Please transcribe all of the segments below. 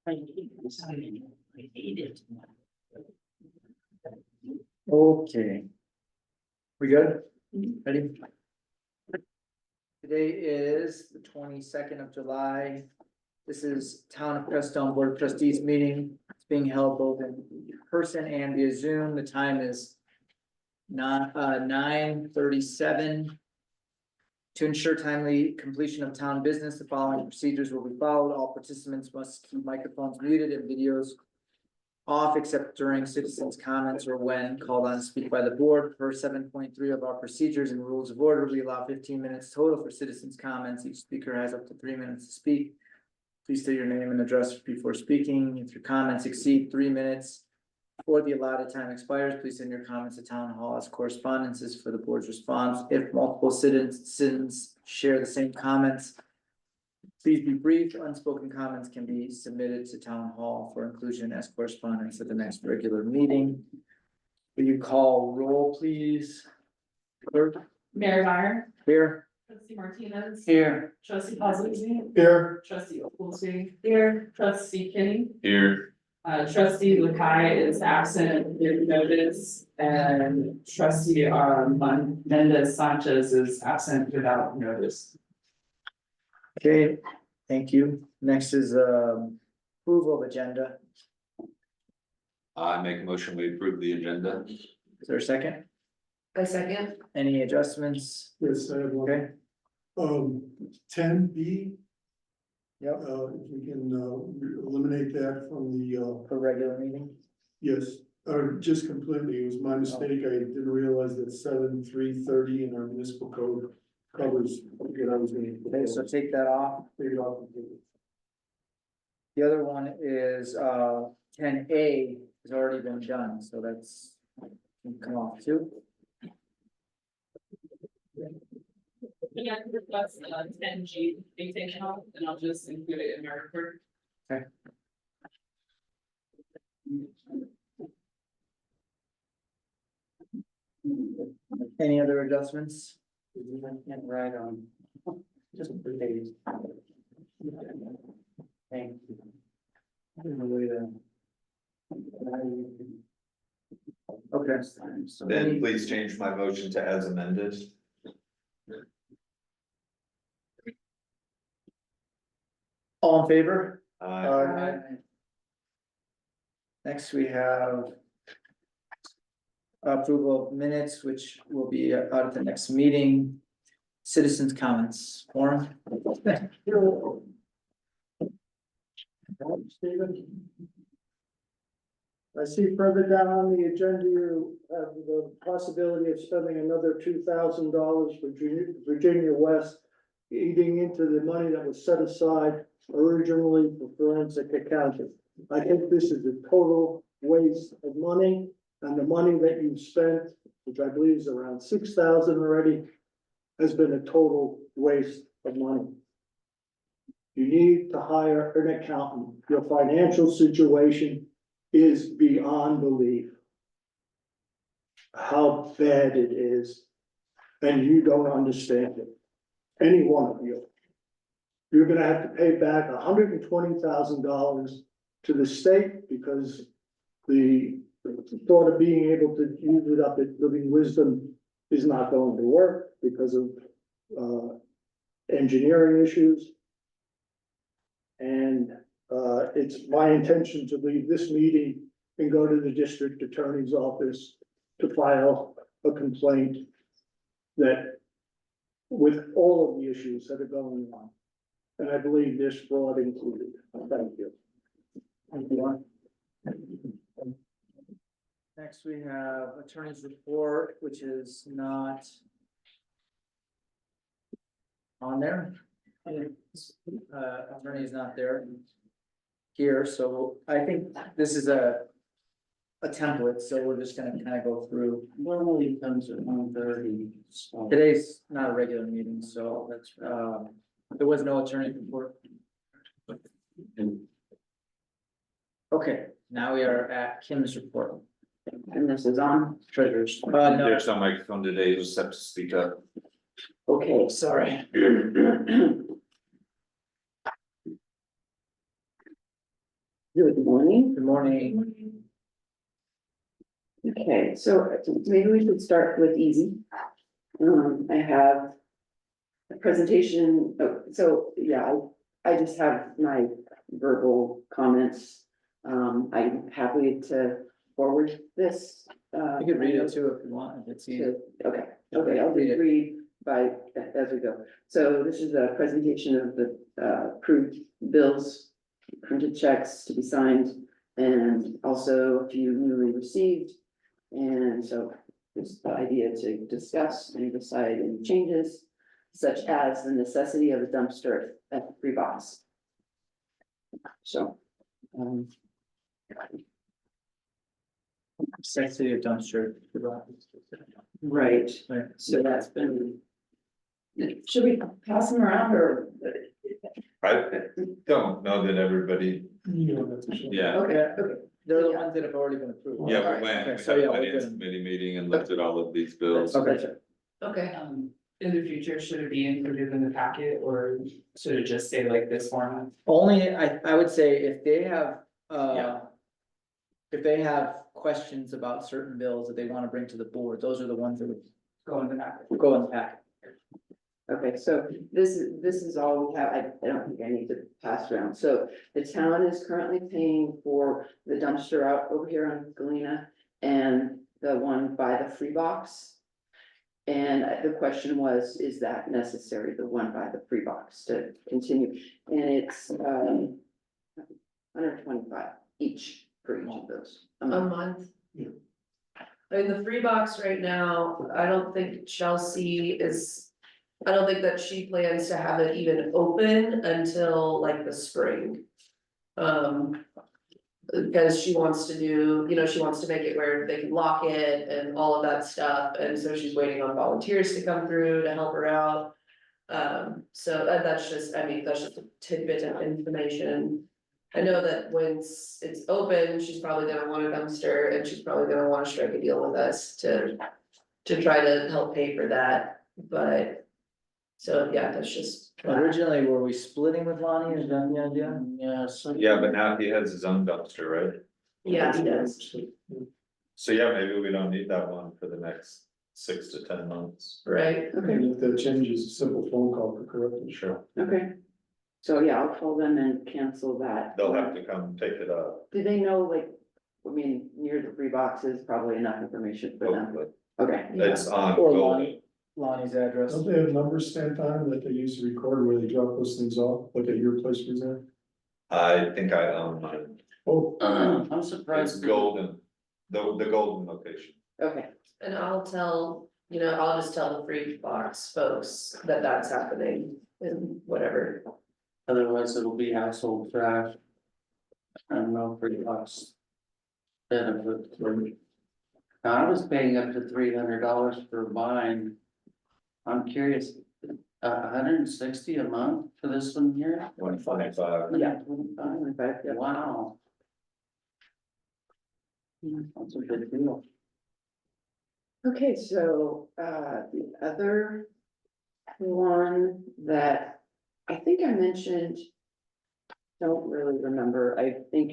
Okay. We good? Ready? Today is the 22nd of July. This is Town of Crestone Board of Trustees meeting. It's being held both in person and via Zoom. The time is 9:37. To ensure timely completion of town business, the following procedures will be followed. All participants must keep microphones muted and videos off except during citizens' comments or when called on to speak by the board. Per 7.3 of our procedures and rules of order, we allow 15 minutes total for citizens' comments. Each speaker has up to 3 minutes to speak. Please state your name and address before speaking. If your comments exceed 3 minutes or the allotted time expires, please send your comments to town hall as correspondences for the board's response. If multiple citizens share the same comments, please be brief. Unspoken comments can be submitted to town hall for inclusion as correspondence at the next regular meeting. Will you call roll, please? Clerk? Mayor Meyer, Here. trustee Martinez. Here. Trustee Paulson. Here. Trustee Opalski. Here. Trustee Kinney. Here. Trustee Lakai is absent, give notice, and trustee Mendez Sanchez is absent without notice. Okay, thank you. Next is approval of agenda. I make a motion, we approve the agenda. Is there a second? A second. Any adjustments? Yes, I have one. Okay, 10B, yep, if we can, eliminate that from the, for regular meeting. yes, or just completely, it was my mistake, I didn't realize that 7.3.30 in our municipal code covers, okay, I was gonna. Okay, so take that off. Take it off completely. The other one is 10A has already been done, so that's can come off too. Yeah, request 10G be taken off, and I'll just include it in my report. Any other adjustments? Right on. Just for days. Thank you. Okay. Then please change my motion to as amended. All in favor? Aye. Next, we have approval of minutes, which will be out at the next meeting. Citizens' comments, Warren? Stephen? I see further down on the agenda, you have the possibility of spending another $2,000 for Virginia West, eating into the money that was set aside originally for forensic accounting. I think this is a total waste of money, and the money that you've spent, which I believe is around $6,000 already, has been a total waste of money. You need to hire an accountant. Your financial situation is beyond belief. How bad it is, and you don't understand it. Any one of you. You're gonna have to pay back $120,000 to the state because the thought of being able to use it up at Living Wisdom is not going to work because of engineering issues. And it's my intention to leave this meeting and go to the district attorney's office to file a complaint that with all of the issues that are going on. And I believe this fraud included. Thank you. Thank you. Next, we have attorney's report, which is not on there. Attorney is not there here, so I think this is a template, so we're just gonna kind of go through. Normally comes at 1:30. Today's not a regular meeting, so that's, there was no attorney report. Okay, now we are at Kim's report. And this is on treasurer's. No, There's no microphone today, you'll just have to speak up. Okay, sorry. Good morning. Good morning. Okay, so maybe we should start with easy. I have a presentation, I just have my verbal comments. I'm happy to forward this. You could read it too if you want, if it's easy. Okay, I'll Read just it. read as we go. So this is a presentation of the approved bills, printed checks to be signed, and also a few newly received. And so it's the idea to discuss and decide any changes, such as the necessity of a dumpster at the free box. So, City of dumpster. right, Right. so that's been. Should we pass them around or? I don't know that everybody, yeah, Okay, They're the Yeah. ones that have already been approved. yeah, Alright, we went, okay, we so had a yeah, we're finance good. committee meeting and looked at all of these bills. Okay. Okay, in the future, should it be included in the packet or should it just say like this format? Only, I would say if they have, Yeah. if they have questions about certain bills that they wanna bring to the board, those are the ones that would Go in the packet. go in the packet. okay, so this is all we have. I don't think I need to pass around. So the town is currently paying for the dumpster out over here on Galena and the one by the free box. And the question was, is that necessary, the one by the free box to continue? And it's, 125 each for each of those. A month. I mean, the free box right now, I don't think Chelsea is, I don't think that she plans to have it even open until like the spring. Because she wants to do, she wants to make it where they can lock it and all of that stuff, and so she's waiting on volunteers to come through to help her out. So that's just a tidbit of information. I know that when it's open, she's probably gonna want a dumpster and she's probably gonna wanna strike a deal with us to try to help pay for that, but. So, yeah, that's just. Originally, were we splitting with Lonnie, is that the idea? Yes. Yeah, but now he has his own dumpster, right? Yeah, he does, So yeah, maybe we don't need that one for the next 6 to 10 months. right? Okay, if that changes, a simple phone call to correct it. Sure. okay. So yeah, I'll call them and cancel that. They'll have to come take it up. Do they know, like, near the free boxes, probably enough information for them? Hopefully. Okay, It's on Or Golden. Lonnie's address. Don't they have numbers stamped on them that they use to record where they drop those things off, like at your place, for example? I think I own mine. Oh, I'm It's surprised. Golden, the Golden location. Okay, And I'll just tell the free box folks that that's happening and whatever. Otherwise, it'll be household trash. I don't know, pretty much. Benefit. I was paying up to $300 for mine. I'm curious, $160 a month for this one here? 125. yeah, 25, yeah. Wow. That's a good deal. Okay, so, the other one that I think I mentioned, don't really remember, I think,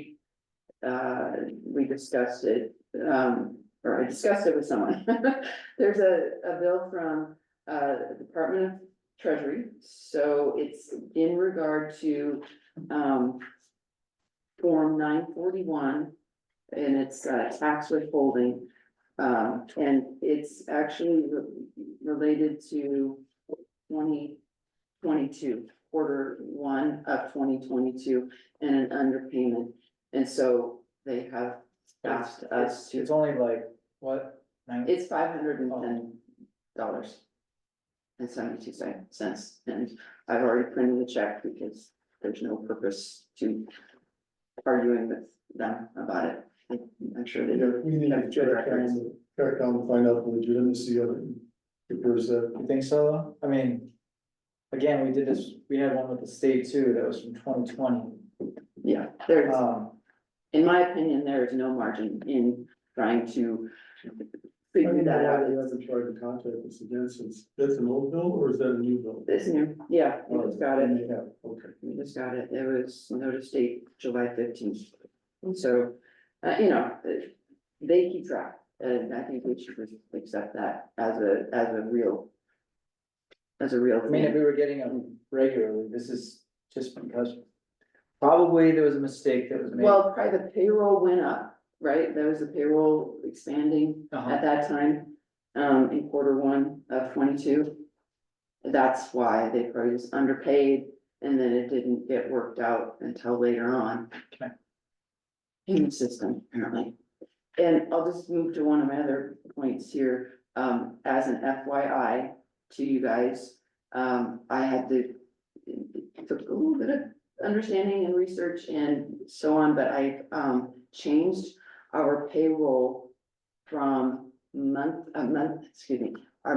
we discussed it, or I discussed it with someone. There's a bill from, the Department of Treasury, so it's in regard to, Form 941, and it's, tax withholding. And it's actually related to 2022, Q1 of 2022, and an underpayment. And so they have asked us to, It's only like, what? it's $510 and 72 cents, and I've already printed the check because there's no purpose to arguing with them about it. I'm sure they yeah, do. we need to check down to find out the legitimacy of it. If there's a, You think so? Though? I mean, again, we had one with the state too, that was from 2020. Yeah, there's, Um, in my opinion, there is no margin in trying to I figure don't know that why out. they haven't tried to contact us again since, that's an old bill or is that a new bill? This new, yeah, we just got And it, they have, okay. we just got it, it was notice date July 15th. And so, you know, they keep track, and I think we should just accept that as a real. As a real I mean, if thing. we were getting them regularly, this is just because probably there was a mistake that was made. Well, probably the payroll went up, right? There was a payroll expanding Uh-huh. at that time, in Q1 of 22. That's why they probably was underpaid, and then it didn't get worked out until later on. Okay. In the system, apparently. And I'll just move to one of my other points here, as an FYI to you guys. I had to, it took a little bit of understanding and research and so on, but I, changed our payroll from our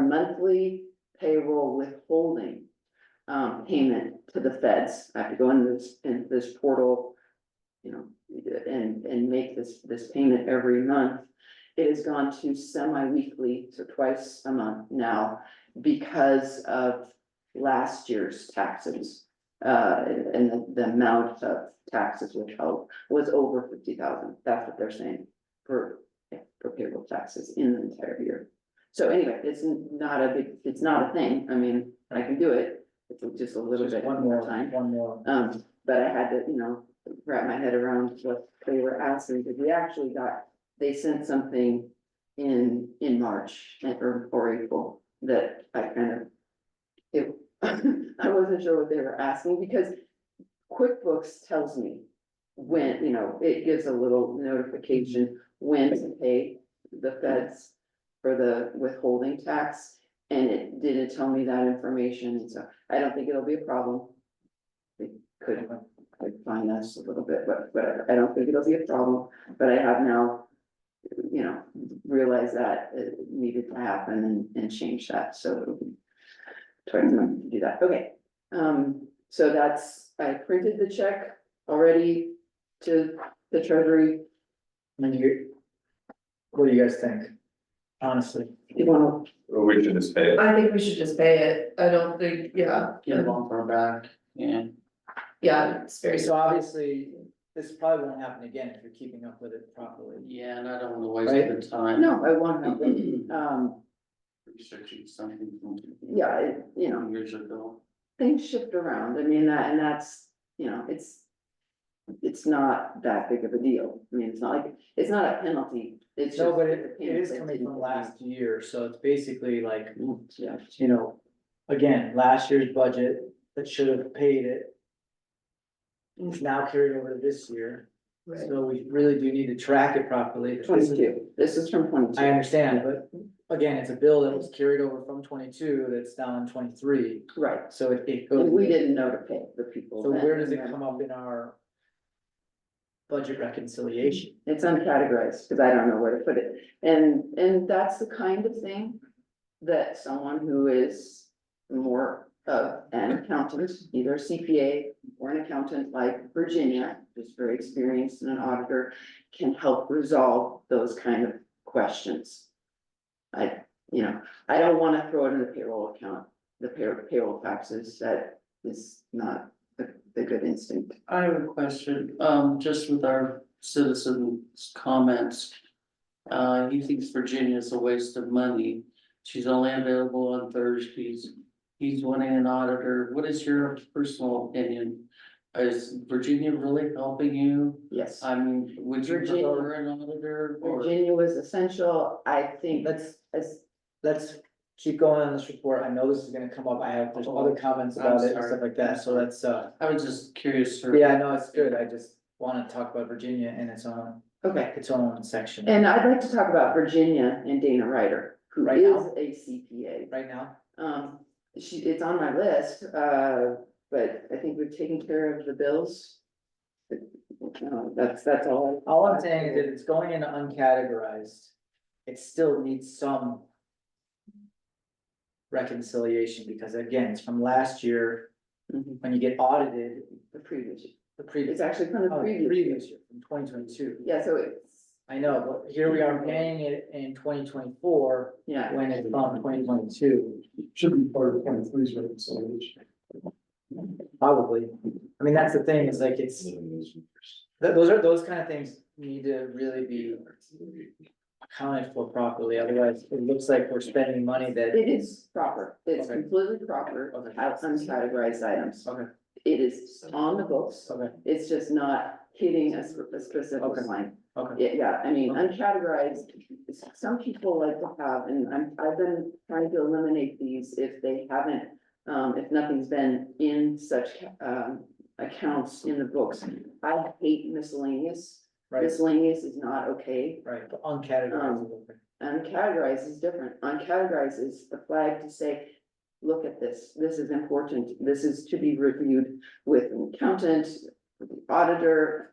monthly payroll withholding payment to the feds. I have to go in this portal, you know, and make this payment every month. It has gone to semi-weekly, so twice a month now, because of last year's taxes. And the amount of taxes withheld was over 50,000. That's what they're saying for payroll taxes in the entire year. So anyway, it's not a thing. I mean, I can do it. It's just a little Just bit one more more time. One more. But I had to, you know, wrap my head around what they were asking, because they sent something in March or April that I kind of, I wasn't sure what they were asking, because QuickBooks tells me when, you know, it gives a little notification when to pay the feds for the withholding tax, and it didn't tell me that information, so I don't think it'll be a problem. It could find us a little bit, but I don't think it'll be a problem, but I have now, you know, realized that it needed to happen and change that, so it'll be. Try to do that, okay, so I printed the check already to the treasury. I mean, what do you guys think? Honestly, You wanna, Or we should just pay it. I think we should just pay it, I don't think, yeah, Get them off our back, yeah. yeah, it's very. so obviously, this probably won't happen again if you're keeping up with it properly. Yeah, and I don't wanna waste Right. the time. no, I want to, Researching something from yeah, you know, years ago. things shift around, I mean, that's, you know, it's not that big of a deal, I mean, it's not a penalty, it's just. No, but the it payment is that coming didn't from get last year, so it's basically like, made. Yeah, you know, again, last year's budget that should have paid it. Is now carried over to this year, right, so we really do need to track it properly. This is- 22, this is from 22. I understand, but again, it's a bill that was carried over from 22 that's now in 23, Right, so it goes. and we didn't know to pay the people. So then, where does and it then come up in our budget reconciliation? It's uncategorized, because I don't know where to put it, and that's the kind of thing that someone who is more of an accountant, either a CPA or an accountant like Virginia, who's very experienced and an auditor, can help resolve those kind of questions. You know, I don't wanna throw it in the payroll account, the payroll taxes, that is not the good instinct. I have a question, just with our citizens' comments. He thinks Virginia is a waste of money. She's only available on Thursdays. He's wanting an auditor. What is your personal opinion? Is Virginia really helping you? Yes, I mean, would you Virginia- prefer an auditor or? Virginia was essential, I think, Let's keep going on this report. I know this is gonna come up. There's other comments about it and sorry. stuff like that, so let's, I was just curious, sir. yeah, no, it's good. I just wanna talk about Virginia in okay. its own section. And I'd like to talk about Virginia and Dana Ryder, who Right is now? a CPA. Right now, It's on my list, but I think we've taken care of the bills. That's all. all I'm saying is that it's going into uncategorized. It still needs some reconciliation, because again, it's from last year, Mhm. when you get audited, The previous, the previous. it's actually from the Oh, previous. year, from 2022. Yeah, so it's, I know, but here we are paying it in 2024 yeah, when it's from 2022. Should be part of 23's reconciliation. Probably. I mean, that's the thing, is like it's, those kind of things need to really be accounted for properly, otherwise it looks like we're spending money that. It is proper, it's Okay. completely proper, Okay. out uncategorized items. Okay. It is on the books, Okay, it's just not hitting a specific Okay. line. okay, Yeah, I mean, uncategorized, some people like to have, and I've been trying to eliminate these if they haven't, if nothing's been in such, accounts in the books. I hate miscellaneous. right, Miscellaneous is not okay. right, but uncategorized. is okay. Uncategorized is different. Uncategorized is the flag to say, look at this, this is important, this is to be reviewed with an accountant, with the auditor,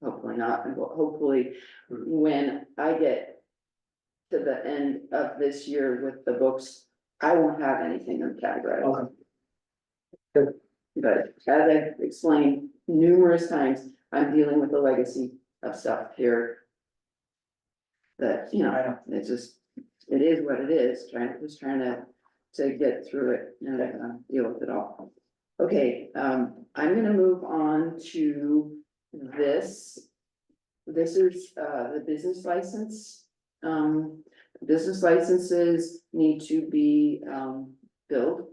hopefully not, and hopefully when I get to the end of this year with the books, I won't have anything uncategorized. Okay. But as I've explained numerous times, I'm dealing with the legacy of stuff here. That, you I know, know. it's just, it is what it is, just trying to get through it and deal with it all. Okay, I'm gonna move on to this. This is the business license. Business licenses need to be billed.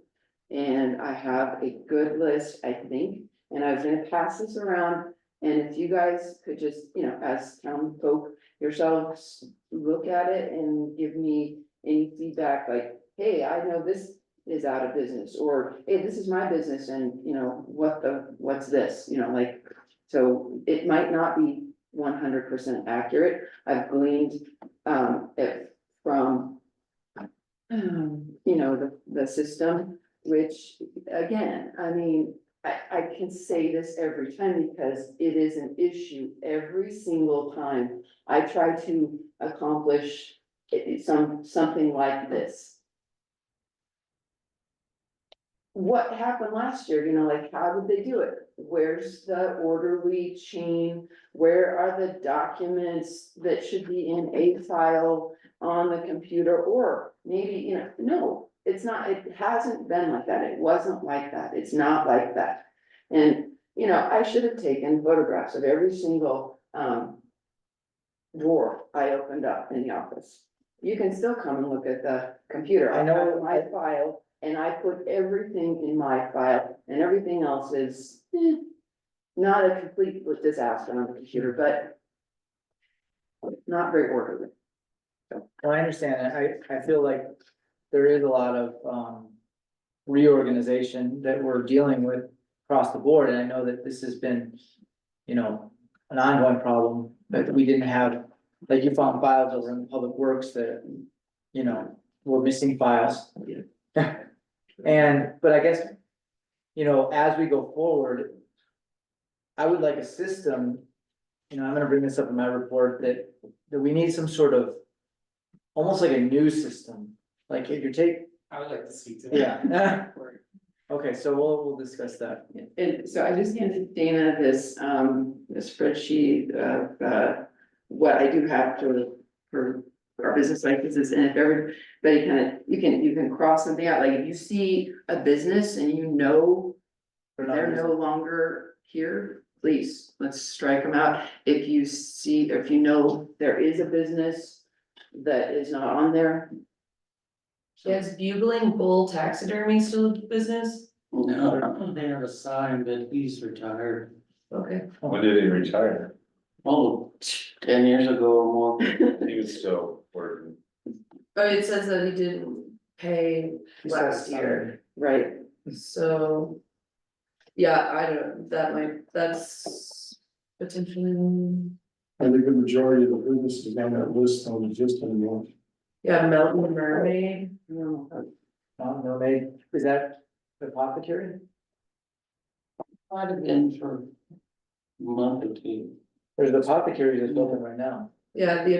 And I have a good list, I think, and I was gonna pass this around. And if you guys could just, you know, as town folk yourselves, look at it and give me any feedback, like, hey, I know this is out of business, or hey, this is my business, and you know, what's this, you know, like. So it might not be 100% accurate. I've gleaned it from you know, the system, which again, I mean, I can say this every time because it is an issue every single time I try to accomplish something like this. What happened last year, you know, like, how did they do it? Where's the orderly chain? Where are the documents that should be in a file on the computer? Or maybe, you know, no, it's not, it hasn't been like that. It wasn't like that. It's not like that. And, you know, I should have taken photographs of every single, drawer I opened up in the office. You can still come and look at the computer. I know. have my file, and I put everything in my file, and everything else is not a complete disaster on the computer, but not very orderly. Well, I understand, I feel like there is a lot of, reorganization that we're dealing with across the board, and I know that this has been, you know, an ongoing problem, that we didn't have, like you found files over in Public Works that, you know, were missing files. And, but I guess, you know, as we go forward, I would like a system, you know, I'm gonna bring this up in my report, that we need some sort of, almost like a news system, like if you take, I would like to speak to that. yeah. Okay, so we'll discuss that. And so I just handed Dana this, this spreadsheet of, what I do have for our business licenses, and if everybody you can cross something out, like if you see a business and you know they're no longer here, please, let's strike them out. If you see, if you know there is a business that is not on there. Is Bugling Bull Taxidermy still a business? No, they have a sign, but he's retired. Okay. When did he retire? Oh, 10 years ago or more. He was still working. But it says that he didn't pay last year, Right, so. Yeah, I don't, that's potentially, I think the majority of the businesses on that list don't exist anymore. yeah, Mountain Mermaid. no, No, they, is that the apothecary? Might have been for a month or two. There's the apothecary that's open right now. Yeah, and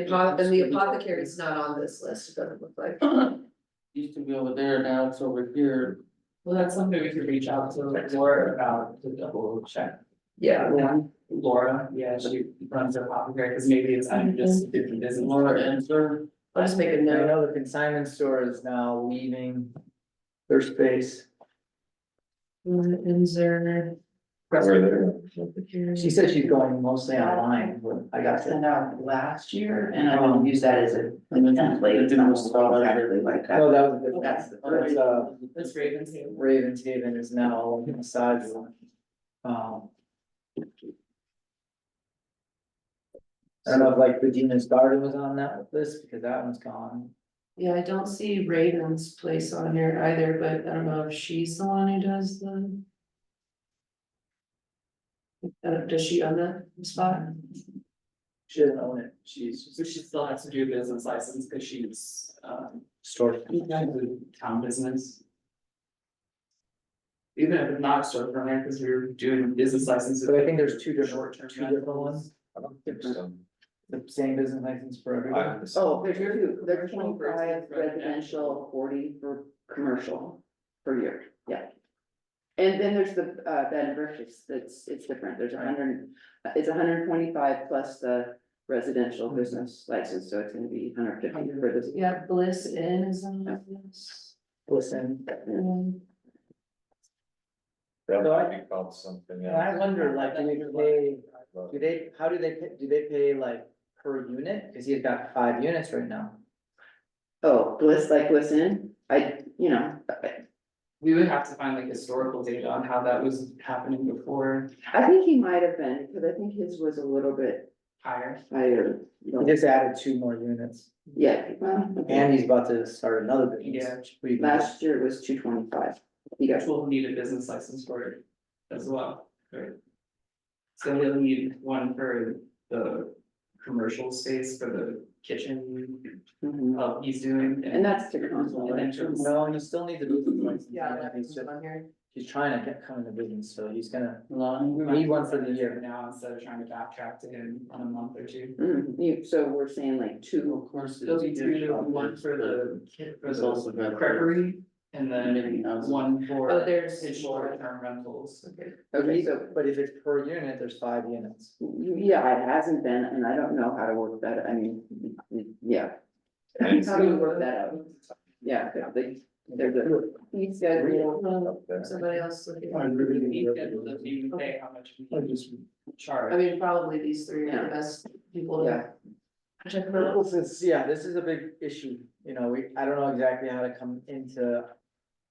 the apothecary is not on this list, it doesn't look like. Used to be over there, now it's over here. Well, that's something we could reach out to Laura about to double check. Yeah, Laura, yeah, she runs her apothecary, because maybe it's not just a different business. Laura Ensler. I'll just make a I note. know the consignment store is now leaving their space. Inzer. Where She said she's going mostly online, but I got sent to. out last year, and I'm gonna use that as a template. It's Didn't not start exactly like that. No, that was different. That's the It's, It's Ravenshaven. Ravens Haven is now on the side. I don't know if like Regina's Garden was on that list, because that one's gone. Yeah, I don't see Raven's place on here either, but I don't know if she's the one who does the. Does she own the spot? She doesn't own it, she's So she still has to do a business license because she's, stored. town business. Even if it's not a storefront there, because we're doing business licenses. So I think there's two Short-term different rentals. ones, I don't think so. the same business license for everyone. I- Oh, there's two, there's Commercial 25 versus residential, 40 for commercial per year, yeah. And then there's the bed and breakfast, it's different, there's 100, it's 125 plus the residential business license, so it's gonna be 150 for this. Yeah, Bliss Inn is on this. Listen, That So I- might be called something and I else. wonder, like, how do they pay like per unit? Cause he's got 5 units right now. Oh, Bliss, like Bliss Inn, We would have to find like historical data on how that was happening before I think he might have been, because I think his was a little bit higher. higher. He just added 2 more units, Yeah, well, and he's about to start another business. Yeah. which we can last year it was 225. He got Which will need a business license for it as well, right? So he'll need one for the commercial space for the kitchen, he's doing. And that's to council, And then right? to- No, you still need the business license. Yeah, He's just, on here. he's trying to get, come into business, so he's gonna, Lonnie, We need might one for the consider year. Now, instead of trying to backtrack to him in a month or two. So we're saying like two, of course. There'll be two, there'll be one for the for It's the also got- creperie, and Many then houses. one for Oh, there's his more. short-term rentals. okay, so, but if it's per unit, there's 5 units. yeah, it hasn't been, and I don't know how to work that, I mean, yeah. And How do we work that out? Yeah, there's a fee schedule. Somebody else looking. I agree. We schedule the fee, we pay how much I we just, charge. I mean, probably these three are Yeah. the best people Yeah. to check them out. Well, since, yeah, this is a big issue, you know, I don't know exactly how to come into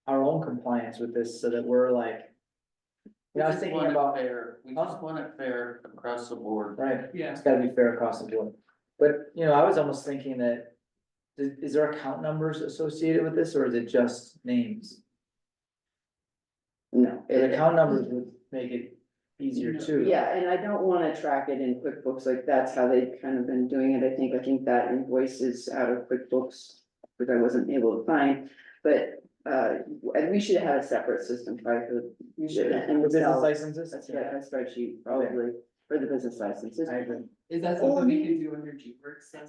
our own compliance with this, so that we're like. You know, I was We just thinking want it about, fair. We just want it fair across the board. right, Yeah, it's gotta be fair across the board. But, you know, I was almost thinking that, is there account numbers associated with this, or is it just names? No. The account numbers would make it easier too. Yeah, and I don't wanna track it in QuickBooks, like that's how they've kind of been doing it, I think that invoice is out of QuickBooks. Which I wasn't able to find, but, and we should have a separate system, right, you should, and For business Excel, licenses? that's right, a spreadsheet probably for the business licenses. I agree. is that something we can do under G-Works then?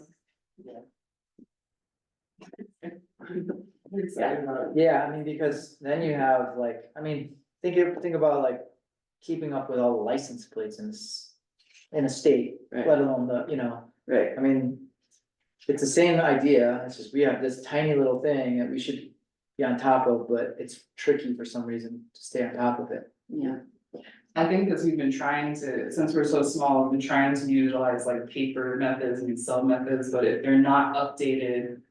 I'm excited about it. Yeah, I mean, because then you have like, I mean, think about like keeping up with all the license plates in a state, Right. let alone the, you know, Right, I mean. It's the same idea, it's just we have this tiny little thing that we should be on top of, but it's tricky for some reason to stay on top of it. yeah, I think because we've been trying to, since we're so small, we've been trying to utilize like paper methods and Excel methods, but if they're not updated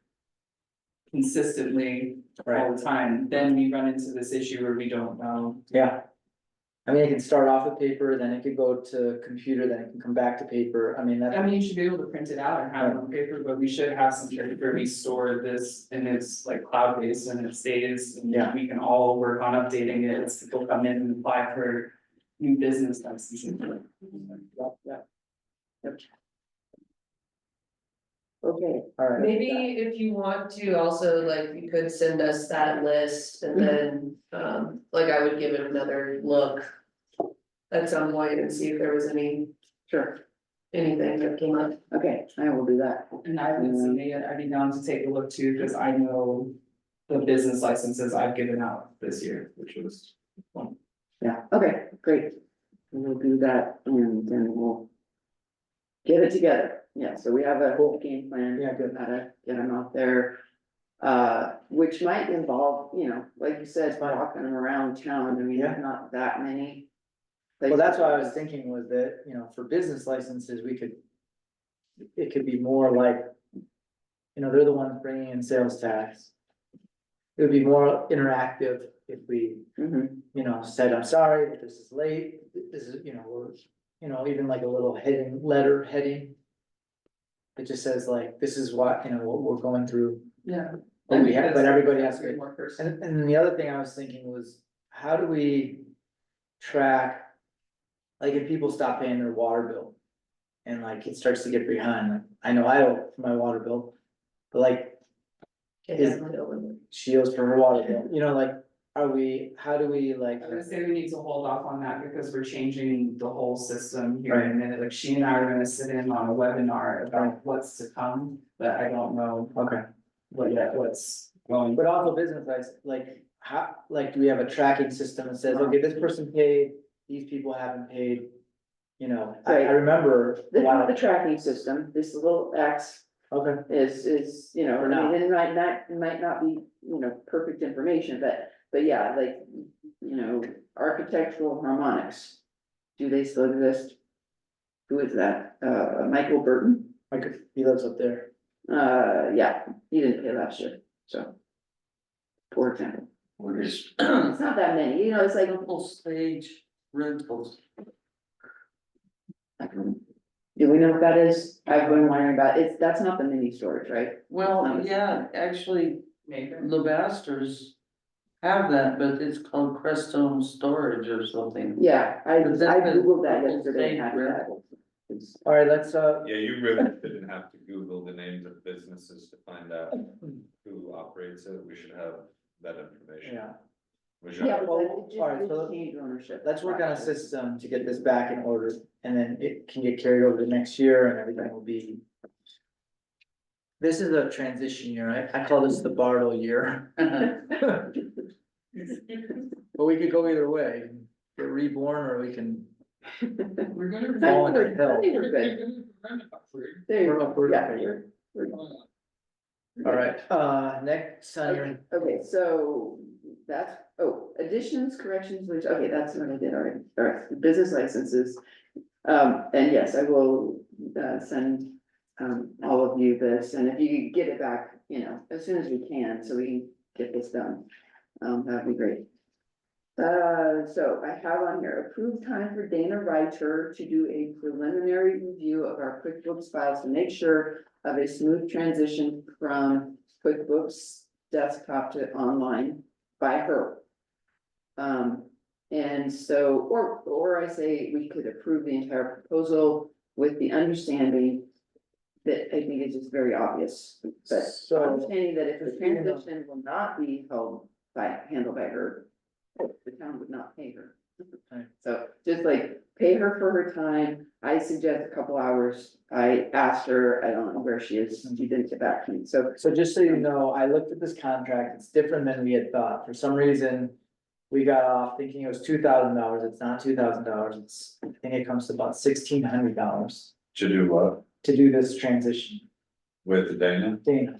consistently all the time, then we run into this issue where we don't know. Yeah. I mean, it can start off with paper, then it could go to computer, then it can come back to paper, I mean, I that, mean, you should be able to print it out and have it on paper, but we should have some where we store this and it's like cloud-based and it stays. And Yeah. we can all work on updating it, as people come in and apply for new business licensing. okay, alright. Maybe if you want to also, like, you could send us that list and then, like, I would give it another look. At some point and see if there was sure, anything that came up. okay, I will do that. And I haven't seen it yet, I'd be down to take a look too, because I know the business licenses I've given out this year, which was one. Yeah, okay, great, we'll do that and then we'll get it together, yeah, so we have a whole game plan. Yeah, good. How to get them out there. Which might involve, you know, like you said, Fine. walking them around town, I mean, Yeah. not that many. Well, that's what I was thinking was that, for business licenses, it could be more like, they're the ones bringing in sales tax. It would be more interactive if we, Mhm. said, I'm sorry that this is late, this is, even like a little heading. It just says like, this is what, what we're going through, Yeah. but everybody has Be to. more personal. And the other thing I was thinking was, how do we track? Like if people stop paying their water bill. And like it starts to get behind, like, I know I owe for my water bill, but like. She owes for her water bill, like, how do we like? I would say we need to hold off on that because we're changing the whole system here in a minute, like she and I are gonna sit in on a webinar about what's to come, but I don't know Okay, what's going. but also business like, how, like, do we have a tracking system that says, okay, this person paid, these people haven't paid? I Right. remember. The tracking system, this little X Okay, is, For I now. mean, it might not be, perfect information, but yeah, like, architectural harmonics. Do they still exist? Who is that? Michael Burton? he lives up there. Yeah, he didn't pay last year, so. For example, We're just it's not that many, it's like, simple stage rentals. do we know what that is? I've been wondering about, that's not the mini storage, right? Well, yeah, actually, Maybe. Lobasters have that, but it's called Crestone storage or something. Yeah, I But that's been Googled that simple yesterday, stage and had that. rental. Alright, let's, Yeah, you really didn't have to Google the names of businesses to find out who operates it, we should have that information. yeah, We should, Yeah, but Well, it alright, just so changed ownership. let's work on a system to get this back in order, and then it can get carried over to next year and everything will be. This is a transition year, I call this the Bartle year. But we could go either way, get reborn or we can. We're gonna. Fall on the hill. I think we're good. There you We're go. upward, Yeah, okay. we're good. Alright, next on your, Okay, so that's, additions, corrections, which, okay, that's what I did already, alright, business licenses. And yes, I will, send, all of you this, and if you could get it back, as soon as we can, so we can get this done. That'd be great. So I have on here, approved time for Dana Reiter to do a preliminary review of our QuickBooks files to make sure of a smooth transition from QuickBooks desktop to online by her. And so, or I say we could approve the entire proposal with the understanding that I think is just very obvious, but So- understanding that if the transition will not be handled by her, the town would not pay her. Right. So just like pay her for her time. I suggest a couple hours. I asked her, I don't know where she is. She didn't get back to me. So so just so you know, I looked at this contract, it's different than we had thought, for some reason. We got off thinking it was $2,000, it's not $2,000, I think it comes to about $1,600 to do what, to do this transition. with Dana? Dana.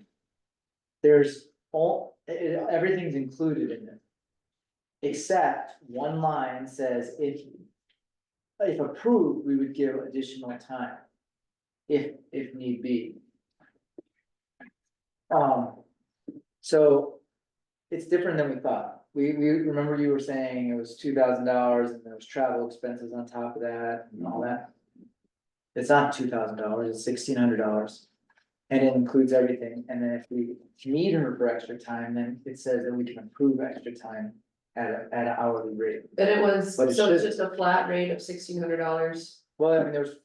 There's everything's included in it. Except one line says if approved, we would give additional time. If need be. So it's different than we thought. We remember you were saying it was $2,000 and there was travel expenses on top of that and all that. It's not $2,000, it's $1,600. And it includes everything. And then if we need her for extra time, then it says that we can approve extra time at an hourly rate. And it was, But it so it's should- just a flat rate of $1,600, Well, I mean, there's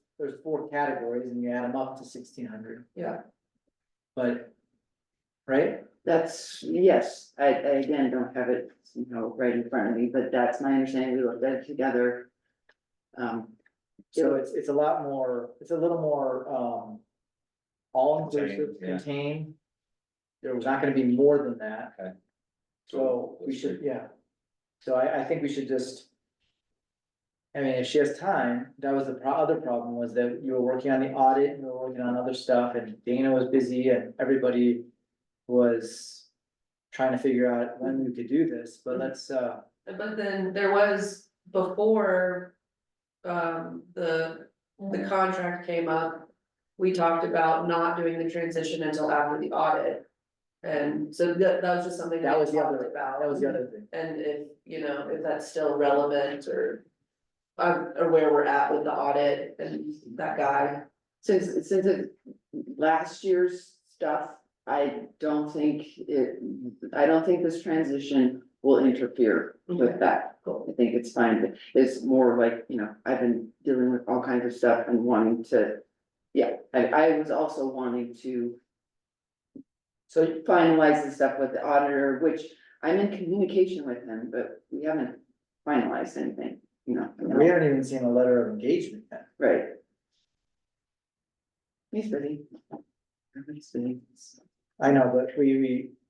4 categories and you add them up to 1,600, yeah. but. Right? that's, yes, I again don't have it, right in front of me, but that's my understanding. We looked at it together. So it's a lot more, it's a little more, all inclusive, Contained, yeah. contained. There was not gonna be more than that. Okay. So we should, yeah. So I think we should just. I mean, if she has time, that was the other problem was that you were working on the audit, and you were working on other stuff, and Dana was busy and everybody was. Trying to figure out when we could do this, but let's, But then there was, before the contract came up. We talked about not doing the transition until after the audit. And so that was just something That we was the talked other, about. that was the other thing. And if, you know, if that's still relevant or where we're at with the audit and that guy. Since it's last year's stuff, I don't think this transition will interfere with that. I think it's fine, it's more like, you know, I've been dealing with all kinds of stuff and wanting to. Yeah, I was also wanting to. So finalize the stuff with the auditor, which I'm in communication with him, but we haven't finalized anything, you know. We haven't even seen a letter of engagement yet. Right. He's busy. He's busy. I know, but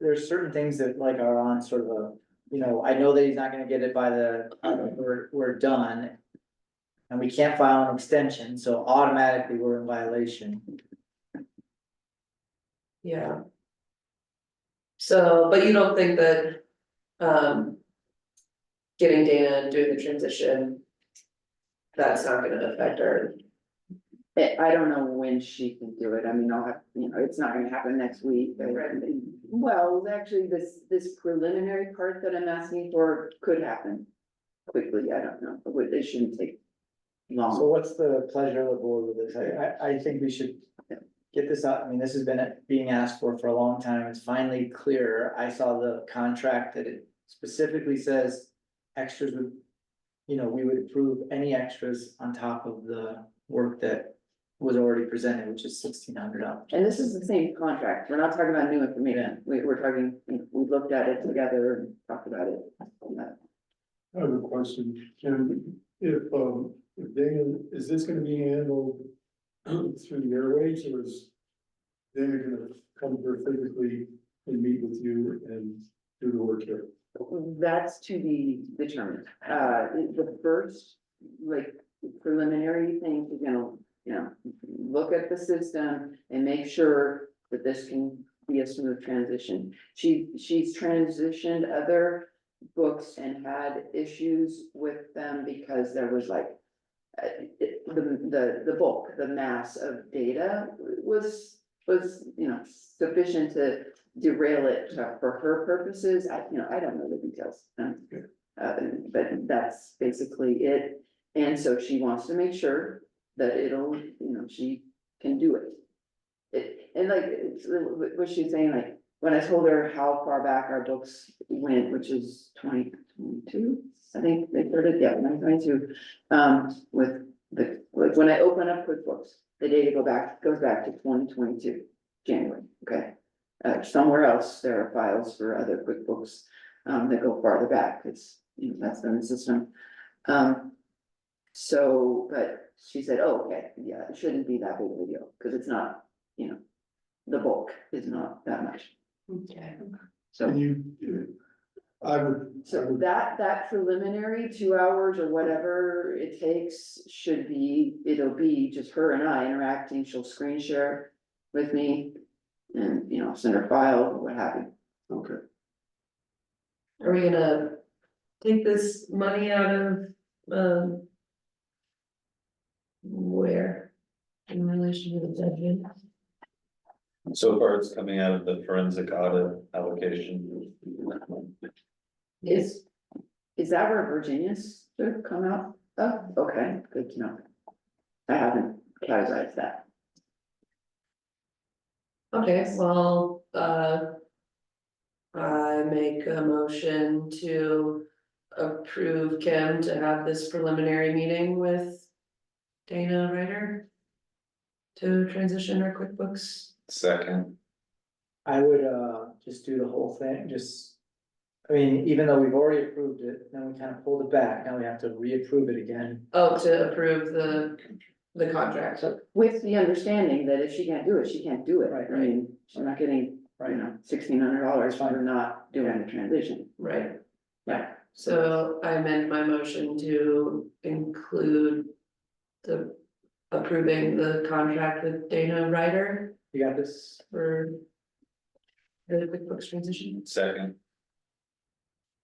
there's certain things that like are on sort of a, you know, I know that he's not gonna get it by we're done. And we can't file an extension, so automatically we're in violation. Yeah. So, but you don't think that, getting Dana and doing the transition, that's not gonna affect our, I don't know when she can do it. I mean, I'll have, you know, it's not gonna happen next week. Well, actually, this preliminary part that I'm asking for could happen quickly. I don't know. It shouldn't take So long. what's the pleasure of the board with this? I think we should get this out. I mean, this has been being asked for a long time. It's finally clear. I saw the contract that it specifically says extras would, you know, we would approve any extras on top of the work that was already presented, which is $1,600. And this is the same contract. We're not talking about new information. We're talking, we looked at it together and talked about it. I have a question, Kim, if Dana, is this gonna be handled through the airwaves, or is Dana gonna come here physically and meet with you and do the work here? That's to be determined. The first, like, preliminary thing, you're gonna, you know, look at the system and make sure that this can be a smooth transition. She's transitioned other books and had issues with them because there was like the bulk, the mass of data was, you know, sufficient to derail it for her purposes. I don't know the details. But that's basically it. And so she wants to make sure that it'll, you know, she can do it. And like, what she's saying, like, when I told her how far back our books went, which is 2022, I think they started, yeah, 2022. With like, when I open up QuickBooks, the data goes back to 2022, January, okay? Somewhere else, there are files for other QuickBooks, that go farther back, it's, you know, that's in the system. So, but she said, oh, okay, yeah, it shouldn't be that big of a deal, because it's not, you know, the bulk is not that much. okay. So, And you, I would. so that preliminary 2 hours or whatever it takes it'll be just her and I interacting, she'll screen share with me. And, you know, send her file or what have you. Okay. Are we gonna take this money out of, where? In relation to the budget? So far, it's coming out of the forensic audit allocation. Is that where Virginia's to come out? Oh, okay, good to know. I haven't categorized that. Okay, well, I make a motion to approve Kim to have this preliminary meeting with Dana Ryder to transition our QuickBooks. Second, I would, just do the whole thing, I mean, even though we've already approved it, then we kind of pulled it back, now we have to reapprove it again. Oh, to approve the contract. So with the understanding that if she can't do it, she can't do it. Right, I mean, she's not getting, you Right, know, $1,600 for not doing the transition. Right, Yeah. so I amend my motion to include the approving the contract with Dana Ryder you got this? for the QuickBooks transition. second,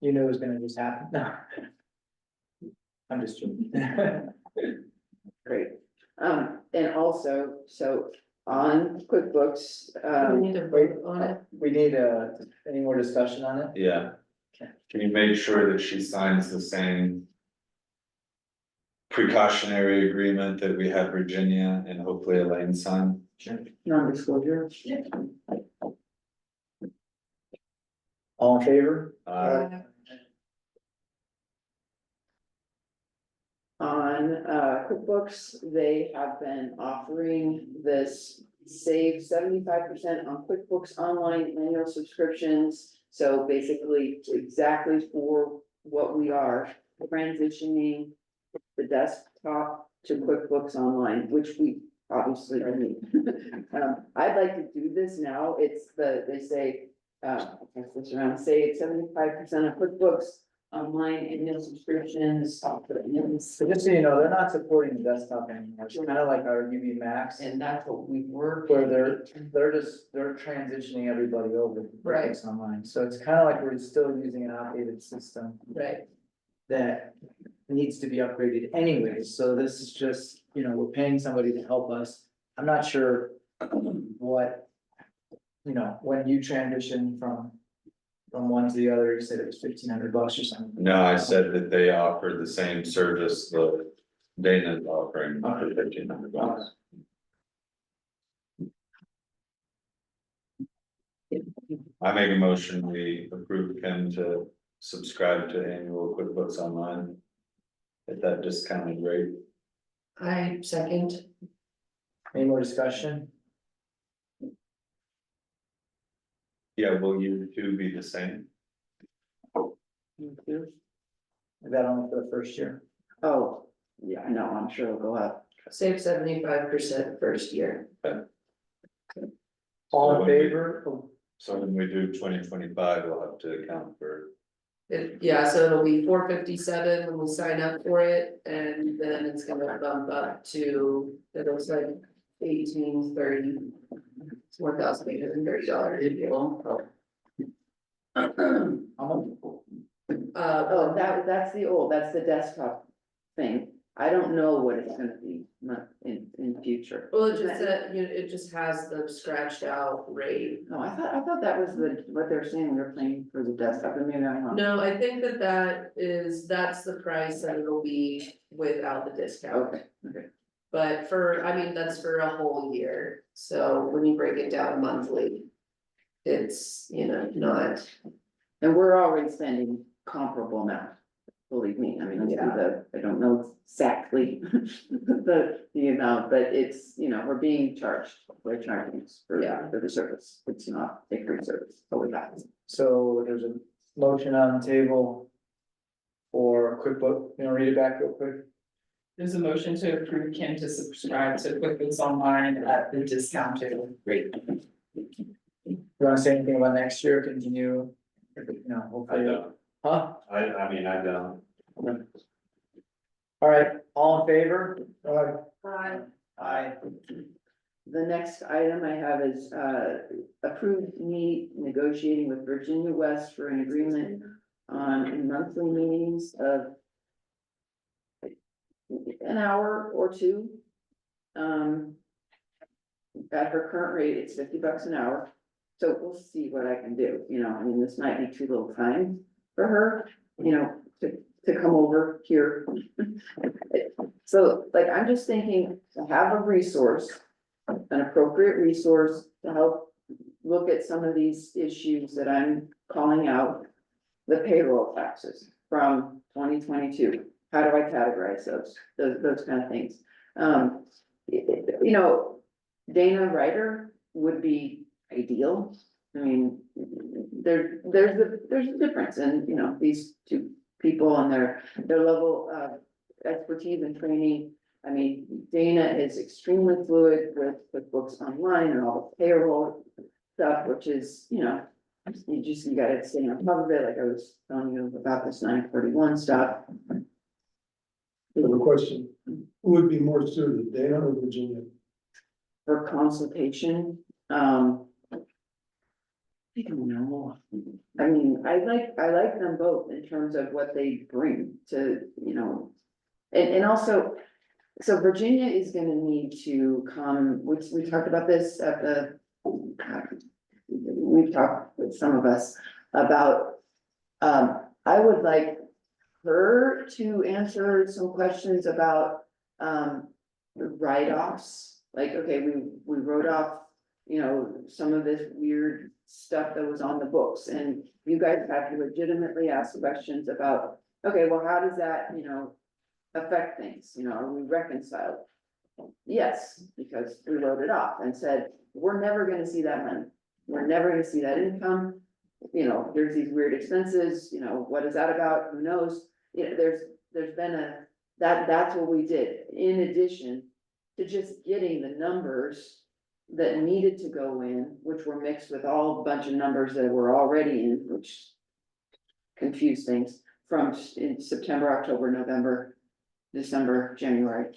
You knew it was gonna just happen, no. I'm just joking. Great, and also, so on QuickBooks, We need to Wait, vote on it. we need, any more discussion on it? Yeah. Okay. Can you make sure that she signs the same precautionary agreement that we had Virginia and hopefully Elaine sign? non-disclosure. All in favor? On QuickBooks, they have been offering this save 75% on QuickBooks Online annual subscriptions. So basically, exactly for what we are transitioning the desktop to QuickBooks Online, which we obviously don't need. I'd like to do this now. It's they say, I guess this around, save 75% of QuickBooks Online annual subscriptions. So just so you know, they're not supporting the desktop anymore, it's kind of like our UB Max. And that's what we were. Where they're transitioning everybody over. to Right. QuickBooks Online, so it's kind of like we're still using an outdated system Right, that needs to be upgraded anyways, so this is just, you know, we're paying somebody to help us. I'm not sure what, you know, when you transition from one to the other, you said it was $1,500 or something. No, I said that they offered the same service that Dana's offering for $1,500. I make a motion, we approve Kim to subscribe to annual QuickBooks Online. At that discounted rate. I second. Any more discussion? Yeah, will you two be the same? Is that only for the first year? Oh, yeah, no, I'm sure it'll go up. Save 75% first year. All in favor? So when we do 2025, we'll have to account for, Yeah, so it'll be $457 when we sign up for it, and then it's gonna bump up to, it looks like $1,830. It's $1,830. Oh, that's the old, that's the desktop thing. I don't know what it's gonna be in future. Well, it just, you know, it just has the scratched out rate. No, I thought that was what they're saying, we were paying for the desktop, and maybe I'm wrong. No, I think that's the price that it'll be without the discount. Okay, But I mean, that's for a whole year, so when you break it down monthly. It's, you know, not, and we're already spending comparable amount, believe me, I mean, I don't know exactly the amount, but it's, you know, we're being charged, we're charging us for the service, it's not a free service, but we got it. So there's a motion on the table for QuickBook, you know, read it back real quick. There's a motion to approve Kim to subscribe to QuickBooks Online at the discounted rate. You wanna say anything about next year, continue, you know, hopefully. Huh? I mean, I don't. All right, all in favor? Aye. The next item I have is, approved me negotiating with Virginia West for an agreement on monthly meetings of an hour or two. At her current rate, it's $50 an hour, so we'll see what I can do, you know, I mean, this might be too little time for her, you know, to come over here. So, like, I'm just thinking to have a resource, an appropriate resource to help look at some of these issues that I'm calling out. The payroll taxes from 2022, how do I categorize those kind of things? You know, Dana Ryder would be ideal. I mean, there's a difference in, you know, these two people and their level of expertise and training. I mean, Dana is extremely fluid with QuickBooks Online and all the payroll stuff, which is, you know, you gotta stay on top of it, like I was telling you about this 941 stuff. I have a question, who would be more suited, Dana or Virginia? For consultation, I don't know. I mean, I like them both in terms of what they bring to, you know. And also, So Virginia is gonna need to come, we talked about this at the. We've talked with some of us about, I would like her to answer some questions about, the write-offs. Like, okay, we wrote off, you know, some of this weird stuff that was on the books, and you guys have to legitimately ask questions about, okay, well, how does that, you know, affect things, you know, are we reconciled? Yes, because we wrote it off and said, we're never gonna see that money, we're never gonna see that income. You know, there's these weird expenses, you know, what is that about, who knows? You know, there's been that's what we did, in addition to just getting the numbers that needed to go in, which were mixed with all a bunch of numbers that were already in, which confused things from in September, October, November, December, January.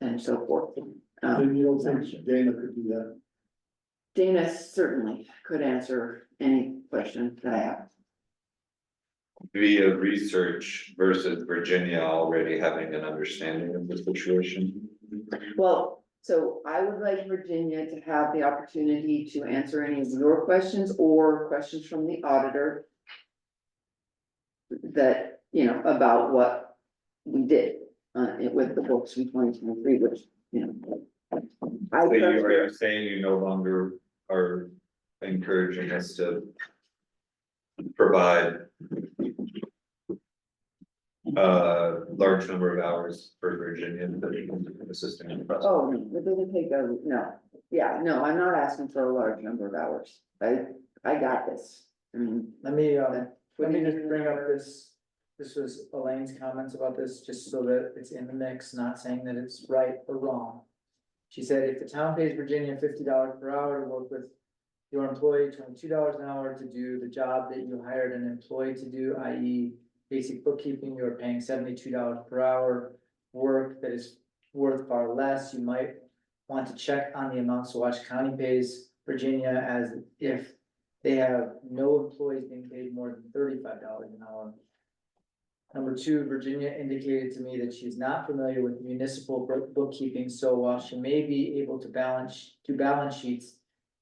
And so forth. Then you don't think Dana could do that? Dana certainly could answer any question that I have. Via research versus Virginia already having an understanding of the situation. Well, so I would like Virginia to have the opportunity to answer any of your questions or questions from the auditor. That, you know, about what we did with the books from 2023, which, you know. So you are saying you no longer are encouraging us to provide large number of hours for Virginia that we can assist in the process. Oh, no, it doesn't take a, no, yeah, no, I'm not asking for a large number of hours, I got this. I mean, Let me just bring up this was Elaine's comments about this, just so that it's in the mix, not saying that it's right or wrong. She said, if the town pays Virginia $50 per hour to work with your employee, $22 an hour to do the job that you hired an employee to do, i.e. basic bookkeeping, you are paying $72 per hour. Work that is worth far less, you might want to check on the amount Saguache County pays Virginia, as if they have no employees being paid more than $35 an hour. Number two, Virginia indicated to me that she's not familiar with municipal bookkeeping, so while she may be able to do balance sheets,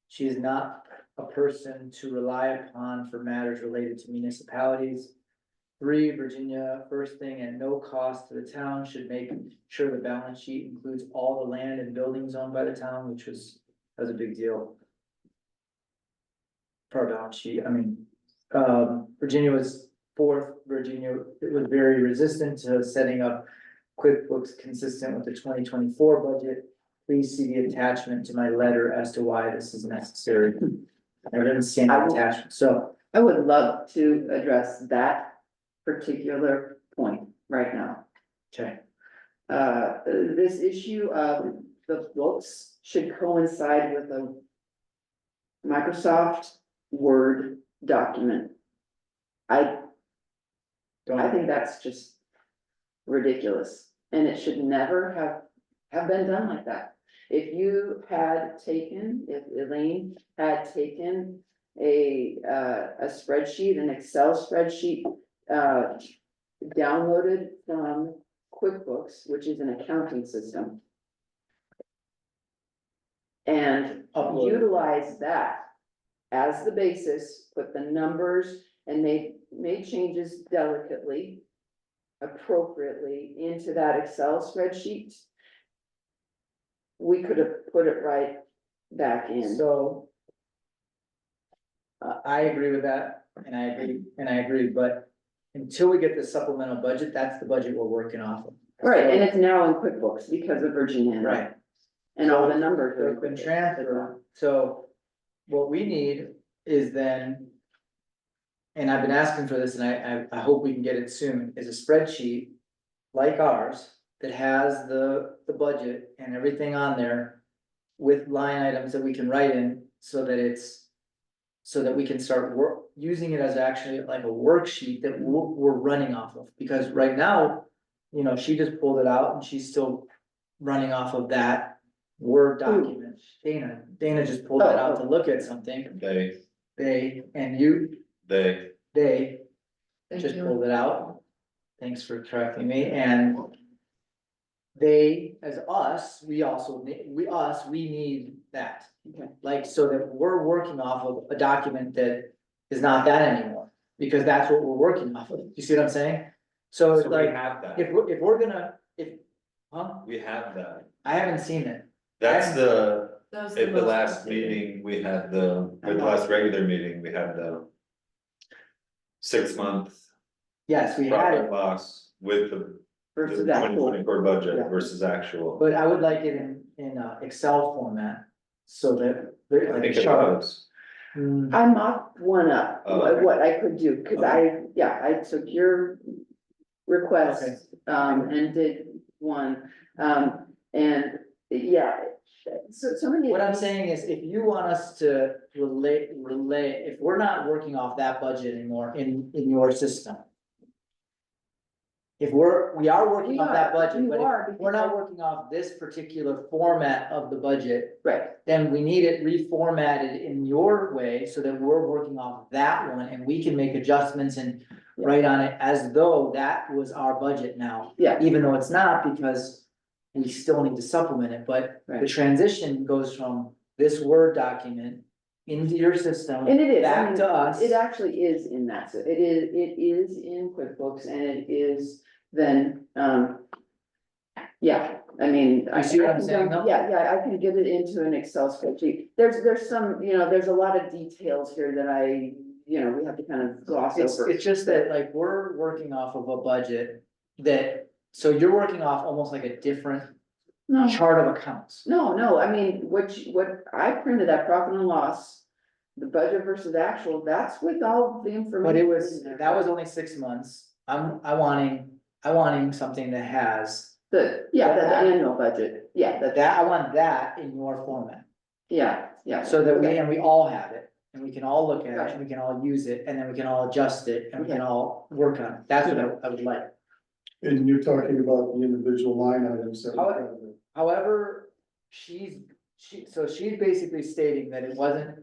she is not a person to rely upon for matters related to municipalities. Three, Virginia, first thing, at no cost to the town, should make sure the balance sheet includes all the land and buildings owned by the town, which was a big deal. For our balance sheet, I mean, Virginia was fourth. Virginia was very resistant to setting up QuickBooks consistent with the 2024 budget. Please see the attachment to my letter as to why this is necessary. I didn't see any attachment, so. I would love to address that particular point right now. Okay. This issue of the books should coincide with a Microsoft Word document. I think that's just ridiculous, and it should never have been done like that. If Elaine had taken a spreadsheet, an Excel spreadsheet, downloaded from QuickBooks, which is an accounting system, and utilize that as the basis, put the numbers and made changes delicately, appropriately into that Excel spreadsheet, we could have put it right back in. So. I agree with that, and I agree, but until we get the supplemental budget, that's the budget we're working off of. Right, and it's now in QuickBooks because of Virginia. Right. And all the numbers are. They've been transferred, so what we need is then. And I've been asking for this, and I hope we can get it soon, is a spreadsheet like ours that has the budget and everything on there with line items that we can write in, so that we can start using it as actually like a worksheet that we're running off of, because right now, you know, she just pulled it out and she's still running off of that Word document. Dana just pulled that out to look at something. They Thank just you. pulled it out. Thanks for correcting me, and they, as us, we also, we need that. Okay. Like, so that we're working off of a document that is not that anymore, because that's what we're working off of, you see what I'm saying? So it's So we like, have that, if we're gonna, huh, we have that, I haven't seen it. that's the, That was at the most last updated. meeting, we had at the last regular meeting, we had the. 6 month Yes, we had profit it, loss with the Versus twenty actual. twenty-four budget Yeah. versus actual. but I would like it in Excel format, so that there's I like think a it chart. was, Hmm, I mocked one up, Oh, okay. what I could do, cause I took your request, and did one, and, yeah. So many. What I'm saying is, if you want us to relate, if we're not working off that budget anymore in your system. If we are working We off that are, budget, you but are, if we're because not working off this particular format of the budget. Right, Then we need it reformatted in your way so that we're working off that one and we can make adjustments and write on it as though that was our budget now. yeah, Even though it's not, because we still need to supplement it, but the Right. transition goes from this Word document into your system. and it is, I Back mean, to us. it actually is in that, so it is in QuickBooks, and it is then, yeah, I mean. You see what I I'm can saying, go- though? Yeah, I can get it into an Excel spreadsheet, there's some, there's a lot of details here that we have to kind of gloss over. It's just that like we're working off of a budget that, so you're working off almost like a different No, chart of accounts. no, I mean, what I printed, that profit and loss, the budget versus actual, that's with all the information. But it was, in there. that was only 6 months. I'm wanting something that has, The annual budget, yeah, I want that in your format. yeah. So that Okay. we all have it, and we can all look at it, Right. and we can all use it, and then we can all adjust it, and we can Okay. all work on it. That's what I would like. And you're talking about the individual line items that. However, she's basically stating that it wasn't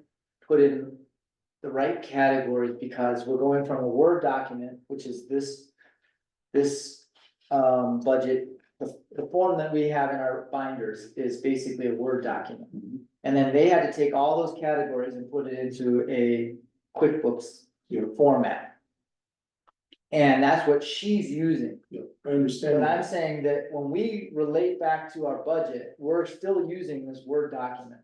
put in the right categories because we're going from a Word document, which is this budget. The form that we have in our binders is basically a Word document. And then they had to take all those categories and put it into a QuickBooks format. And that's what she's using. Yeah, I understand. But I'm saying that when we relate back to our budget, we're still using this Word document.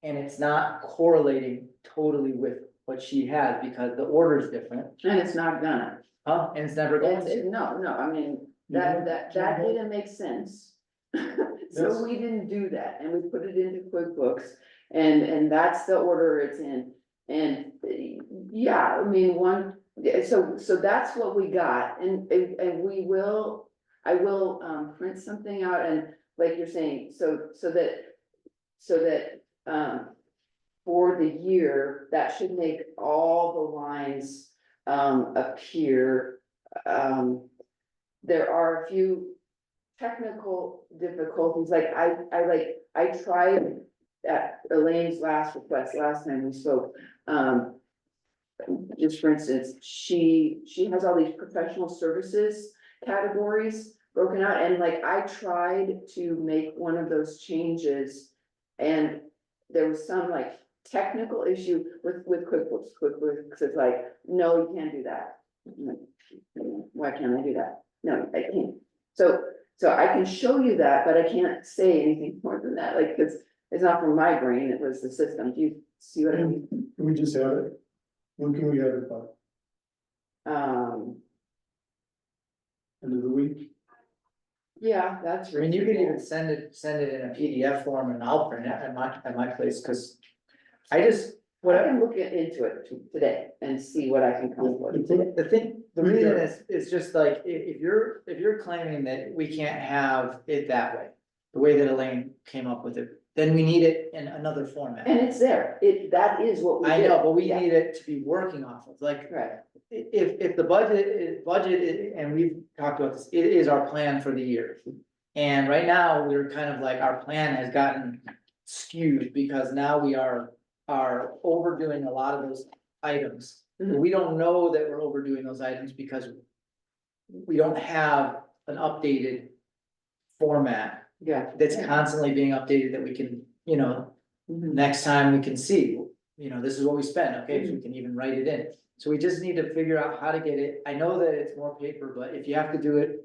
And it's not correlating totally with what she has because the order is different, And it's not gonna, huh? And it's never going to. no, I mean, that didn't make sense. So Yes. we didn't do that, and we put it into QuickBooks, and that's the order it's in. And, yeah, I mean, so that's what we got, and I will print something out, and like you're saying, so that, for the year, that should make all the lines, appear. There are a few technical difficulties, like I tried at Elaine's last request, last time we spoke. Just for instance, she has all these professional services categories broken out, and like I tried to make one of those changes. And there was some like technical issue with QuickBooks, it's like, no, you can't do that. I'm like, why can't I do that? No, I can't. So I can show you that, but I can't say anything more than that, like, cause it's not from my brain, it was the system. Do you see what I mean? Can we just have it? When can we have it by? End of the week? Yeah, that's. I mean, you could even reasonable. send it in a PDF form and I'll print it at my place, cause I I can look into it today and see what I can come up with today. the reason is just like, if you're claiming that we can't have it that way. The way that Elaine came up with it, then we need it in another format. And it's there, that is what we I did. know, but we Yeah, need it to be working off of, like, right, if the budget, and we've talked about this, it is our plan for the year. And right now, we're kind of like, our plan has gotten skewed because now we are overdoing a lot of those items. Mhm. We don't know that we're overdoing those items because we don't have an updated format Yeah. that's Yeah. constantly being updated that we can, you know, Mhm. next time we can see, you know, this is what we spent, okay, so we can even write it in. So we just need to figure out how to get it, I know that it's more paper, but if you have to do it,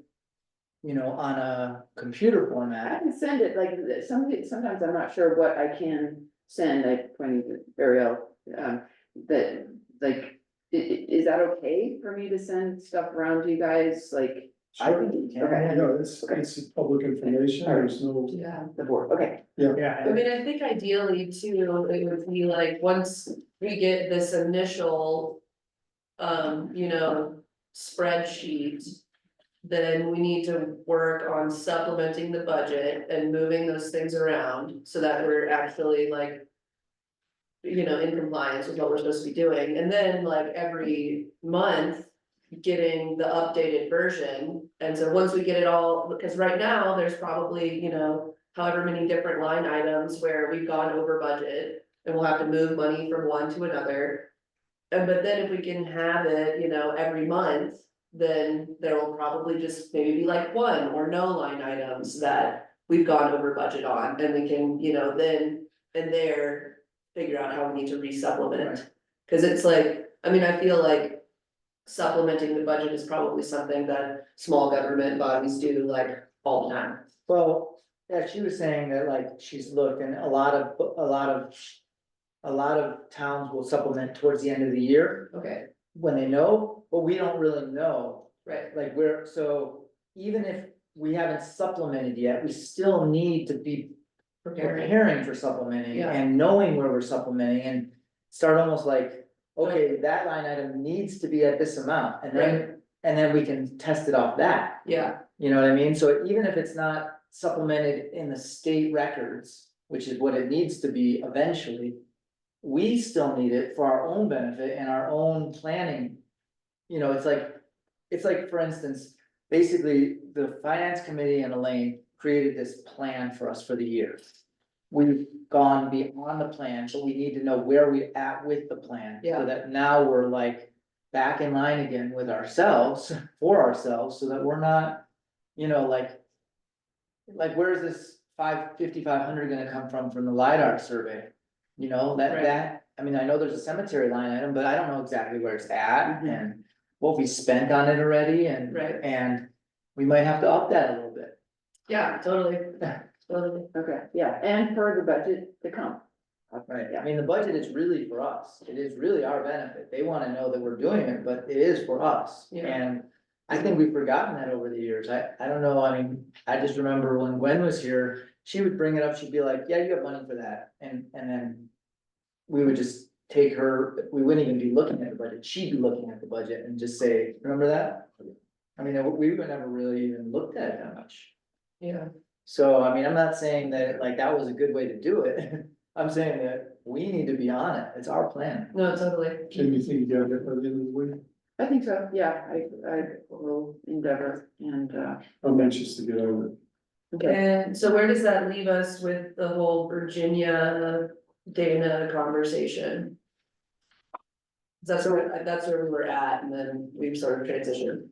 you know, on a computer I format, can send it, like, sometimes I'm not sure what I can send, I pointed to Ariel, that, like, is that okay for me to send stuff around to you guys, like? I think you can. Okay. Yeah, it's public information, there's no, Yeah. The board, okay, I Yeah, mean, I think ideally too, it would be like, once we get this initial. You know, spreadsheet. Then we need to work on supplementing the budget and moving those things around so that we're actually like. You know, in compliance with what we're supposed to be doing, and then like every month. Getting the updated version, and so once we get it all, because right now, there's probably, you know, however many different line items where we've gone over budget. And we'll have to move money from one to another. But then if we can have it, you know, every month, then there will probably just maybe be like one or no line items that we've gone over budget on, and we can, you know, then and there figure out how we need to re-supplement. Cause it's like, I mean, I feel like supplementing the budget is probably something that small government bodies do like all the time. well, yeah, she was saying that like she's looked and a lot of towns will supplement towards the end of the year Okay, when they know, but we don't really know. right, Like so even if we haven't supplemented yet, we still need to be preparing for supplementing Yeah. and knowing where we're supplementing and start almost like, okay, that line item needs to be at this amount, and then we can test it off that. yeah, You know what I mean? So even if it's not supplemented in the state records, which is what it needs to be eventually, we still need it for our own benefit and our own planning. You know, it's like, for instance, basically, the finance committee and Elaine created this plan for us for the year. We've gone beyond the plan, but we need to know where we're at with the plan. Yeah. So that now we're like back in line again with ourselves, for ourselves, so that we're not, you know, like. Like, where's this 5,500 gonna come from the LiDAR survey? You know, Right. that, I mean, I know there's a cemetery line item, but I don't know exactly where it's at Mhm. and what we spent on it already and. Right. And we might have to up that a little bit. yeah, totally, totally. okay, yeah, and for the budget to come. Right, Yeah. I mean, the budget is really for us, it is really our benefit, they wanna know that we're doing it, but it is for us. Yeah. And I think we've forgotten that over the years, I don't know, I mean, I just remember when Gwen was here, she would bring it up, she'd be like, yeah, you have money for that, and then. We would just take her, we wouldn't even be looking at the budget, she'd be looking at the budget and just say, remember that? I mean, we would never really even looked at it that much. Yeah, So, I mean, I'm not saying that like that was a good way to do it. I'm saying that we need to be on it. It's our plan. no, totally. can you think you got it by the end of the week? I think so, yeah, I will endeavor and, I'm anxious to get on it. okay. And so where does that leave us with the whole Virginia Dana conversation? That's where we were at, and then we've sort of transitioned.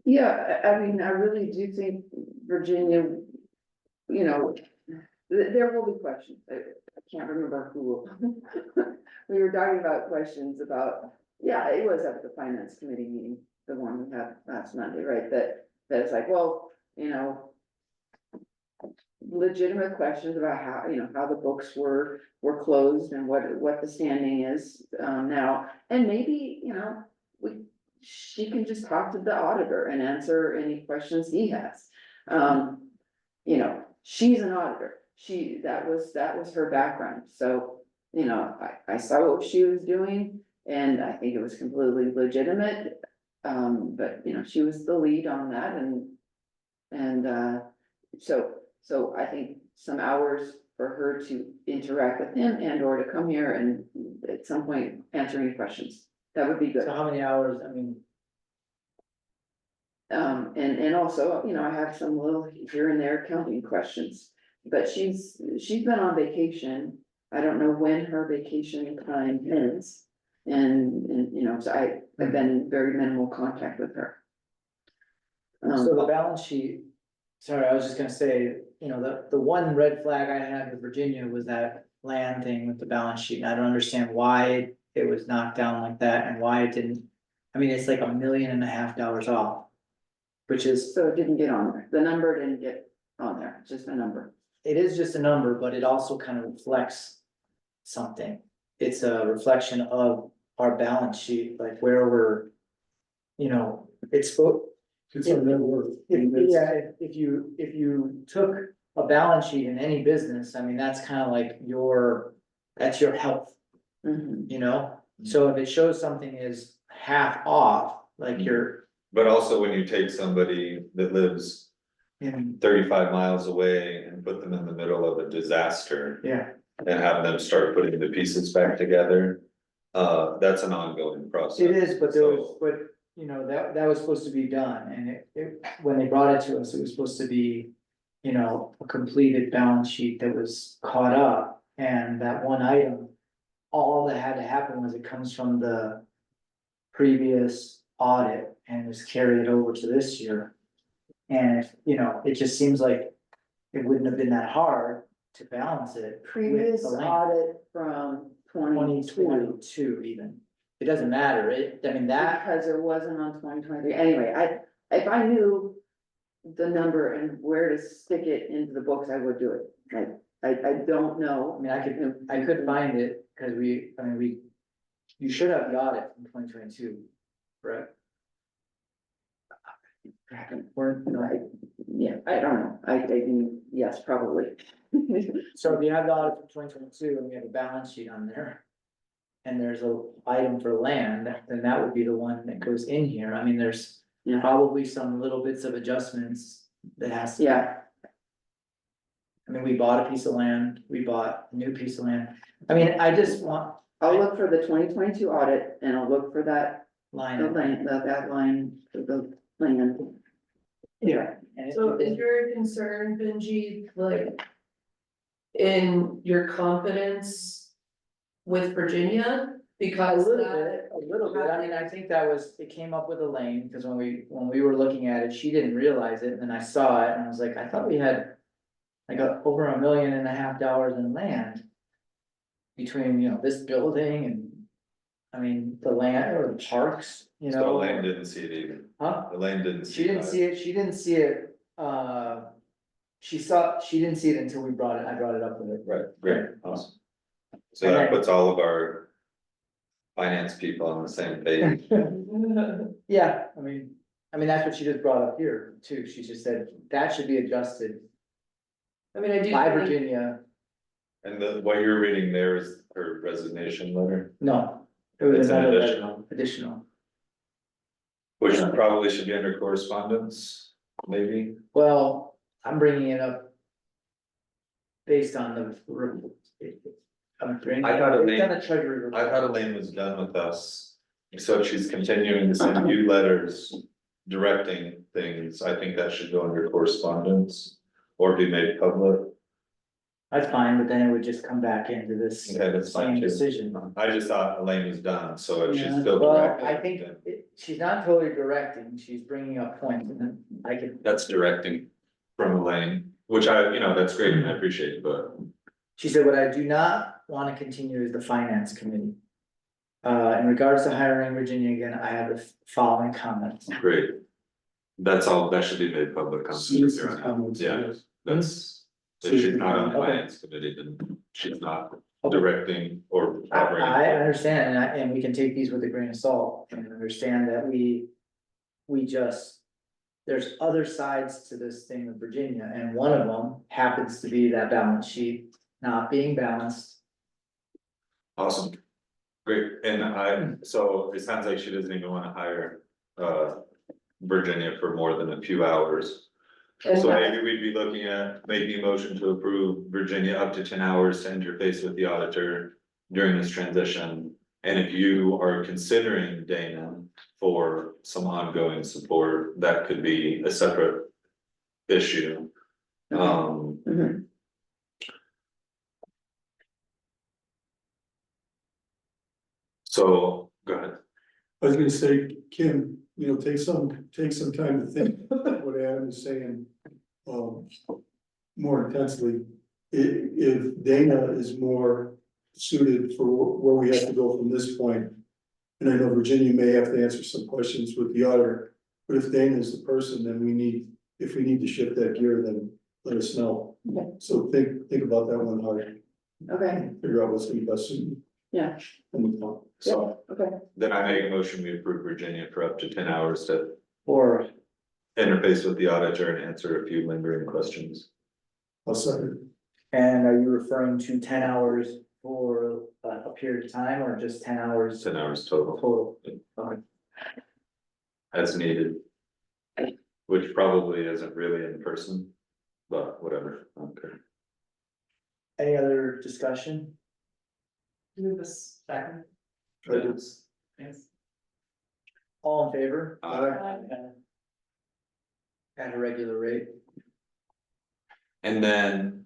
Yeah, I mean, I really do think Virginia, you know, there will be questions, I can't remember who. We were talking about questions about, yeah, it was at the finance committee meeting, the one we had last Monday, right, that's like, well, you know. Legitimate questions about how, you know, how the books were closed and what the standing is, now, and maybe, you know, she can just talk to the auditor and answer any questions he has. You know, she's an auditor, that was her background, so, you know, I saw what she was doing, and I think it was completely legitimate. But, you know, she was the lead on that, and so I think some hours for her to interact with him and or to come here and at some point answer any questions, that would be good. So how many hours, I mean, And also, you know, I have some little here and there accounting questions, but she's been on vacation. I don't know when her vacation time is. And, you know, so I've been in very minimal contact with her. so the balance sheet, sorry, I was just gonna say, you know, the one red flag I had with Virginia was that land thing with the balance sheet, and I don't understand why it was knocked down like that and why it didn't. I mean, it's like $1.5 million off, which is, So it didn't get on there, the number didn't get on there, it's just a number. it is just a number, but it also kind of reflects something. It's a reflection of our balance sheet, like where we're, you know, it's It's our net worth. if you took a balance sheet in any business, I mean, that's kind of like that's your health, Mhm. you know? So if it shows something is half off, like you're But also when you take somebody that lives in, 35 miles away and put them in the middle of a disaster. yeah, And have them start putting the pieces back together, that's an ongoing process. it is, but So- you know, that was supposed to be done, and when they brought it to us, it was supposed to be, you know, a completed balance sheet that was caught up, and that one item, all that had to happen was it comes from the previous audit and was carried over to this year. And, you know, it just seems like it wouldn't have been that hard to balance it. with Previous the land. audit from 22, 2022 even, it doesn't matter, I mean, that, because it wasn't on 2023. Anyway, if I knew the number and where to stick it into the books, I would do it. I don't I know. mean, I could find it, cause you should have the audit from 2022, correct? Or, Yeah, I don't know, I mean, yes, probably. so if you have the audit from 2022 and we have a balance sheet on there. And there's a item for land, then that would be the one that goes in here, I mean, there's Yeah. probably some little bits of adjustments that has to. Yeah. I mean, we bought a piece of land, we bought a new piece of land, I mean, I just want I'll look for the 2022 audit and I'll look for that, line. the line, that line for the land. Yeah. And So is your concern, Benji, like? In your confidence with Virginia, A because little that, bit, I mean, I think it came up with Elaine, because when we were looking at it, she didn't realize it, and then I saw it, and I was like, I thought we had. Like over $1.5 million in land. Between, you know, this building and, I mean, the land or the parks, you know. So Elaine didn't see it either, Huh? Elaine didn't see. She didn't see it, she didn't see it, she didn't see it until I brought it up with her. Right, great, awesome. So And that then- puts all of our finance people on the same page. Yeah, I mean, that's what she just brought up here too, she just said, that should be adjusted I mean, I do by think, Virginia, And what you're reading there is her resignation letter, no. It was It's an another additional. additional, which probably should be under correspondence, maybe. well, I'm bringing it up. Based on I'm bringing. I thought It's on the treasury report. I thought Elaine was done with us, so if she's continuing to send you letters directing things, I think that should go under correspondence. Or be made public, That's fine, but then it would just come back into this okay, that's fine same too. decision. I just thought Elaine was done, so if she's Yeah, still well, directing. I think then she's not totally directing, she's bringing up points, and then I could, That's directing from Elaine, which that's great and I appreciate, but she said, what I do not wanna continue is the finance committee. In regards to hiring Virginia again, I have the following comments. great. That's all, that should be made public. Citizens' comments, Yeah, yes. that's, if she's not on the Okay. finance committee, then she's not Okay. directing or I covering. understand, and we can take these with a grain of salt, and understand that we just. There's other sides to this thing with Virginia, and one of them happens to be that balance sheet not being balanced. Awesome. Great, and so it sounds like she doesn't even wanna hire, Virginia for more than a few hours. and So that- maybe we'd be looking at making a motion to approve Virginia up to 10 hours to interface with the auditor during this transition. And if you are considering Dana for some ongoing support, that could be a separate issue. Mhm. So, go ahead. I was gonna say, Kim, take some time to think about what Adam is saying. more intensely. If Dana is more suited for where we have to go from this point. And I know Virginia may have to answer some questions with the auditor, but if Dana is the person, then if we need to shift that gear, then let us know. Okay. So think about that one hard, Okay, figure out what's gonna be best suited. yeah, And move on. So okay. then I make a motion, we approve Virginia for up to 10 hours to Or, interface with the auditor and answer a few lingering questions. I'll second. and are you referring to 10 hours for a period of time or just 10 hours 10 hours total, total? as needed. Which probably isn't really in person, but whatever, okay. Any other discussion? Move this second. Yes. Thanks. All in favor? Uh, At a regular rate? And then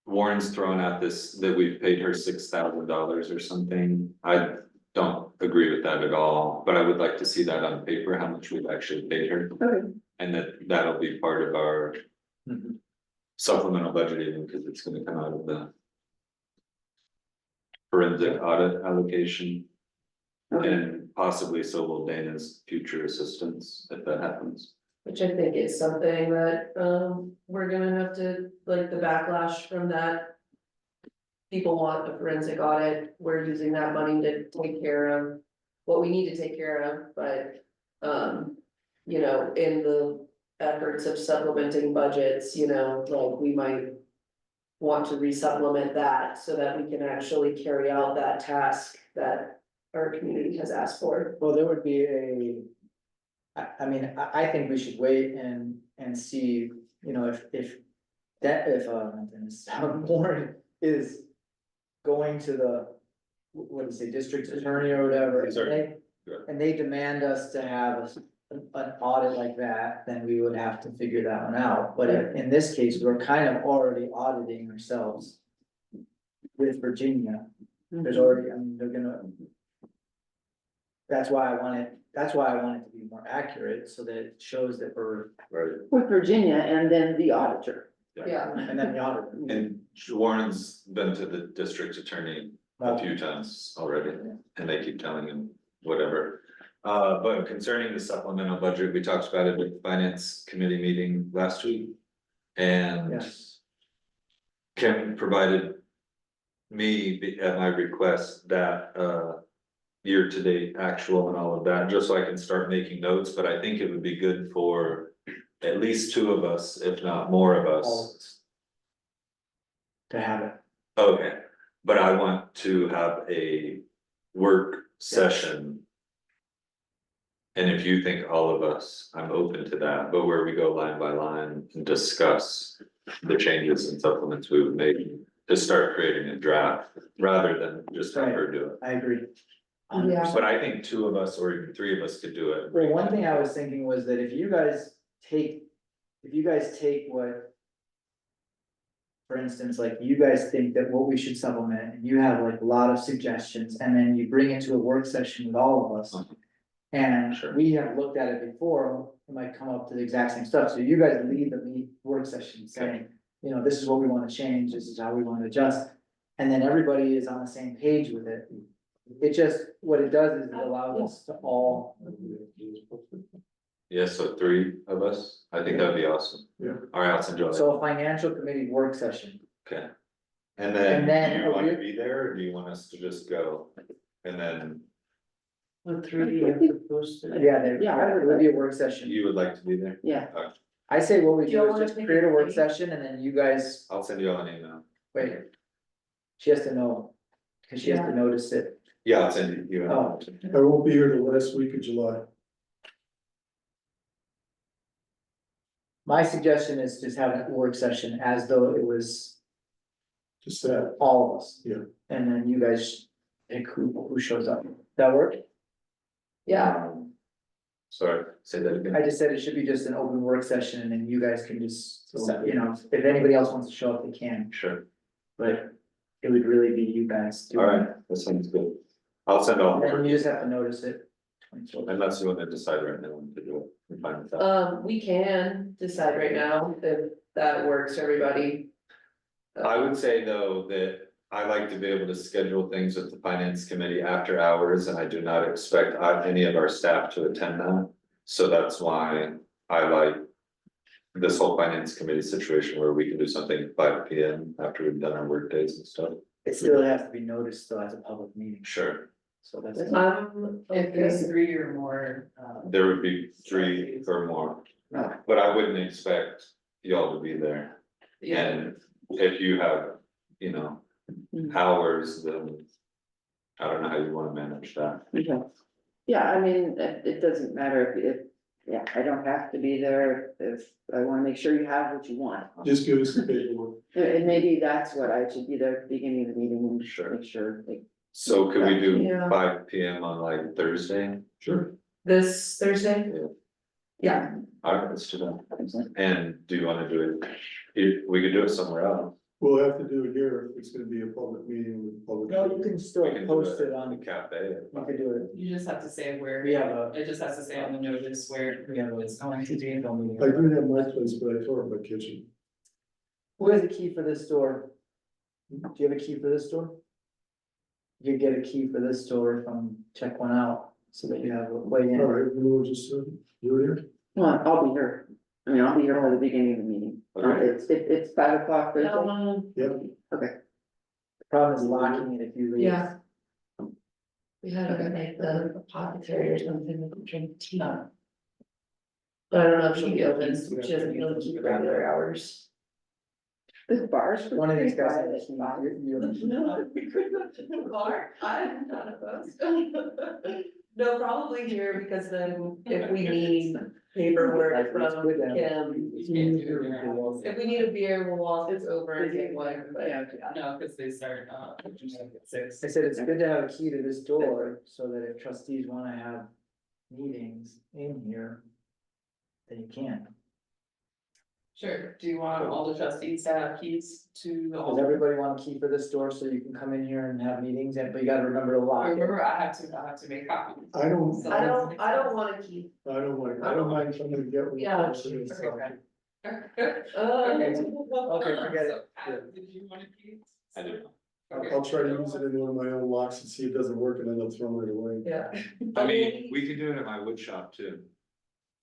Warren's throwing out this, that we've paid her $6,000 or something. I don't agree with that at all, but I would like to see that on paper, how much we've actually paid her. Okay. And that'll be part of our supplemental budgeting, because it's gonna come out of the forensic audit allocation. Okay, And possibly so will Dana's future assistants, if that happens. Which I think is something that, we're gonna have to, like, the backlash from that. People want a forensic audit, we're using that money to take care of what we need to take care of, but, you know, in the efforts of supplementing budgets, you know, like, we might want to resupplement that so that we can actually carry out that task that our community has asked for. Well, there would be I mean, I think we should wait and see, you know, if not Dennis, Warren is going to the, what do you say, district attorney or whatever, Yes, sir. and they demand us to have an audit like that, then we would have to figure that one out. But in this case, we're kind of already auditing ourselves with Virginia. There's already, I mean, they're gonna. That's why I want it to be more accurate, so that it shows that we're, Right. with Virginia and then the auditor. Yeah, and then the auditor. And Warren's been to the district attorney a few times already, and they keep telling him whatever. But concerning the supplemental budget, we talked about it at the finance committee meeting last week. And Yes, Kim provided me at my request that year-to-date actual and all of that, just so I can start making notes, but I think it would be good for at least two of us, if not more of all us. of us. To have it. Okay, but I want to have a work session. And if you think all of us, I'm open to that, but where we go line by line and discuss the changes and supplements we would make to start creating a draft, rather than just have her do it. I agree. Yeah. But I think two of us or even three of us could do it. Well, one thing I was thinking was that if you guys take what. For instance, like you guys think that what we should supplement, and you have like a lot of suggestions, and then you bring it to a work session with all of us. And Sure. we have looked at it before, we might come up to the exact same stuff, so you guys lead the work session saying, you know, this is what we wanna change, this is how we wanna adjust. And then everybody is on the same page with it. It just, what it does is it allows us to all. Yes, so three of us, I think that'd be awesome. Yeah. All right, I'll send you. So a financial committee work session, Okay. And And then, then do you want to we- be there, or do you want us to just go? And then The three you have to post it. yeah, Yeah. it would be a work session. you would like to be there? Yeah, I say what we Do you do is wanna just take create a a work meeting? session and then you guys, I'll send you all an email. wait. She has to know, cause she has to notice it. Yeah, I'll send you. Oh. I won't be here the last week of July. My suggestion is just have a work session as though it was Just that. all of us. Yeah. And then you guys pick who shows up. That work? yeah, Sorry, say that again. I just said it should be just an open work session and then you guys can just, you know, if anybody else wants to show up, they can, Sure, but it would really be you guys all doing right, it. that sounds good. I'll send all. And then you just have to notice it. Unless you want to decide right now to do it, I'm fine with that. we can decide right now if that works for everybody. I would say though that I like to be able to schedule things with the finance committee after hours, and I do not expect any of our staff to attend that. So that's why I like this whole finance committee situation where we can do something at 5 p.m. after we've done our work days and stuff. It still has to be noticed though as a public meeting, Sure, so that's. If there's 3 or more, there would be 3 or more, but I wouldn't expect y'all to be there. And if you have, you know, hours, then I don't know how you wanna manage that. Okay. Yeah, I mean, it doesn't matter yeah, I don't have to be there if I wanna make sure you have what you want. Just give us the paperwork. And maybe that's what I should be there at the beginning of the meeting and Sure. make sure, like, So could we do Yeah. 5 p.m. on like Thursday? Sure. This Thursday? Yeah. Yeah, Alright, let's do that. And do you wanna do it, we could do it somewhere else. We'll have to do it here if it's gonna be a public meeting with public. No, you can still We can do post it The on, cafe. you could do it, you just have to say where, we have a, it just has to say on the notice where it's going to be. I do have my place, but I tore up my kitchen. who has a key for this door? Do you have a key for this door? You could get a key for this door from check one out, so that you have a way All in. right, we'll just, do it here. well, I'll be here. I mean, I'll be here for the beginning of the meeting. Okay. It's 5 o'clock Thursday. Yep. The problem is locking it if you leave. yeah. We had to make the apothecary or something, we could drink tea. But I don't know if she'll be open, she doesn't really keep regular hours. The bar's. One of these guys has a pretty key. quiet. No, we could go to the bar, I'm not opposed. No, probably here, because then if we need paperwork from Kim, if we need a beer, we'll walk this over and get one, but. Yeah, No, cause they start, at 6. I said it's good to have a key to this door, so that if trustees wanna have meetings in here, then you can. Sure, do you want all the trustees to have keys to the? Does everybody want a key for this door so you can come in here and have meetings, and but you gotta remember to lock it? Remember, I have to make copies. I don't. I don't want to keep. I don't mind coming to get one. Yeah. Okay, so- Okay, forget it. Did you want a key? I do. I'll try to use it in one of my own locks and see if it doesn't work and then I'll throw it away. Yeah. I mean, we could do it at my wood shop too.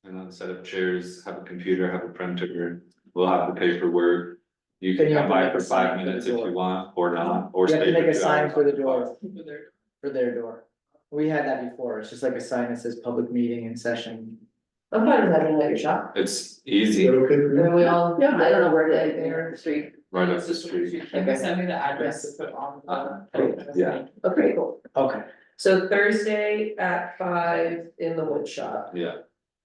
And then set up chairs, have a computer, have a printer, we'll have the paperwork. You Then can you have come to by make for a sign 5 for the minutes if door. you want, or not, or You have to stay make a 2 sign hours for the on door, For their- for their door. We had that before, it's just like a sign that says public meeting in session. I'm fine with having it at your shop, It's Is easy, that okay for you? and we all. Yeah, I don't know where to, Right there, the street. right up the street. Can you send me the address to put on? Yeah. Okay, cool. Okay, So Thursday at 5 in the wood shop Yeah,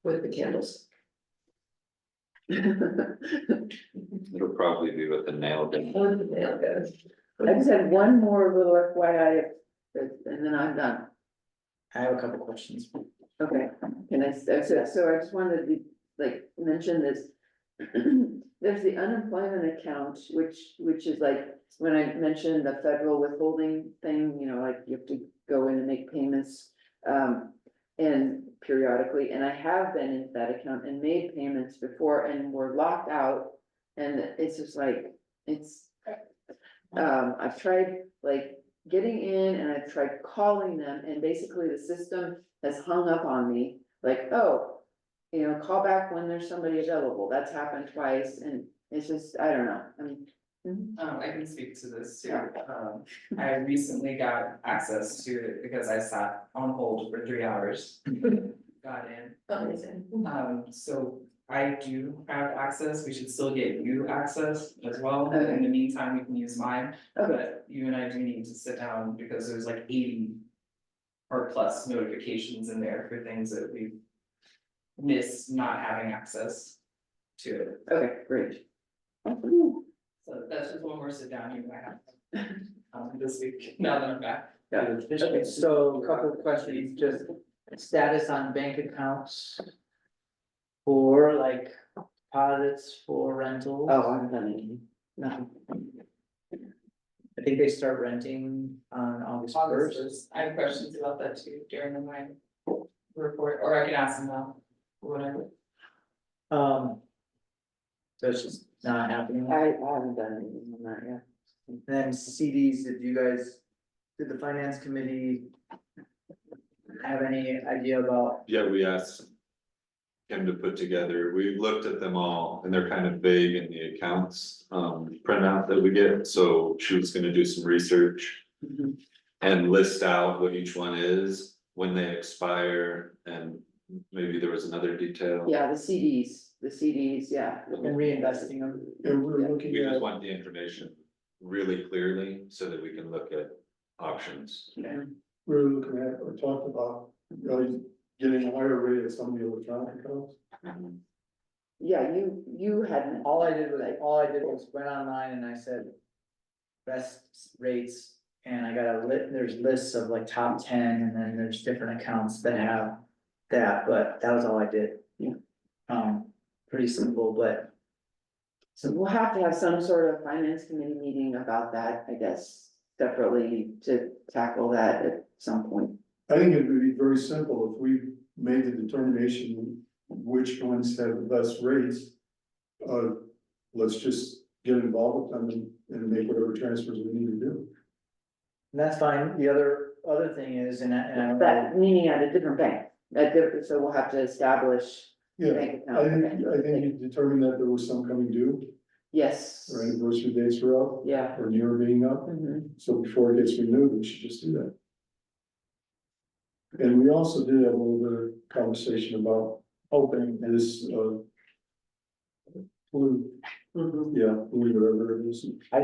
with the candles. it'll probably be with the nail gun. With the nail guns. I just had one more little FYI, and then I'm done. I have a couple questions. Okay, can I, so I just wanted to like mention this. There's the unemployment account, which is like, when I mentioned the federal withholding thing, you know, like you have to go in and make payments. And periodically, and I have been in that account and made payments before and were locked out. And it's just like, I've tried like getting in and I've tried calling them and basically the system has hung up on me. Like, oh, you know, call back when there's somebody available. That's happened twice and it's just, I don't know, I mean. I can speak to this too. I recently got access to it because I sat on hold for 3 hours. Got in. Amazing. So I do have access. We should still get you access as well. Okay. In the meantime, we can use mine. Okay, But you and I do need to sit down because there's like 80 or plus notifications in there for things that we missed not having access to it. okay, great. So that's just one more sit down you and I have this week, now that I'm back. Yeah. Okay, so a couple of questions, just status on bank accounts. For like deposits for rentals. Oh, I haven't done anything. No. I think they start renting on August first. I have questions about that too during my report, or I can ask them now, whatever. So it's just not happening. I haven't done anything on that yet. Then CDs, did the finance committee have any idea about? Yeah, we asked him to put together, we looked at them all and they're kind of vague in the accounts, printout that we get, so she was gonna do some research. And list out what each one is, when they expire, and maybe there was another detail. Yeah, the CDs, yeah. And reinvesting them. And we're looking We just at, want the information really clearly so that we can look at options. we're looking at, or talked about, getting a higher rate at some of the electronic accounts. Yeah, you hadn't. All I did was went online and I said. Best rates, and I got there's lists of like top 10, and then there's different accounts that have that, but that was all I did. Yeah. Pretty simple, but. So we'll have to have some sort of finance committee meeting about that, I guess, separately to tackle that at some point. I think it would be very simple if we made the determination which ones have the best rates. Let's just get involved with them and make whatever transfers we need to do. And that's fine, the other thing is, and I don't know, That meaning at a different bank, so we'll have to establish Yeah, bank I account. think you determined that there was some coming due, Yes, or anniversary dates were up, yeah. or near being up, Mhm. so before it gets renewed, we should just do that. And we also did have a little bit of conversation about helping this, blue, yeah, blue, whatever it is. I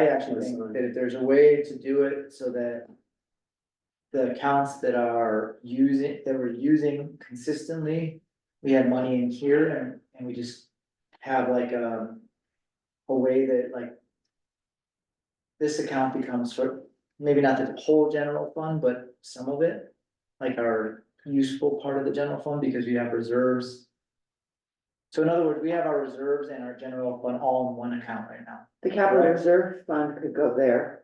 actually think that if there's a way to do it so that. The accounts that we're using consistently, we have money in here and we just have like a way that like. This account becomes maybe not the whole general fund, but some of it, like our useful part of the general fund, because we have reserves. So in other words, we have our reserves and our general fund all in one account right now. The capital Right. reserve fund could go there.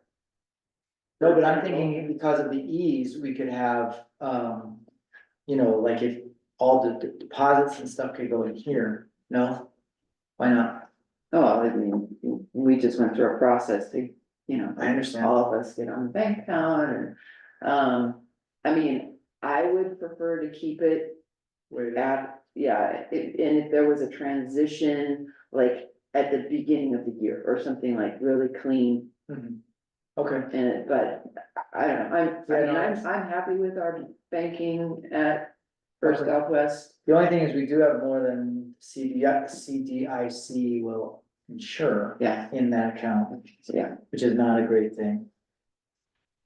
No, but I'm thinking because of the ease, we could have, like if all the deposits and stuff could go in here, no? Why not? Oh, I mean, we just went through a process to, I understand. all of us get on the bank account and, I mean, I would prefer to keep it Wait, at, and if there was a transition, like at the beginning of the year or something like really clean. mhm. Okay, But I don't know, I'm happy with our banking at First Okay. Southwest. the only thing is we do have more than CDIC will insure Yeah, in that account, yeah, which is not a great thing.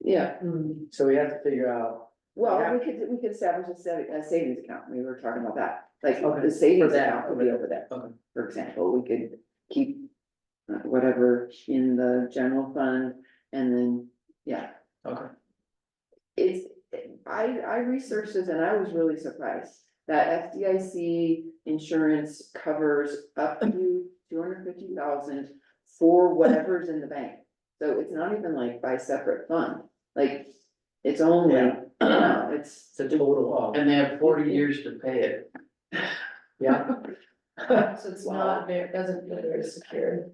yeah. So we have to figure out, Well, Yeah. we could establish a savings account, we were talking about that, like Okay, the savings for that, account could be over there. Okay. For example, we could keep whatever in the general fund and then, yeah. okay, I researched this and I was really surprised that FDIC insurance covers up to 250,000 for whatever's in the bank. So it's not even like by separate fund, like, it's only, Yeah. it's. it's a total of, And they have 40 years to pay it. yeah. So it's not very, doesn't feel very secure.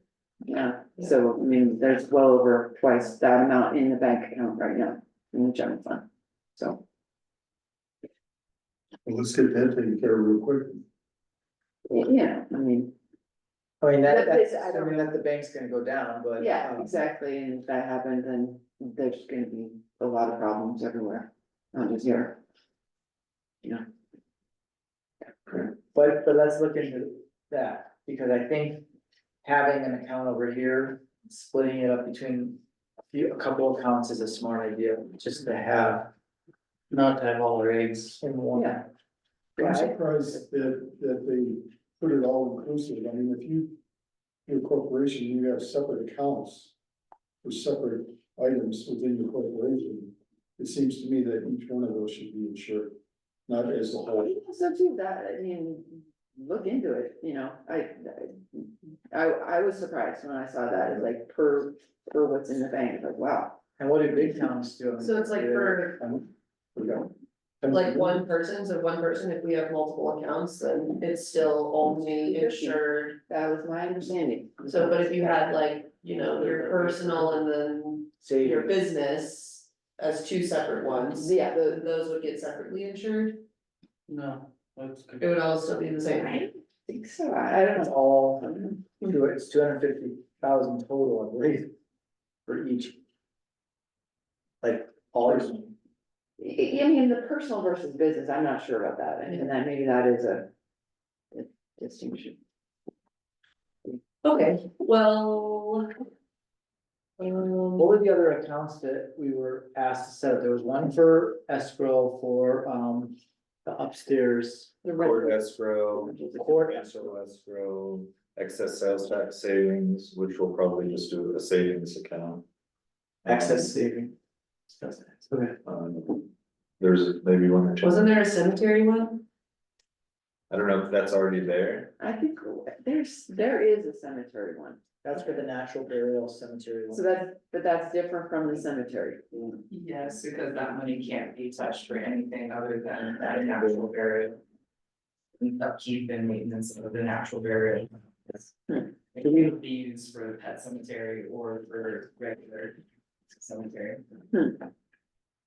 Yeah, so I mean, there's well over twice that amount in the bank account right now, in the general fund, so. Well, let's get that taken care of real quick. Yeah, I mean, I mean, But that's this- I don't assuming that the bank's gonna go down, but. yeah, exactly, and if that happened, then there's gonna be a lot of problems everywhere, not just here. But let's look into that, because I think having an account over here, splitting it up between a couple accounts is a smart idea, just to have Not to have all their eggs. in one. Yeah. I'm Right. surprised that they put it all inclusive, I mean, if you're a corporation, you have separate accounts for separate items within your corporation, it seems to me that each one of those should be insured, not as a whole. So too, that, I mean, look into it, I was surprised when I saw that, it's like per what's in the bank, like, wow. And what do big towns do? So it's like for, We don't. like one person, so one person, if we have multiple accounts, then it's still only insured. That was my understanding. So, but if you had like, you know, your personal and then Say your business as two separate ones, Yeah. those would get separately insured, No, that's it good. would all still be the same. I don't think so, I don't It's know. all, it's 250,000 total, I believe, for each. Like, all, I mean, the personal versus business, I'm not sure about that, and that maybe that is a distinction. Okay, well. what were the other accounts that we were asked to set up? There was one for escrow for, the upstairs. Court escrow, Court financial escrow, excess sales tax savings, which we'll probably just do a savings account. Excess saving. Okay. There's maybe one or two. Wasn't there a cemetery one? I don't know if that's already there. I think there is a cemetery one, That's for the natural burial cemetery. so but that's different from the cemetery. Yes, because that money can't be touched for anything other than that natural burial. Upkeep and maintenance of the natural burial. It can be used for the pet cemetery or for regular cemetery.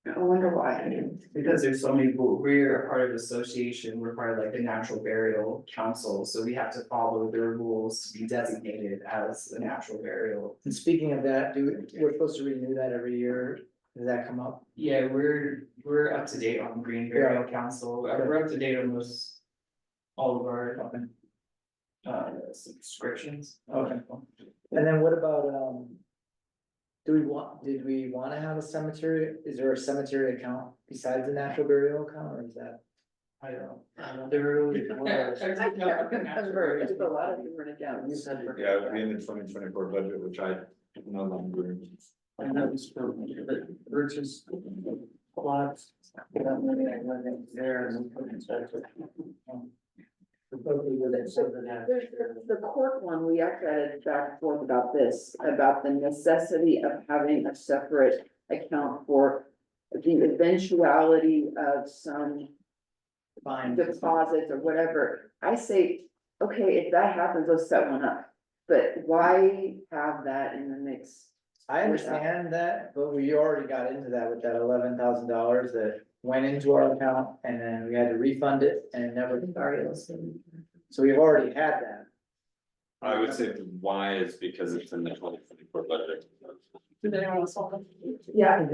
I wonder why. Because there's so many, we're a part of the association, we're part of like the natural burial council, so we have to follow their rules to be designated as a natural burial. And speaking of that, we're supposed to renew that every year? Does that come up? Yeah, we're up to date on Green Burial Council, we're up to date on most, all of our subscriptions. Okay. And then what about, did we wanna have a cemetery? Is there a cemetery account besides the natural burial account, or is that? I don't know. There really was. I can't remember, there's a lot of different accounts. Yeah, it would be in the 2024 budget, which I no longer. And that was for the purchase plots. That money I went in there and put it back. The court one, we actually had back and forth about this, about the necessity of having a separate account for the eventuality of some Fine. deposits or whatever. I say, okay, if that happens, let's set one up, but why have that in the mix? I understand that, but we already got into that with that $11,000 that went into our account, and then we had to refund it, and it never. So we've already had that. I would say why is because it's in the 2024 budget. Yeah.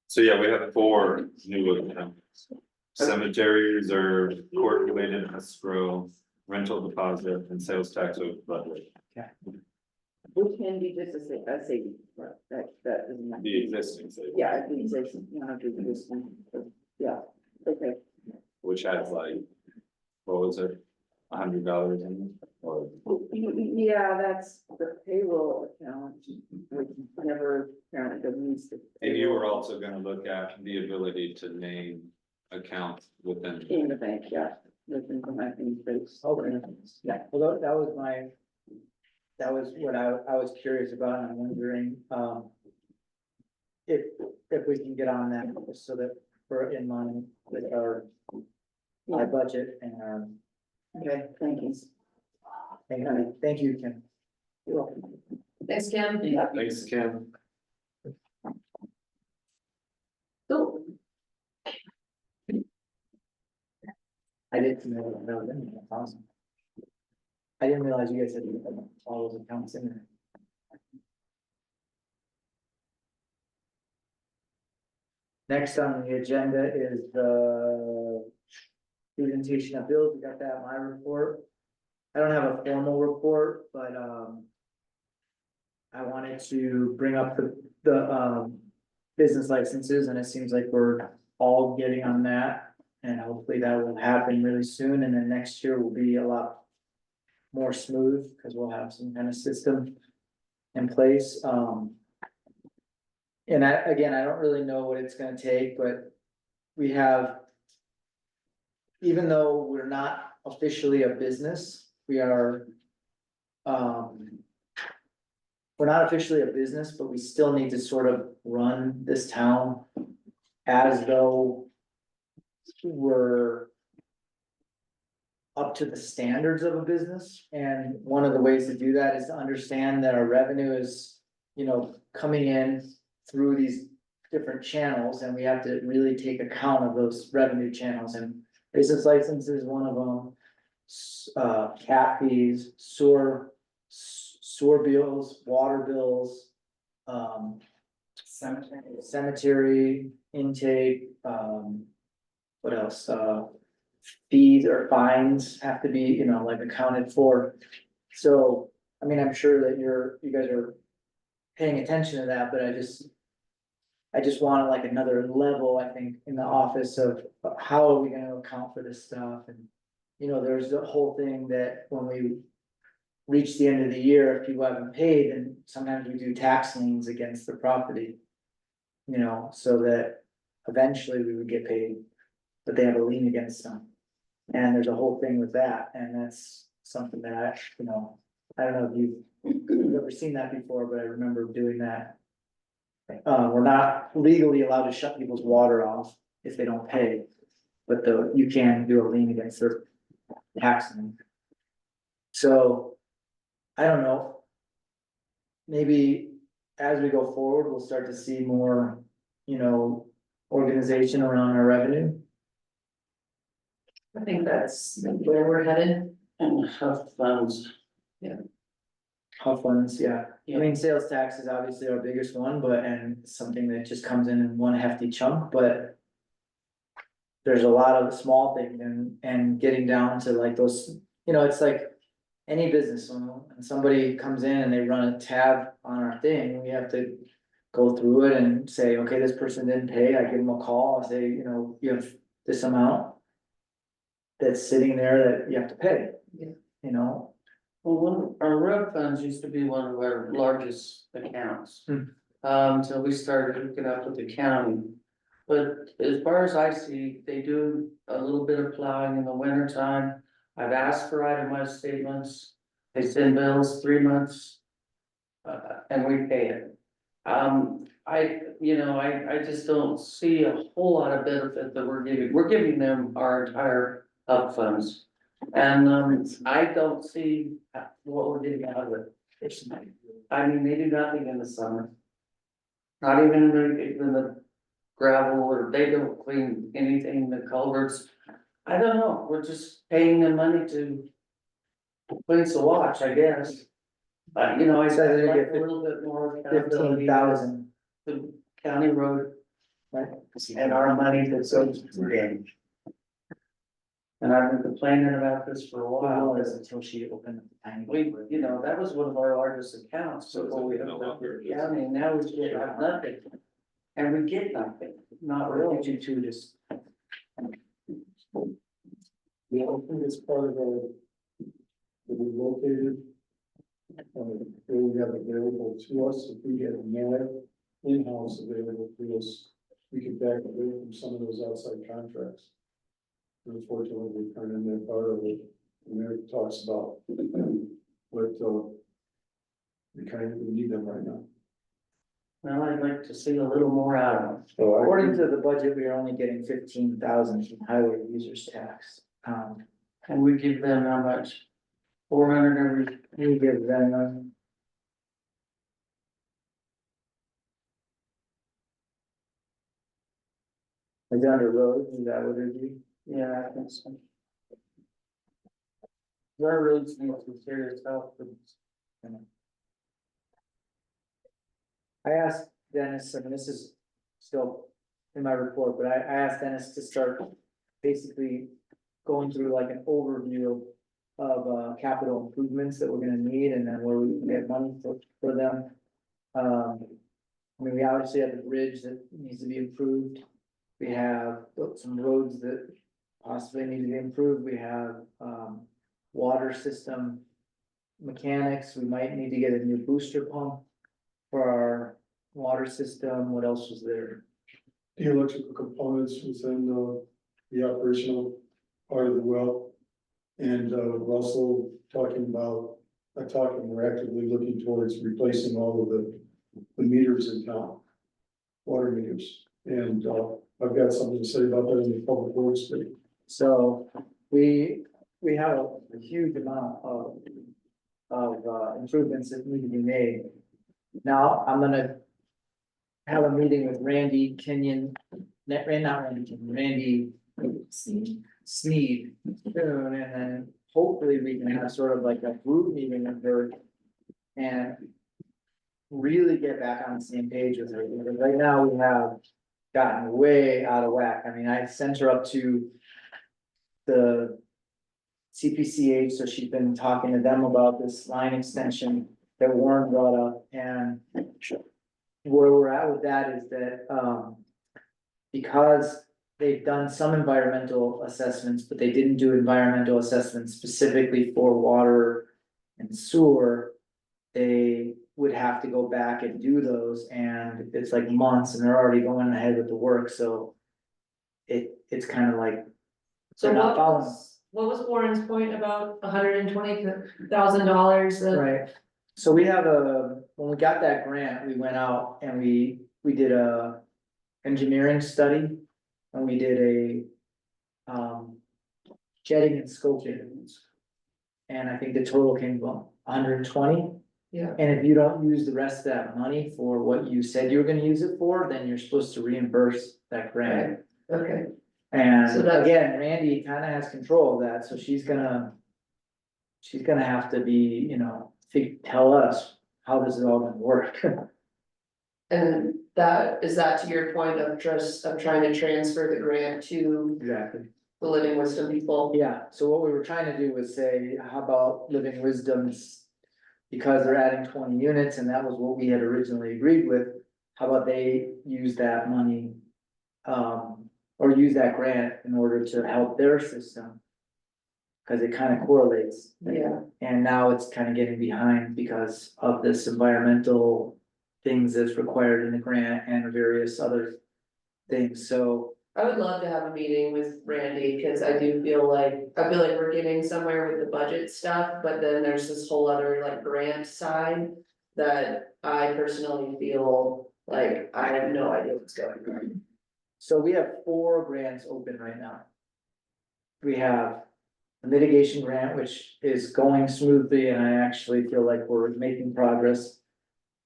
So yeah, we have 4 new accounts. Cemetery reserve, court related escrow, rental deposit, and sales tax over budget. Which can be just a savings, that doesn't matter. The existing savings, Yeah, the existing, one of the existing, yeah, okay. which has like, what was it? $100 in it, or Yeah, that's the payroll account, which never apparently doesn't use the. and you were also gonna look at the ability to name accounts within. In the bank, yeah, within the banking space. Okay. Yeah, well, that was what I was curious about, and I'm wondering, if we can get on that, just so that we're in line with our budget and our. Okay, thank you. Thank you, Kim. You're welcome. Thanks, Kim. Thanks, Kim. Cool. I didn't know that was in there. Awesome. I didn't realize you guys had all those accounts in there. Next on the agenda is the presentation of bills. We got that in my report. I don't have a formal report, but I wanted to bring up the business licenses, and it seems like we're all getting on that. And hopefully that will happen really soon, and then next year will be a lot more smooth, because we'll have some kind of system in place. And again, I don't really know what it's gonna take, but we have, even though we're not officially a business, we are, we're not officially a business, but we still need to sort of run this town as though we're up to the standards of a business, and one of the ways to do that is to understand that our revenue is, you know, coming in through these different channels, and we have to really take account of those revenue channels, and business license is one of them. Cat fees, sewer bills, water bills, cemetery intake, what else, fees or fines have to be, you know, like accounted for. So, I mean, I'm sure that you guys are paying attention to that, but I just wanted like another level, I think, in the office of how are we gonna account for this stuff, and, you know, there's the whole thing that when we reach the end of the year, if people haven't paid, then sometimes we do tax liens against the property. You know, so that eventually we would get paid, but they have a lien against them. And there's a whole thing with that, and that's something that, you know, I don't know if you've ever seen that before, but I remember doing that. We're not legally allowed to shut people's water off if they don't pay, but you can do a lien against their tax lien. So, I don't know. Maybe as we go forward, we'll start to see more, you know, organization around our revenue. I think that's where we're headed. And health funds. How funds, yeah. I Yeah. mean, sales tax is obviously our biggest one, and something that just comes in one hefty chunk, but. There's a lot of small things and getting down to like those, you know, it's like. Any business, and somebody comes in and they run a tab on our thing, we have to. Go through it and say, okay, this person didn't pay, I give them a call, I say, you know, you have this amount. That's sitting there that you have to pay. Yeah. You know, Well, our road funds used to be one of our largest accounts. Hmm. Until we started hooking up with the county. But as far as I see, they do a little bit of plowing in the winter time. I've asked for itemized statements. They send bills 3 months. And we pay it. I just don't see a whole lot of benefit that we're giving them our entire up funds. And, I don't see what we're getting out of it. I mean, they do nothing in the summer. Not even in the gravel, or they don't clean anything, the culverts. I don't know, we're just paying them money to clean the watch, I guess. I So said they like get a little bit more accountability. 15,000, The county road right? and our money that goes to them. And I've been complaining about this for a while. Until she opened up the tiny. That was one of our largest accounts before we hooked up with the county, and now we get nothing. And we get nothing, not really. You two just. The other thing is part of our, that we located. Where we have available to us, if we get more in-house available to us, we can back away from some of those outside contracts. Unfortunately, we kind of in that part of it, and Eric talks about, but, we need them right now. Well, I'd like to see a little more out of them. So According to the budget, we are only getting 15,000 from highway users tax. And we give them how much? 400 every, We give them, is that under road, is that what it is? yeah, I think so. Our roads need some serious help. I asked Dennis, and this is still in my report, but I asked Dennis to start basically going through like an overview of capital improvements that we're gonna need, and then where we can get money for them. I mean, we obviously have the bridge that needs to be improved. We have some roads that possibly need to be improved. We have, water system mechanics. We might need to get a new booster pump for our water system. What else was there? the electrical components within the operational part of the well. And we're also talking about, we're actively looking towards replacing all of the meters in town. Water meters, and I've got something to say about that in the public works, but So we have a huge amount of improvements that need to be made. Now, I'm gonna have a meeting with Randy Kenyon, not Randy Kenyon, Randy Sneed soon, and then hopefully we can have sort of like a group meeting with her and really get back on the same page with her, because right now we have gotten way out of whack. I mean, I sent her up to the CPCH, so she's been talking to them about this line extension that Warren brought up, and where we're at with that is that, because they've done some environmental assessments, but they didn't do environmental assessments specifically for water and sewer, they would have to go back and do those, and it's like months, and they're already going ahead with the work, so it's kind of like, So they're not following. what was Warren's point about $120,000 that? Right, so we have when we got that grant, we went out and we did a engineering study. And we did a jetting and scoping. And I think the total came to 120. Yeah. And if you don't use the rest of that money for what you said you were gonna use it for, then you're supposed to reimburse that grant. Okay, And So that's- again, Randy kind of has control of that, so she's gonna have to be, tell us how this is all gonna work. and is that to your point of trying to transfer the grant to Exactly. the Living Wisdom people? Yeah, so what we were trying to do was say, how about Living Wisdoms? Because they're adding 20 units and that was what we had originally agreed with, how about they use that money? Or use that grant in order to help their system. Cause it kind of correlates. Yeah. And now it's kind of getting behind because of this environmental things that's required in the grant and various other things, so. I would love to have a meeting with Randy, cause I feel like we're getting somewhere with the budget stuff, but then there's this whole other like grant side. That I personally feel like I have no idea what's going on. So we have 4 grants open right now. We have a mitigation grant, which is going smoothly, and I actually feel like we're making progress.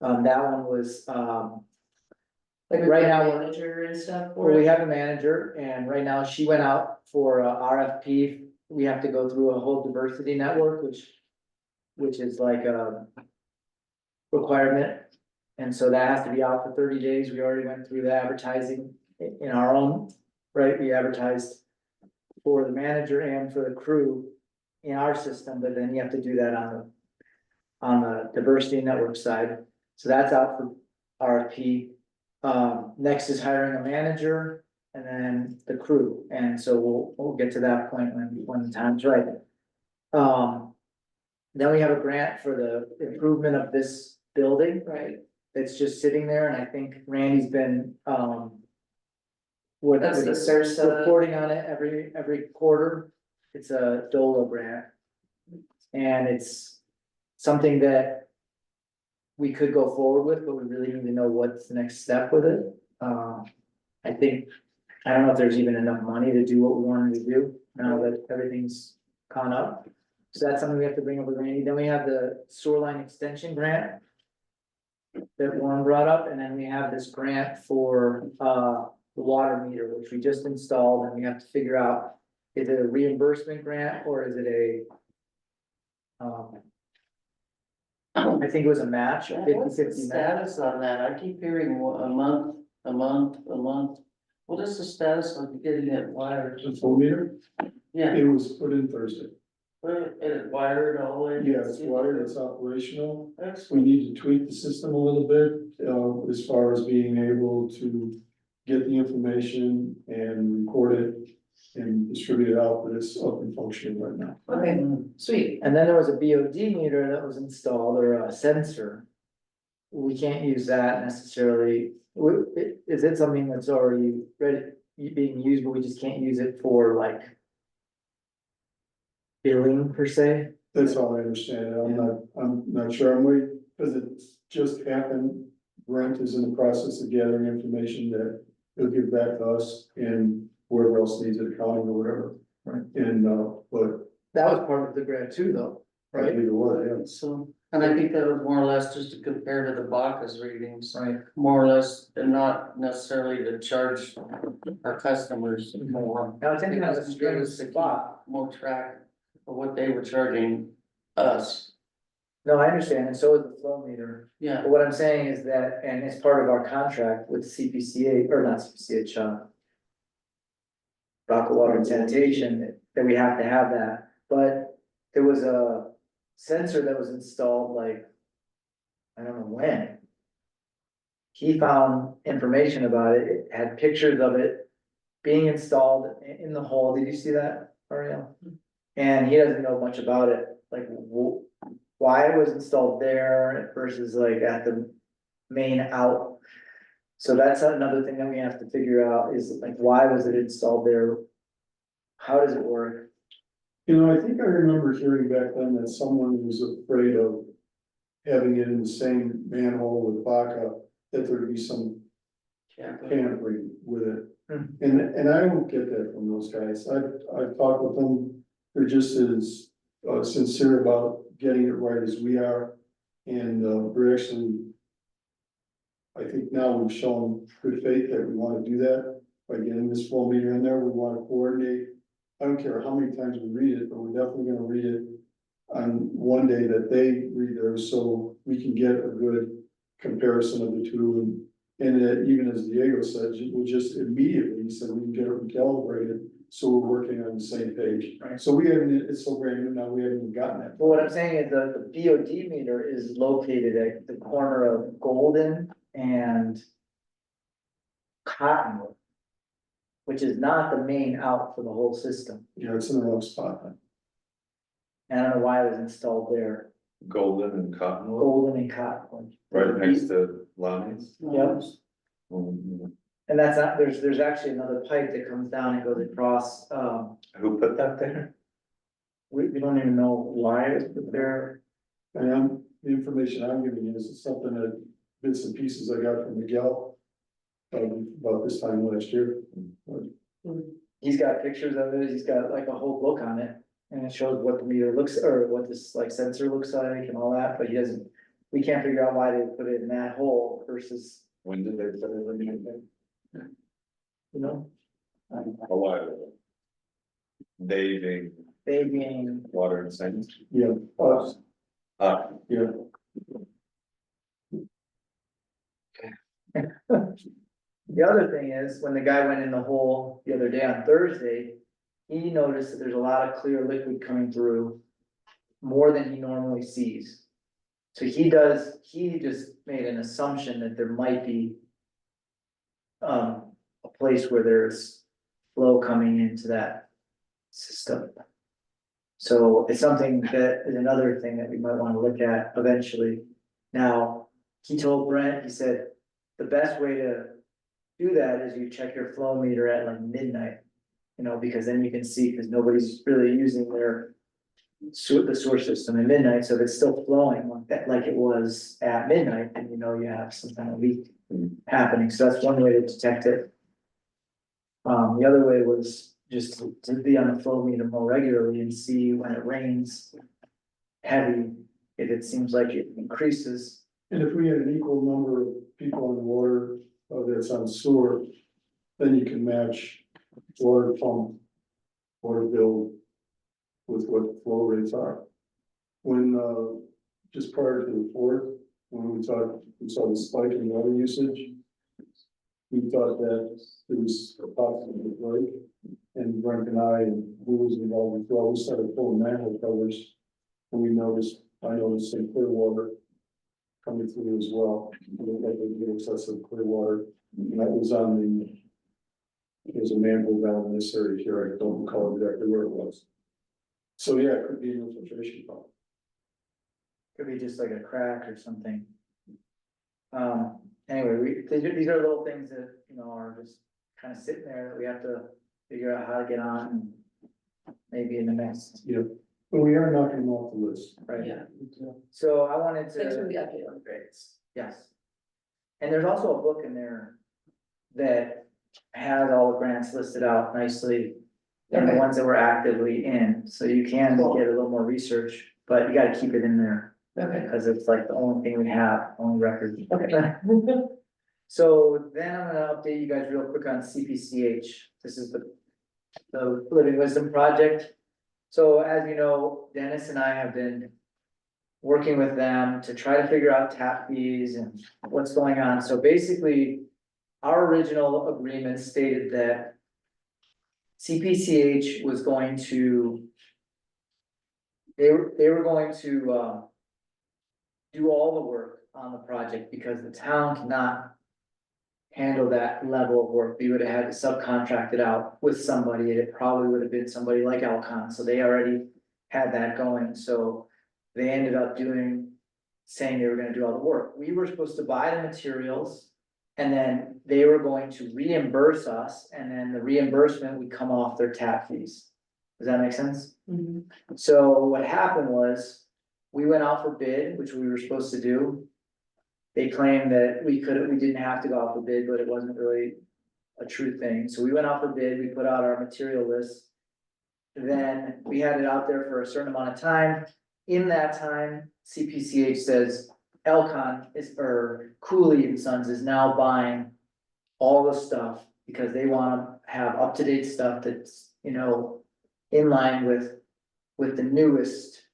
That one was, Like Right now, manager and stuff. for well, we it? have a manager, and right now she went out for a RFP. We have to go through a whole diversity network, which is like a requirement. And so that has to be out for 30 days. We already went through the advertising in our own, right? We advertised for the manager and for the crew in our system, but then you have to do that on the diversity network side. So that's out for RFP. Next is hiring a manager and then the crew. And so we'll get to that point when the time's right. Then we have a grant for the improvement of this building. Right, It's just sitting there, and I think Randy's been, that's the Sursa. reporting on it every quarter. It's a DOLA grant. And it's something that we could go forward with, but we really need to know what's the next step with it. I don't know if there's even enough money to do what we wanted to do, now that everything's gone up. So that's something we have to bring up with Randy. Then we have the sewer line extension grant that Warren brought up, and then we have this grant for, the water meter, which we just installed, and we have to figure out, is it a reimbursement grant or is it I think it was a match, a What's the 50-50 match. status on that? I keep hearing a month. What is the status of getting it wired? the full meter, Yeah, it was put in Thursday. it wired all the way. Yeah, it's wired, it's operational. We Excellent. need to tweak the system a little bit, as far as being able to get the information and record it and distribute it out, but it's up and functioning right now. Okay, sweet. And then there was a BOD meter that was installed, or a sensor. We can't use that necessarily. Is it something that's already ready, being used, but we just can't use it for like billing per se? That's all I understand. I'm not sure. I'm waiting, because it's just happened. Brent is in the process of gathering information that it'll give back to us and whoever else needs it, accounting or whatever. Right. And, but That was part of the grant too, though, I right? think it was, So, and I think that was more or less just to compare to the Bacchus readings, Right. more or less, and not necessarily to charge our customers more. Now, it's in kind of a Because it strange gave us to keep spot. more track of what they were charging us, No, I understand, and so is the flow meter. yeah. But what I'm saying is that, and it's part of our contract with CPCA, or not CPCH, Rockland Water and Sanitation, that we have to have that, but there was a sensor that was installed like, I don't know when. He found information about it, it had pictures of it being installed in the hole, did you see that, Ariel? And he doesn't know much about it, like, why it was installed there versus like at the main out. So that's another thing that we have to figure out is like, why was it installed there? How does it work? You know, I think I remember hearing back then that someone was afraid of having it in the same manhole with Baca, that there'd be some tampering with it. Hmm. And I don't get that from those guys. I've talked with them, they're just as sincere about getting it right as we are. And we're actually, I think now we've shown good faith that we wanna do that. By getting this flow meter in there, we wanna coordinate. I don't care how many times we read it, but we're definitely gonna read it on one day that they read theirs, so we can get a good comparison of the two. And even as Diego said, we'll just immediately, he said, we can get it recalibrated, so we're working on the same page. Right. So we haven't, it's so brand new now, we haven't even gotten that. Well, what I'm saying is the BOD meter is located at the corner of Golden and Cottonwood, which is not the main out for the whole system. Yeah, it's in the wrong spot. And I don't know why it was installed there, Golden and Cottonwood, Golden and Cottonwood. right next to Lonnie's. Yep, Mhm. and that's not, there's actually another pipe that comes down and goes across, Who put that there? we don't even know why it was put there. And the information I'm giving you is something that bits and pieces I got from Miguel. About this time last year. He's got pictures of it, he's got like a whole book on it, and it shows what the meter looks, or what this like sensor looks like and all that, but he doesn't. We can't figure out why they put it in that hole versus, When did they put it in? you know, A while ago. They being they being, water and sand. Yeah, Yeah. the other thing is, when the guy went in the hole the other day on Thursday, he noticed that there's a lot of clear liquid coming through. More than he normally sees. So he just made an assumption that there might be. A place where there's flow coming into that system. So it's something that is another thing that we might wanna look at eventually. Now, he told Brent, he said, the best way to do that is you check your flow meter at like midnight. You know, because then you can see, cause nobody's really using the sewer system at midnight, so if it's still flowing like that, like it was at midnight, then you know you have some kind of leak happening, so that's one way to detect it. The other way was just to be on the flow meter more regularly and see when it rains heavy, if it seems like it increases. and if we had an equal number of people on water, that's on sewer, then you can match water pump, water bill with what flow rates are. When, just prior to the fourth, when we saw the spike in water usage, we thought that there was a possible break, and Brent and I, and who was involved as well, we started pulling manhole covers. And I noticed some clear water coming through as well, like the excessive clear water, and that was on there's a manhole down in this area here, I don't recall exactly where it was. So yeah, it could be an infiltration problem. Could be just like a crack or something. Anyway, these are little things that, you know, are just kind of sitting there that we have to figure out how to get on. And maybe in the next, But we are knocking them off the list. right? Yeah. So I wanted Thanks for to, the update on the grades. yes. And there's also a book in there that has all the grants listed out nicely. And the Okay. ones that we're actively in, so you can Cool. get a little more research, but you gotta keep it in there. Okay. Because it's like the only thing we have, only record. Okay. So then I'm gonna update you guys real quick on CPCH. This is the Living Wisdom Project. So as you know, Dennis and I have been working with them to try to figure out tap fees and what's going on. So basically, our original agreement stated that CPCH was going to, they were going to, do all the work on the project because the town cannot handle that level of work. We would have had to subcontract it out with somebody, and it probably would have been somebody like Alcon, so they already had that going, so they ended up saying they were gonna do all the work. We were supposed to buy the materials, and then they were going to reimburse us, and then the reimbursement would come off their tap fees. Does that make sense? Mhm. So what happened was, we went out for bid, which we were supposed to do. They claimed that we didn't have to go out for bid, but it wasn't really a true thing, so we went out for bid, we put out our material list. Then we had it out there for a certain amount of time, in that time, CPCH says or Cooley and Sons is now buying all the stuff, because they wanna have up-to-date stuff that's, in line with the newest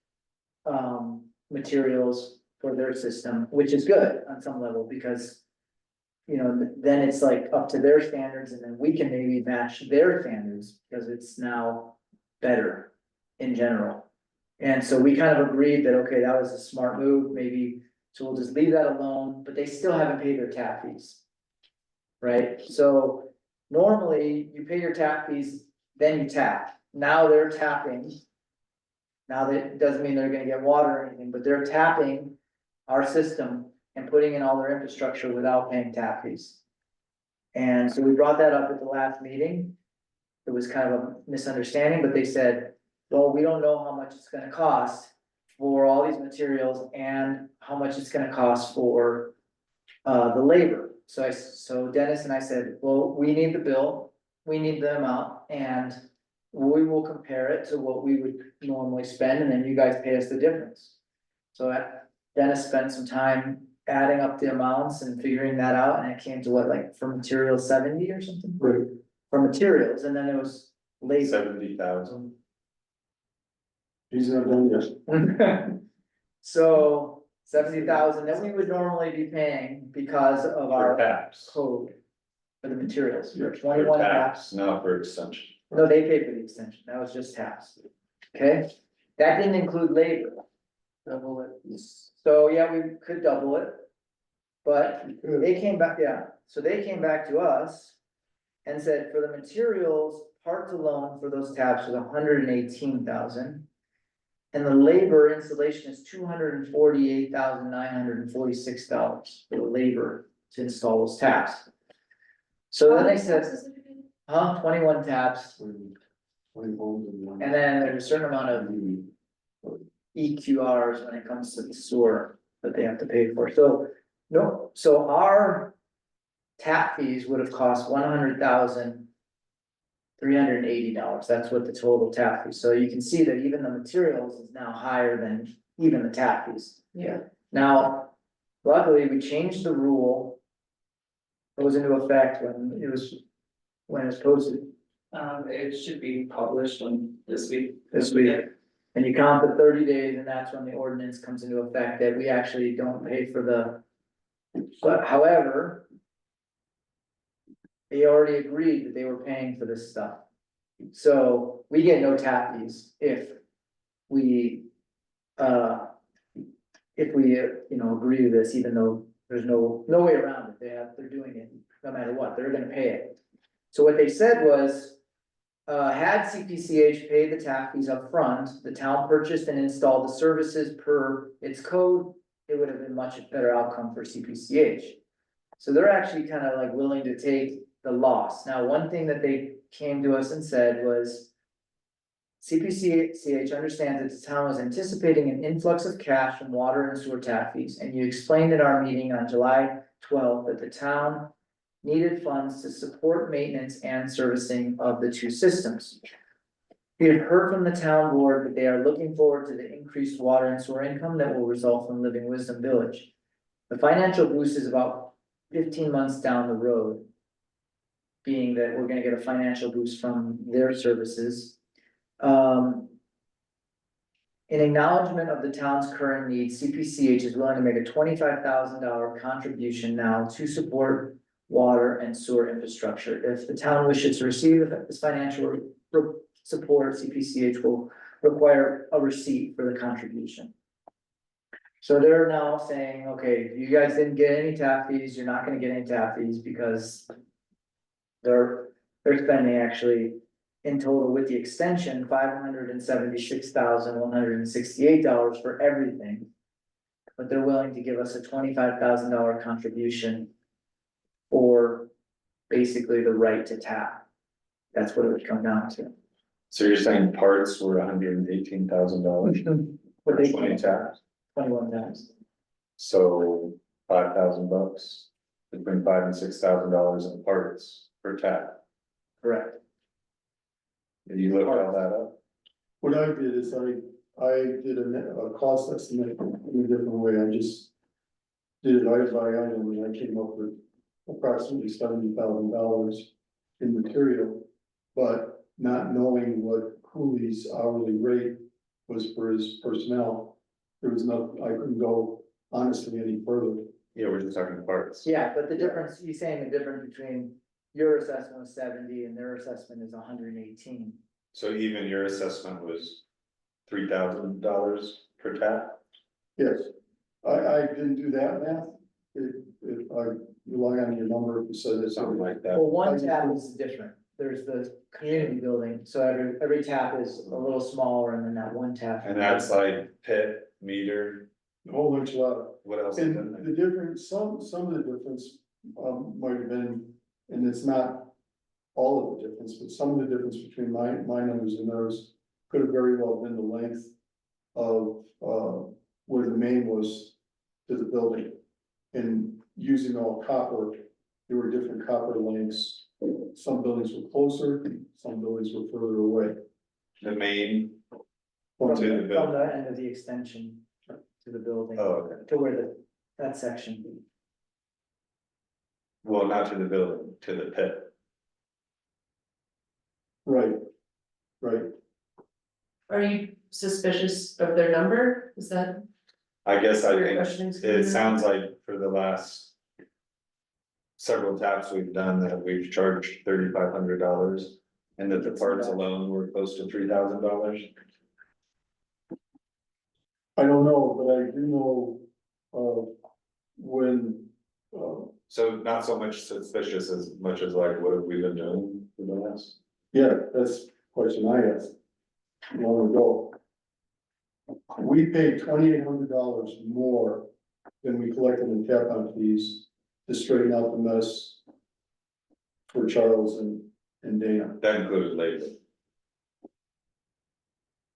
materials for their system, which is good on some level, because then it's like up to their standards, and then we can maybe match their standards, because it's now better in general. And so we kind of agreed that, okay, that was a smart move, maybe, so we'll just leave that alone, but they still haven't paid their tap fees. Right, so normally you pay your tap fees, then you tap, now they're tapping. Now that doesn't mean they're gonna get water or anything, but they're tapping our system and putting in all their infrastructure without paying tap fees. And so we brought that up at the last meeting. It was kind of a misunderstanding, but they said, well, we don't know how much it's gonna cost for all these materials and how much it's gonna cost for the labor. So Dennis and I said, well, we need the bill, we need the amount, and we will compare it to what we would normally spend, and then you guys pay us the difference. So Dennis spent some time adding up the amounts and figuring that out, and it came to what, like for materials 70 or something? Right. For materials, and then it was labor. 70,000. He's not done yet. So 70,000 that we would normally be paying because of For our taps. code for the materials, Yeah, for For 21 taps, taps. not for extension. No, they paid for the extension, that was just taps. Okay, that didn't include labor. Double it. So, yeah, we could double it. But they came back, so they came back to us and said for the materials, parts alone for those taps was 118,000. And the labor installation is $248,946 for the labor to install those taps. So then they said, 21 taps, and then there's a certain amount of EQRs when it comes to the sewer that they have to pay for, so our tap fees would have cost $100,380, that's what the total tap fee, so you can see that even the materials is now higher than even the tap fees. Yeah. Now, luckily, we changed the rule. It was into effect when it was posted It should be published on this week. this week. And you count the 30 days, and that's when the ordinance comes into effect, that we actually don't pay for but however, they already agreed that they were paying for this stuff. So we get no tap fees if we, agree to this, even though there's no way around it, they're doing it, no matter what, they're gonna pay it. So what they said was, had CPCH paid the tap fees up front, the town purchased and installed the services per its code, it would have been much better outcome for CPCH. So they're actually kind of like willing to take the loss. Now, one thing that they came to us and said was, CPCH understands that the town was anticipating an influx of cash from water and sewer tap fees, and you explained at our meeting on July 12th that the town needed funds to support maintenance and servicing of the two systems. We have heard from the town board that they are looking forward to the increased water and sewer income that will result from Living Wisdom Village. The financial boost is about 15 months down the road. Being that we're gonna get a financial boost from their services. In acknowledgement of the town's current needs, CPCH is willing to make a $25,000 contribution now to support water and sewer infrastructure. If the town wishes to receive this financial support, CPCH will require a receipt for the contribution. So they're now saying, okay, you guys didn't get any tap fees, you're not gonna get any tap fees because they're spending actually in total with the extension, $576,168 for everything. But they're willing to give us a $25,000 contribution for basically the right to tap. That's what it would come down to. So you're saying parts were $118,000, What they, 20 taps, 21 times. so $5,000. Between $5,000 and $6,000 in parts per tap. Correct. Did you look all that up? What I did is I did a cost estimate in a different way, I just did it item by item, and I came up with approximately $70,000 in material. But not knowing what Cooley's hourly rate was for his personnel, there was no, I couldn't go honestly any further. Yeah, we're just talking parts. Yeah, but the difference, he's saying the difference between your assessment was 70 and their assessment is 118. So even your assessment was $3,000 per tap? Yes, I didn't do that math, if I rely on your number, if you said it's Something like that. Well, one tap is different. There's the community building, so every tap is a little smaller and then that one tap. And that's like pit, meter, a whole bunch of lot. what else is in And there? the difference, some of the difference, might have been, and it's not all of the difference, but some of the difference between my numbers and theirs could have very well been the length of, where the main was to the building. And using all copper, there were different copper lengths. Some buildings were closer, some buildings were further away. The main, From to the the building. end of the extension to the building, Oh, okay, to where that section. well, not to the building, to the pit. Right, right. Are you suspicious of their number? Is that I guess I your think questioning? it sounds like for the last several taps we've done that we've charged $3,500 and that the parts alone were close to $3,000. I don't know, but I do know, when, So not so much suspicious as much as like, what have we been doing for the last? yeah, that's the question I asked long ago. We paid $2,800 more than we collected in tap on fees to straighten out the mess for Charles and Dana. That included labor.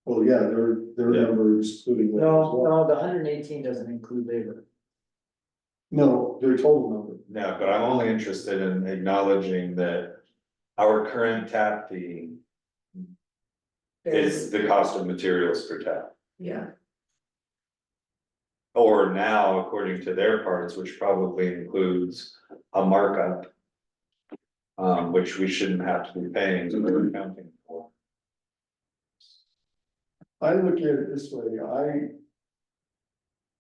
Well, yeah, their Yeah. number is excluding that as No, well. no, the 118 doesn't include labor. No, their total number. Yeah, but I'm only interested in acknowledging that our current tap fee is the cost of materials per tap. Yeah, Or now, according to their parts, which probably includes a markup. Which we shouldn't have to be paying to the accounting for. I look at it this way,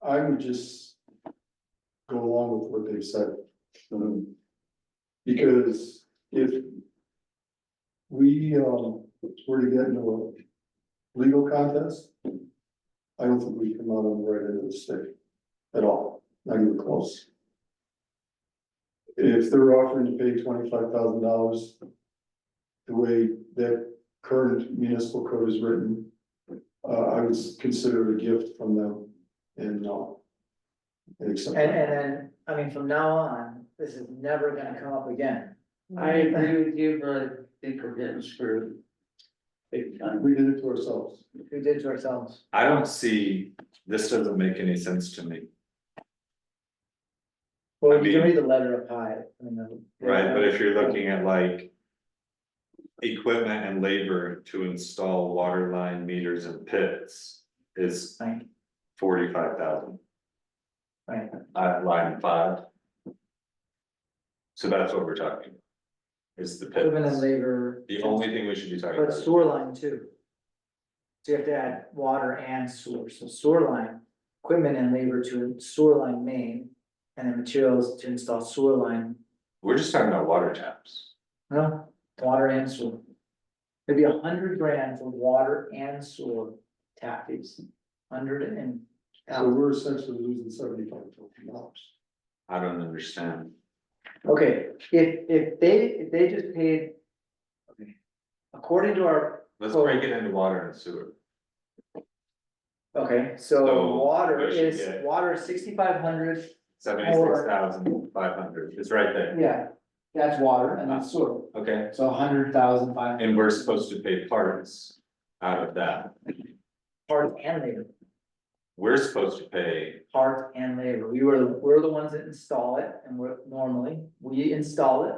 I would just go along with what they said. Because if we, were to get into a legal contest, I don't think we come out on the right end of the stick at all, not even close. If they're offering to pay $25,000, the way that current municipal code is written, I would consider it a gift from them and accept And it. then, I mean, from now on, this is never gonna come up again. I agree with you, but I think we're getting screwed. Big time. We did it to ourselves. We did to ourselves. I don't see, this doesn't make any sense to me. Well, you can read the letter up high. right, but if you're looking at like. Equipment and labor to install water line meters and pits is Right. 45,000. Right. Line 5. So that's what we're talking. About, is the Equipment and pits, labor. the only thing we should be talking But about. sewer line too. So you have to add water and sewer, so sewer line, equipment and labor to sewer line main. And then materials to install sewer line, We're just talking about water taps. no, water and sewer. Maybe $100,000 for water and sewer tap fees, 100 and. So we're essentially losing $75,000. I don't understand. Okay, if they just paid. Okay, according to our, Let's break it into water and sewer. okay, So, so water what should is, get- water is 6,500, 76,500, it's right there, yeah, that's water and that's sewer, okay, so 100,500. and we're supposed to pay parts out of that. Part and labor, We're supposed to pay, part and labor, we're the ones that install it, and we install it.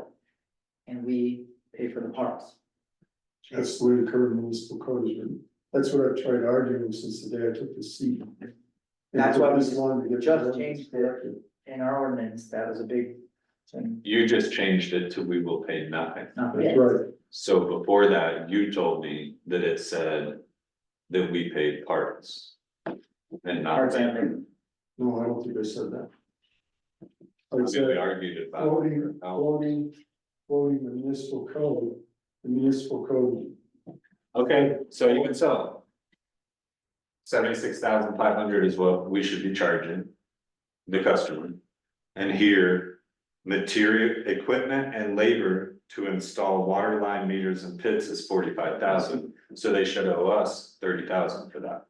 And we pay for the parts. That's the way the current municipal code is written. That's what I've tried arguing since the day I took the seat. And That's it why took we this long to get the just ordinance changed it. corrected. In our ordinance, that was a big thing, you just changed it to we will pay nothing. not That's big. right. So before that, you told me that it said that we paid parts. And not Parts and labor. labor. No, I don't think I said that. I I mean, we said, argued about. quoting the municipal code, Okay, so you can sell. 76,500 is what we should be charging. The customer. And here, material, equipment and labor to install water line meters and pits is 45,000, so they should owe us 30,000 for that.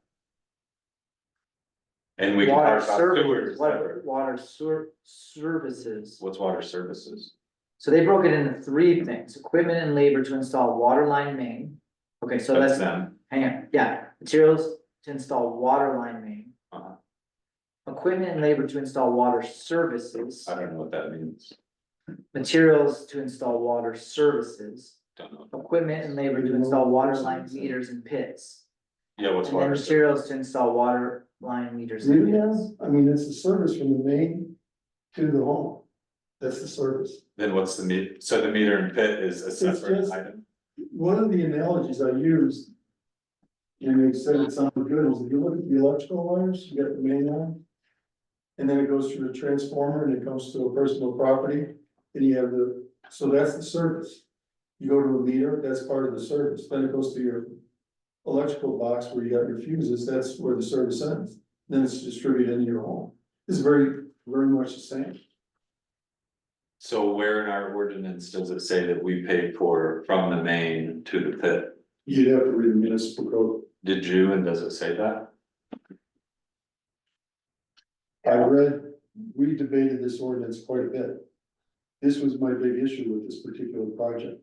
And we can Water talk about services, sewers separate. water sewer services, What's water services? so they broke it into 3 things, equipment and labor to install water line main. Okay, so That's that's, them, hang on, yeah, materials to install water line main. Uh-huh. Equipment and labor to install water services, I don't know what that means, materials to install water services. don't know. Equipment and labor to install water line meters and pits. Yeah, what's And then water? materials to install water line meters and Really, pits. I mean, it's the service from the main to the home. That's the service. Then what's the so the meter and pit is a separate just- item? One of the analogies I used. And they said it sounded good, is if you look at the electrical wires, you got the main line. And then it goes through the transformer and it comes to a personal property, and you have so that's the service. You go to a meter, that's part of the service, then it goes to your electrical box where you got your fuses, that's where the service ends. Then it's distributed into your home. It's very, very much the same. So where in our ordinance does it say that we pay for from the main to the pit? You'd have to read the municipal code. Did you, and does it say that? We debated this ordinance quite a bit. This was my big issue with this particular project.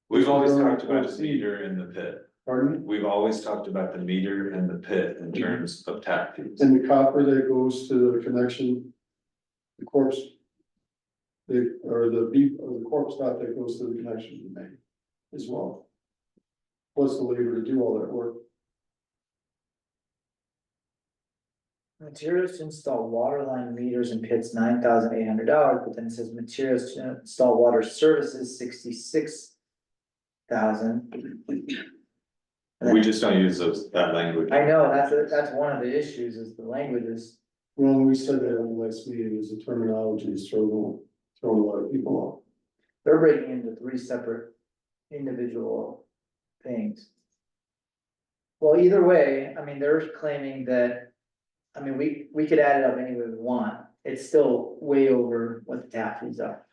We've always This was talked about the already meter and the pit. Pardon me? We've always talked about the meter and the pit in terms of tap fees. And the copper that goes to the connection. The corpse. Or the corpse dot that goes to the connection to the main as well. Plus the labor to do all that work. Materials to install water line meters and pits, $9,800, but then it says materials to install water services, 66,000. We just don't use that language. I know, that's one of the issues is the languages. Well, we said that in the last meeting, is the terminology is throwing a lot of people off. They're breaking into 3 separate individual things. Well, either way, I mean, they're claiming that, I mean, we could add it up any way we want, it's still way over what the tap fees are.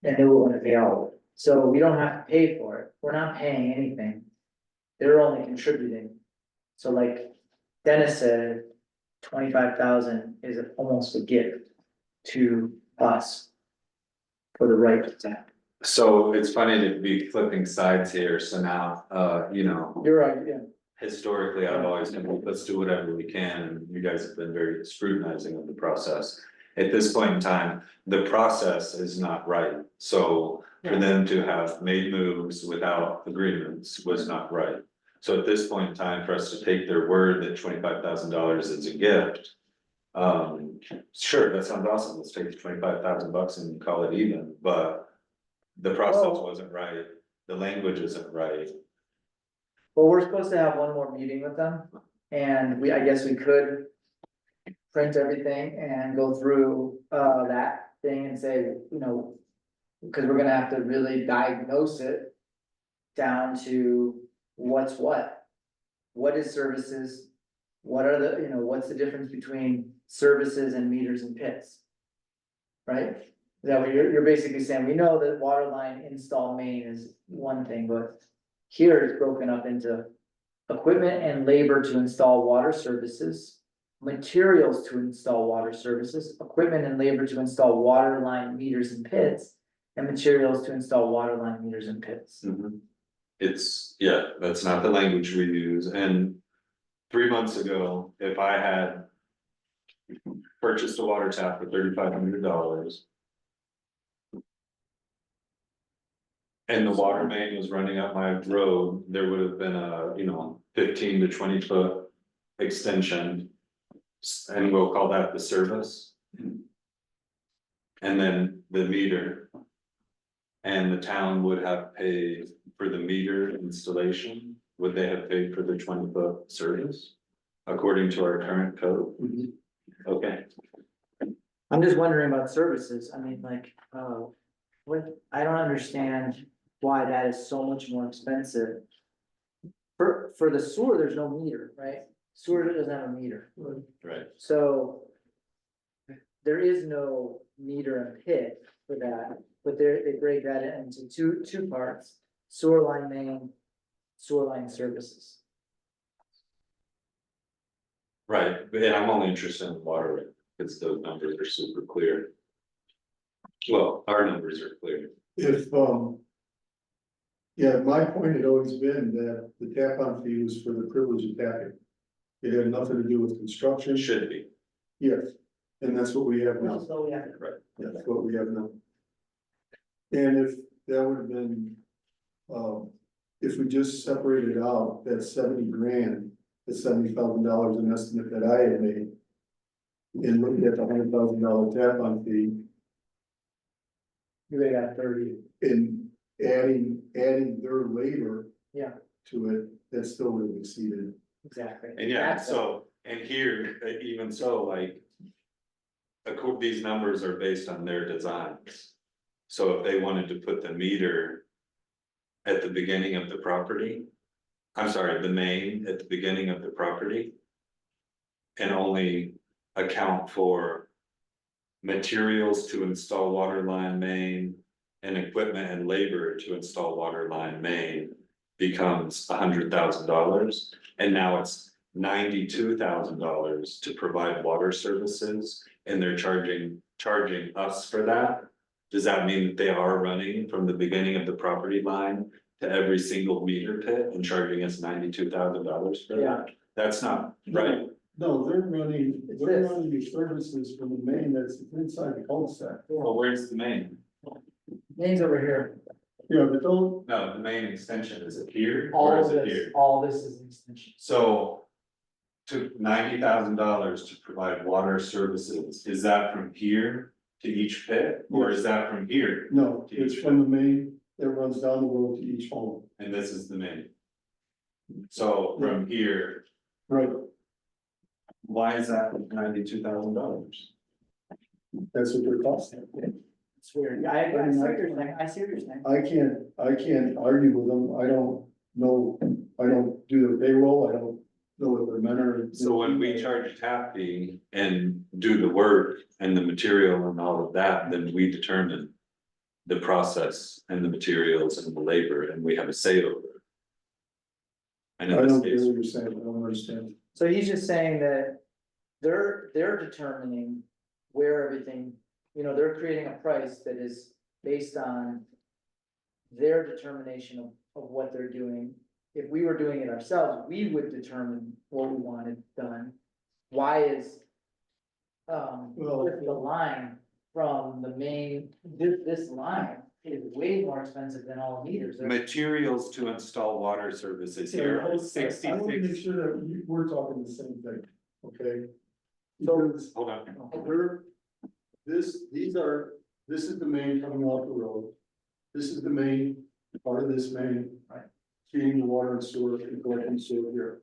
And they will want to pay all of it, so we don't have to pay for it, we're not paying anything. They're only contributing, so like Dennis said, 25,000 is almost a gift to us. For the right to tap. So it's funny to be flipping sides here, so now, you know, You're right, yeah. historically, I've always been, let's do whatever we can, and you guys have been very scrutinizing of the process. At this point in time, the process is not right, so for them to have made moves without agreements was not right. So at this point in time, for us to take their word that $25,000 is a gift. Sure, that sounds awesome, let's take the $25,000 and call it even, but the process Well- wasn't right, the language isn't right. Well, we're supposed to have one more meeting with them, and I guess we could. Print everything and go through that thing and say, you know. Cause we're gonna have to really diagnose it. Down to what's what. What is services? What are the, you know, what's the difference between services and meters and pits? Right? Is that what you're basically saying? We know that water line install main is one thing, but here it's broken up into equipment and labor to install water services, materials to install water services, equipment and labor to install water line meters and pits, and materials to install water line meters and pits. It's, yeah, that's not the language we use, and 3 months ago, if I had. Purchased a water tap for $3,500. And the water main was running up my road, there would have been a, 15 to 20 foot extension. And we'll call that the service. And then the meter. And the town would have paid for the meter installation, would they have paid for the 20 foot service? According to our current code? Okay, I'm just wondering about services, I mean, like, I don't understand why that is so much more expensive. For the sewer, there's no meter, right? Sewer doesn't have a meter, right, so. There is no meter and pit for that, but they break that into two parts, sewer line main, sewer line services. right, and I'm only interested in water rate, because those numbers are super clear. Well, our numbers are clear. If, yeah, my point had always been that the tap-on fee was for the privilege of tapping. It had nothing to do with construction. It should be, Yes, and that's what we have now. So we have, That's what we have now. And if that would have been, if we just separated out that 70 grand, the $70,000 an estimate that I had made. And looking at the $100,000 tap-on fee you got 30, and adding their labor. Yeah. To it, that still would have exceeded. exactly. and yeah, That's- so, and here, even so, like. These numbers are based on their designs. So if they wanted to put the meter. At the beginning of the property. I'm sorry, the main at the beginning of the property. And only account for. Materials to install water line main. And equipment and labor to install water line main. Becomes $100,000, and now it's $92,000 to provide water services. And they're charging us for that. Does that mean that they are running from the beginning of the property line to every single meter pit and charging us $92,000 for Yeah. that? That's not right. No, they're running this. these services from the main that's inside the cul-de-sac. Well, where's the main? Main's over here, Yeah, but don't, No, the main extension, is it here all or of is it this, here? all this is an extension. So. Took $90,000 to provide water services, is that from here to each pit, or is that from here? no, it's from the main that runs down the road to each home. And this is the main. So from here, Right, why is that $92,000? that's what they're costing. It's weird, I see what you're saying, I see what you're saying. I can't argue with them, I don't know, I don't do the payroll, I don't know what their men are. So when we charge a tap fee and do the work and the material and all of that, then we determine. The process and the materials and the labor, and we have a say over it. And I in don't this get case, what you're saying, I don't understand. So he's just saying that they're determining where everything, they're creating a price that is based on their determination of what they're doing. if we were doing it ourselves, we would determine what we wanted done. Why is Well- if the line from the main, this line is way more expensive than all meters. Materials to install water services Yeah, here I are want to make 66. sure that we're talking the same thing, okay? So- Because Hold on, we're, this is the main coming off the road. This is the main, part of this main. Right. Feeding the water and sewer and collecting sewer here.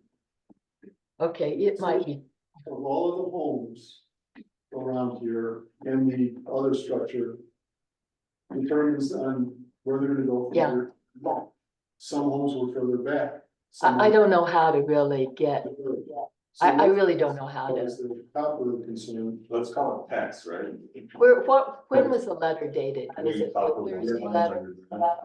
Okay, it might be, Of all of the homes around here and the other structure. Determines on where they're gonna go. Yeah. further. Some homes will further back. some I will- don't know how to really get, So I really don't know how What to. is the top of the concern? let's call it PEX, right? When was the letter dated? Was it the Thursday letter?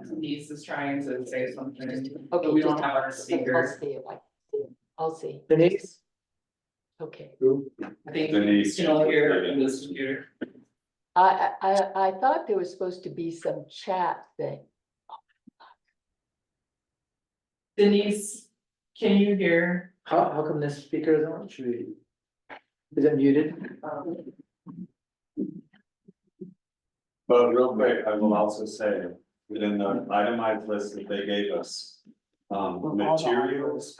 Denise is trying to say something, Okay, but we don't just- have our I'll speaker. see if I can see it. I'll see, Denise? okay. Who? I think Denise. you can hear in this computer. I thought there was supposed to be some chat thing. Denise, can you hear? How come this speaker isn't on? Should we? Is it muted? But real quick, I will also say, within the itemized list that they gave us, materials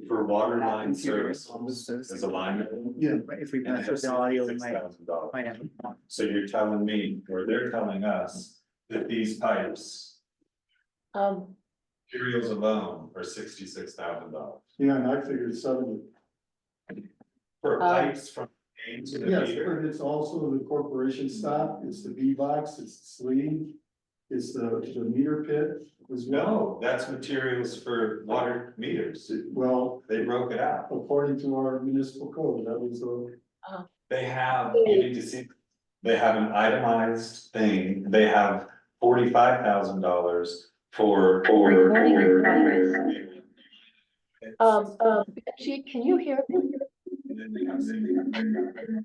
for water line services is a line. item, Yeah. If we and mess it with has the audio, we $66,000. might have. So you're telling me, or they're telling us, that these pipes, materials alone are $66,000. Yeah, and I figured 70. For pipes from main to the Yes, meter. but it's also the corporation stop, it's the V box, it's the sleeve, it's the meter pit as well. No, that's materials for water meters. Well, They broke it out. according to our municipal code, that was the. They have, you need to see, they have an itemized thing, they have $45,000 for. Recording in progress. Betsy, can you hear me? And then they have $65,000.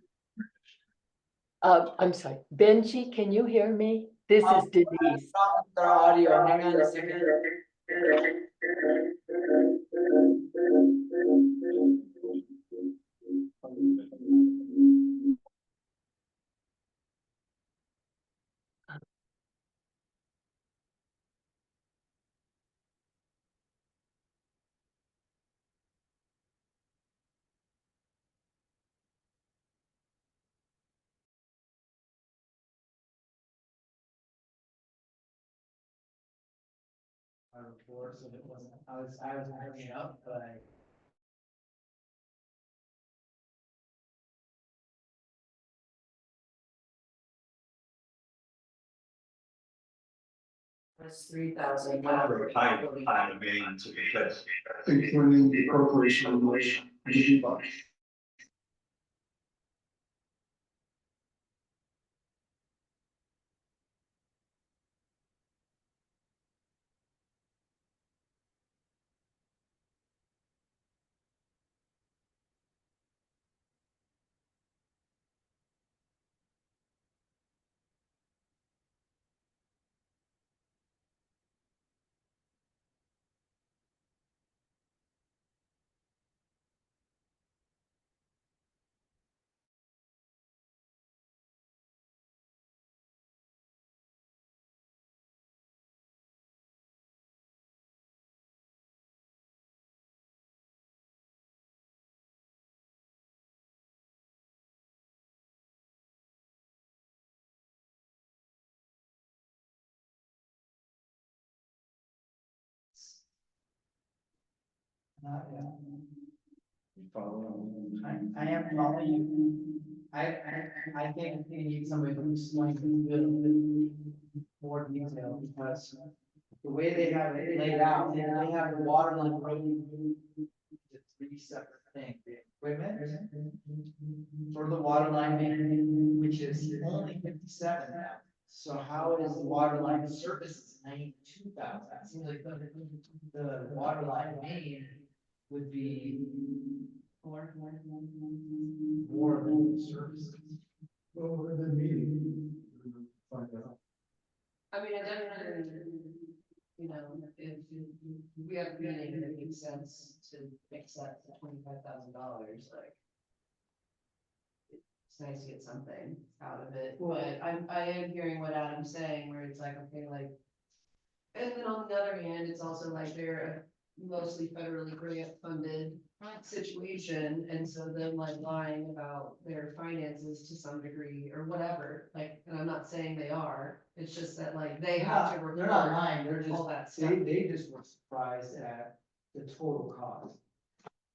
I'm sorry, Benji, can you hear me? This is Denise. Our audio, hang on a second. Before, so it wasn't, I was hurrying it up, but I. That's 3,000. For a pipe on the main to the pit. Including the corporation and the V box. I am following you. I think we need somebody to explain more detail because the way they have it laid out, they have the water line broken into three separate things. Equipment for the water line main, which is only 57 now. So how is the water line services 92,000? It seems like the water line main would be more than the services. Well, in the meeting. Find out. I mean, I definitely. you know, if we have a meeting and it makes sense to accept the $25,000, like. It's nice to get something out of it, but I am hearing what Adam's saying, where it's like, okay, like. And then on the other hand, it's also like they're a mostly federally grant funded situation, and so them like lying about their finances to some degree or whatever, like, and I'm not saying they are, it's just that like they have to They're not report lying, they're all just, that stuff. they just were surprised at the total cost.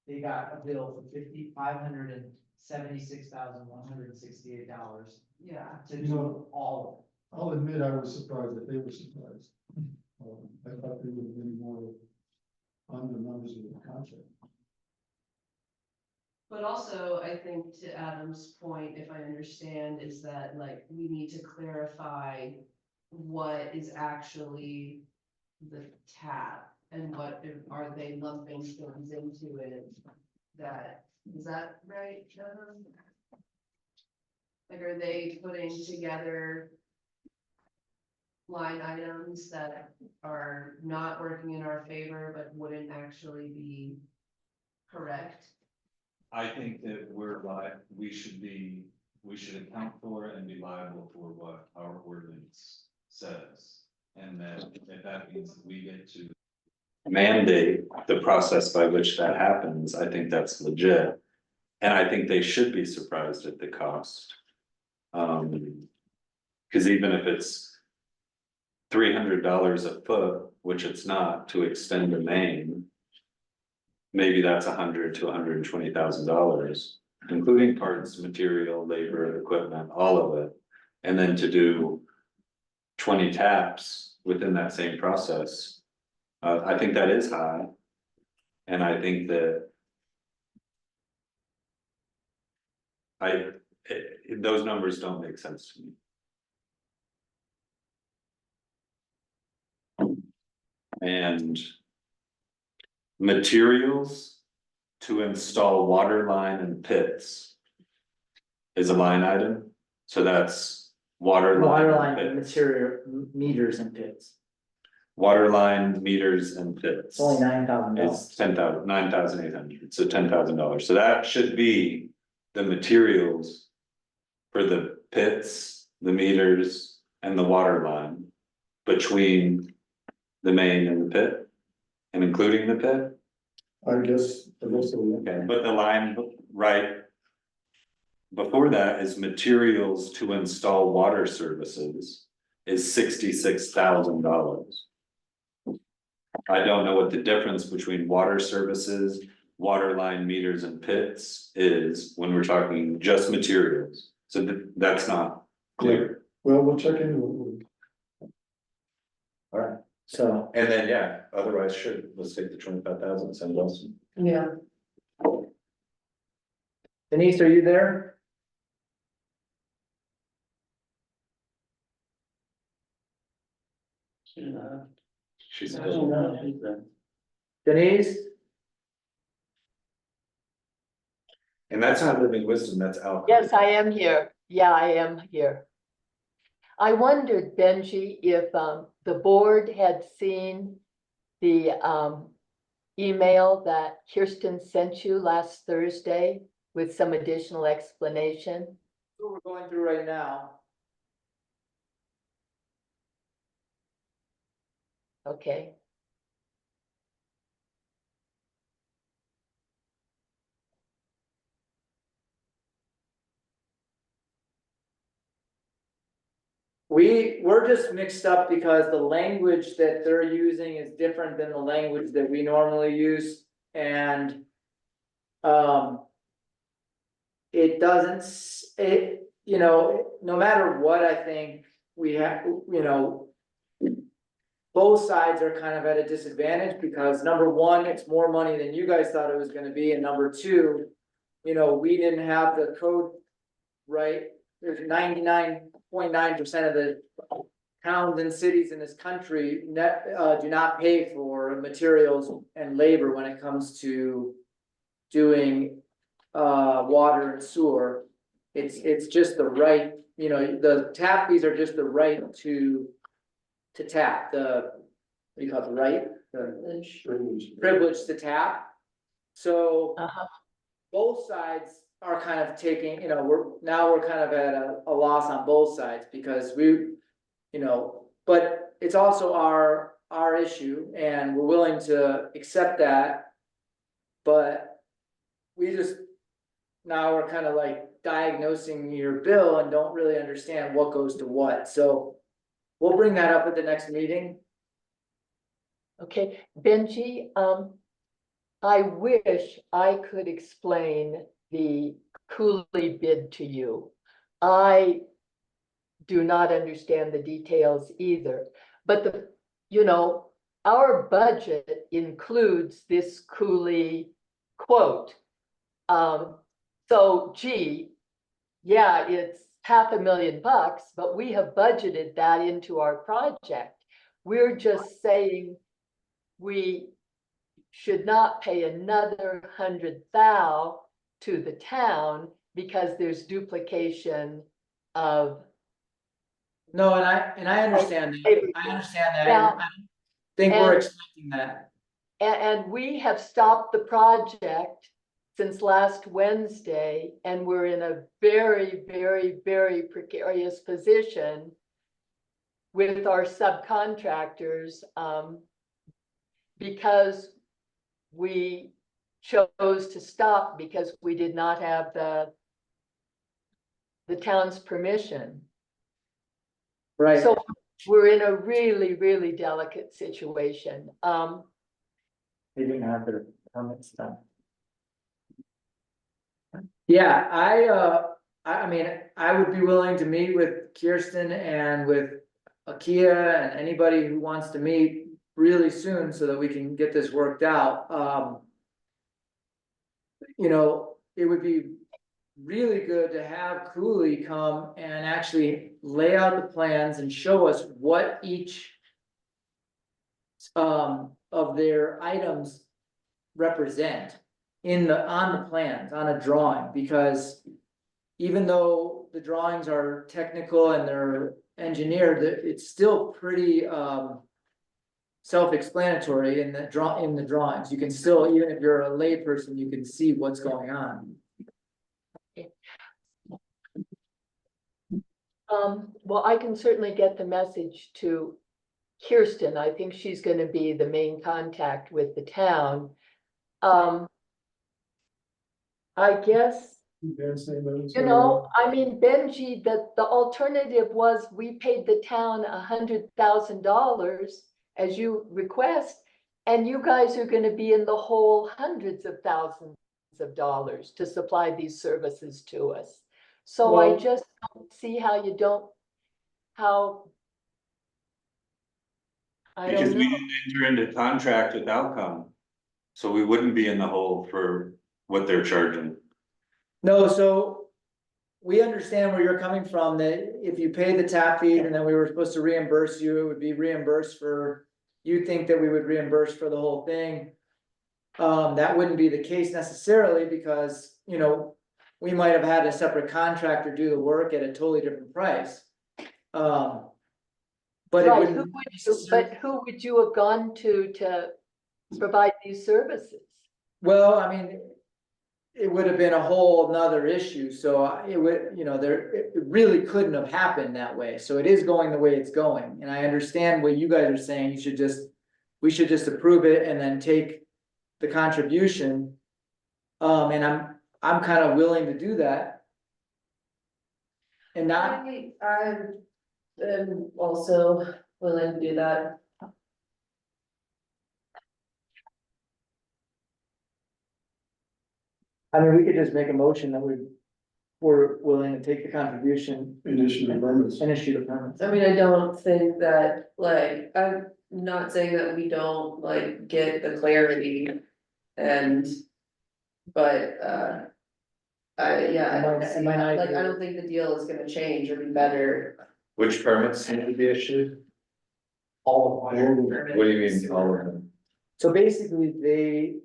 They got a bill for $576,168 Yeah, to do all I'll admit I was surprised that they were surprised. I thought they would have been more on the numbers of the contract. but also I think to Adam's point, if I understand, is that like we need to clarify what is actually the tap and what are they lumping things into it. That, is that right, Adam? Like, are they putting together line items that are not working in our favor, but wouldn't actually be correct? I think that we should account for and be liable for what our ordinance says. And that if that means that we get to mandate the process by which that happens, I think that's legit. And I think they should be surprised at the cost. Cause even if it's $300 a foot, which it's not, to extend a main, maybe that's $100,000 to $120,000, including parts, material, labor, equipment, all of it. And then to do 20 taps within that same process, I think that is high. And I think that those numbers don't make sense to me. And materials to install water line and pits is a line item, so that's water Water line line, and pits. material, meters and pits, Water line, meters and pits. it's only $9,000. It's 10,000, 9,800, so $10,000, so that should be the materials for the pits, the meters, and the water line between the main and the pit, and including the pit. I guess so. Okay, but the line right before that is materials to install water services is $66,000. I don't know what the difference between water services, water line, meters and pits is when we're talking just materials. So that's not clear. Well, we'll check into it. Alright, so, And then, yeah, otherwise let's take the 25,000, send us. Yeah. Denise, are you there? She's I still. don't know, she's there. Denise? And that's not living wisdom, that's alcohol. Yes, I am here. Yeah, I am here. I wondered, Benji, if the board had seen the email that Kirsten sent you last Thursday with some additional explanation. What we're going through right now. Okay. We're just mixed up because the language that they're using is different than the language that we normally use, and it doesn't, no matter what, I think we have, both sides are kind of at a disadvantage, because number one, it's more money than you guys thought it was gonna be, and number two, we didn't have the code right. There's 99.9% of the towns and cities in this country do not pay for materials and labor when it comes to doing water and sewer. It's just the right, the tap fees are just the right to tap. what do you call it, the right, the Privilege. privilege to tap. So Uh-huh. both sides are kind of taking, we're kind of at a loss on both sides because but it's also our issue and we're willing to accept that. But now we're kind of like diagnosing your bill and don't really understand what goes to what, so we'll bring that up at the next meeting. Okay, Benji, I wish I could explain the Cooley bid to you. I do not understand the details either, but our budget includes this Cooley quote. So gee, yeah, it's $500,000, but we have budgeted that into our project. We're just saying we should not pay another 100,000 to the town because there's duplication of. No, and I understand that, I understand that, Yeah. I don't think we're And- expecting that. And we have stopped the project since last Wednesday, and we're in a very, very, very precarious position with our subcontractors, because we chose to stop because we did not have the town's permission. Right. So we're in a really, really delicate situation. They didn't have their permits done. Yeah, I mean, I would be willing to meet with Kirsten and with Akia and anybody who wants to meet really soon so that we can get this worked out. It would be really good to have Cooley come and actually lay out the plans and show us what each of their items represent on the plans, on a drawing, because even though the drawings are technical and they're engineered, it's still pretty self-explanatory in the drawings. You can still, even if you're a layperson, you can see what's going on. Well, I can certainly get the message to Kirsten. I think she's gonna be the main contact with the town. I guess, I mean, Benji, the alternative was we paid the town $100,000 as you request, and you guys are gonna be in the whole hundreds of thousands of dollars to supply these services to us. So I Well- just don't see how I Because don't we know. didn't enter into contract with Outcome. So we wouldn't be in the hole for what they're charging. No, so we understand where you're coming from, that if you pay the tap fee and then we were supposed to reimburse you, it would be reimbursed for, you think that we would reimburse for the whole thing. That wouldn't be the case necessarily because, we might have had a separate contractor do the work at a totally different price. But it Right, wouldn't. but who would you have gone to provide these services? Well, I mean, it would have been a whole nother issue, so it would, it really couldn't have happened that way, so it is going the way it's going, and I understand what you guys are saying, we should just approve it and then take the contribution. And I'm kind of willing to do that. And not, I'm also willing to do that. I mean, we could just make a motion that we're willing to take the contribution Initial permits. and issue the permits. I mean, I don't think that, I'm not saying that we don't get the clarity but, Am I not- I don't think the deal is gonna change or be better. Which permits need to be issued? All of them. What do you mean, all of them? So basically,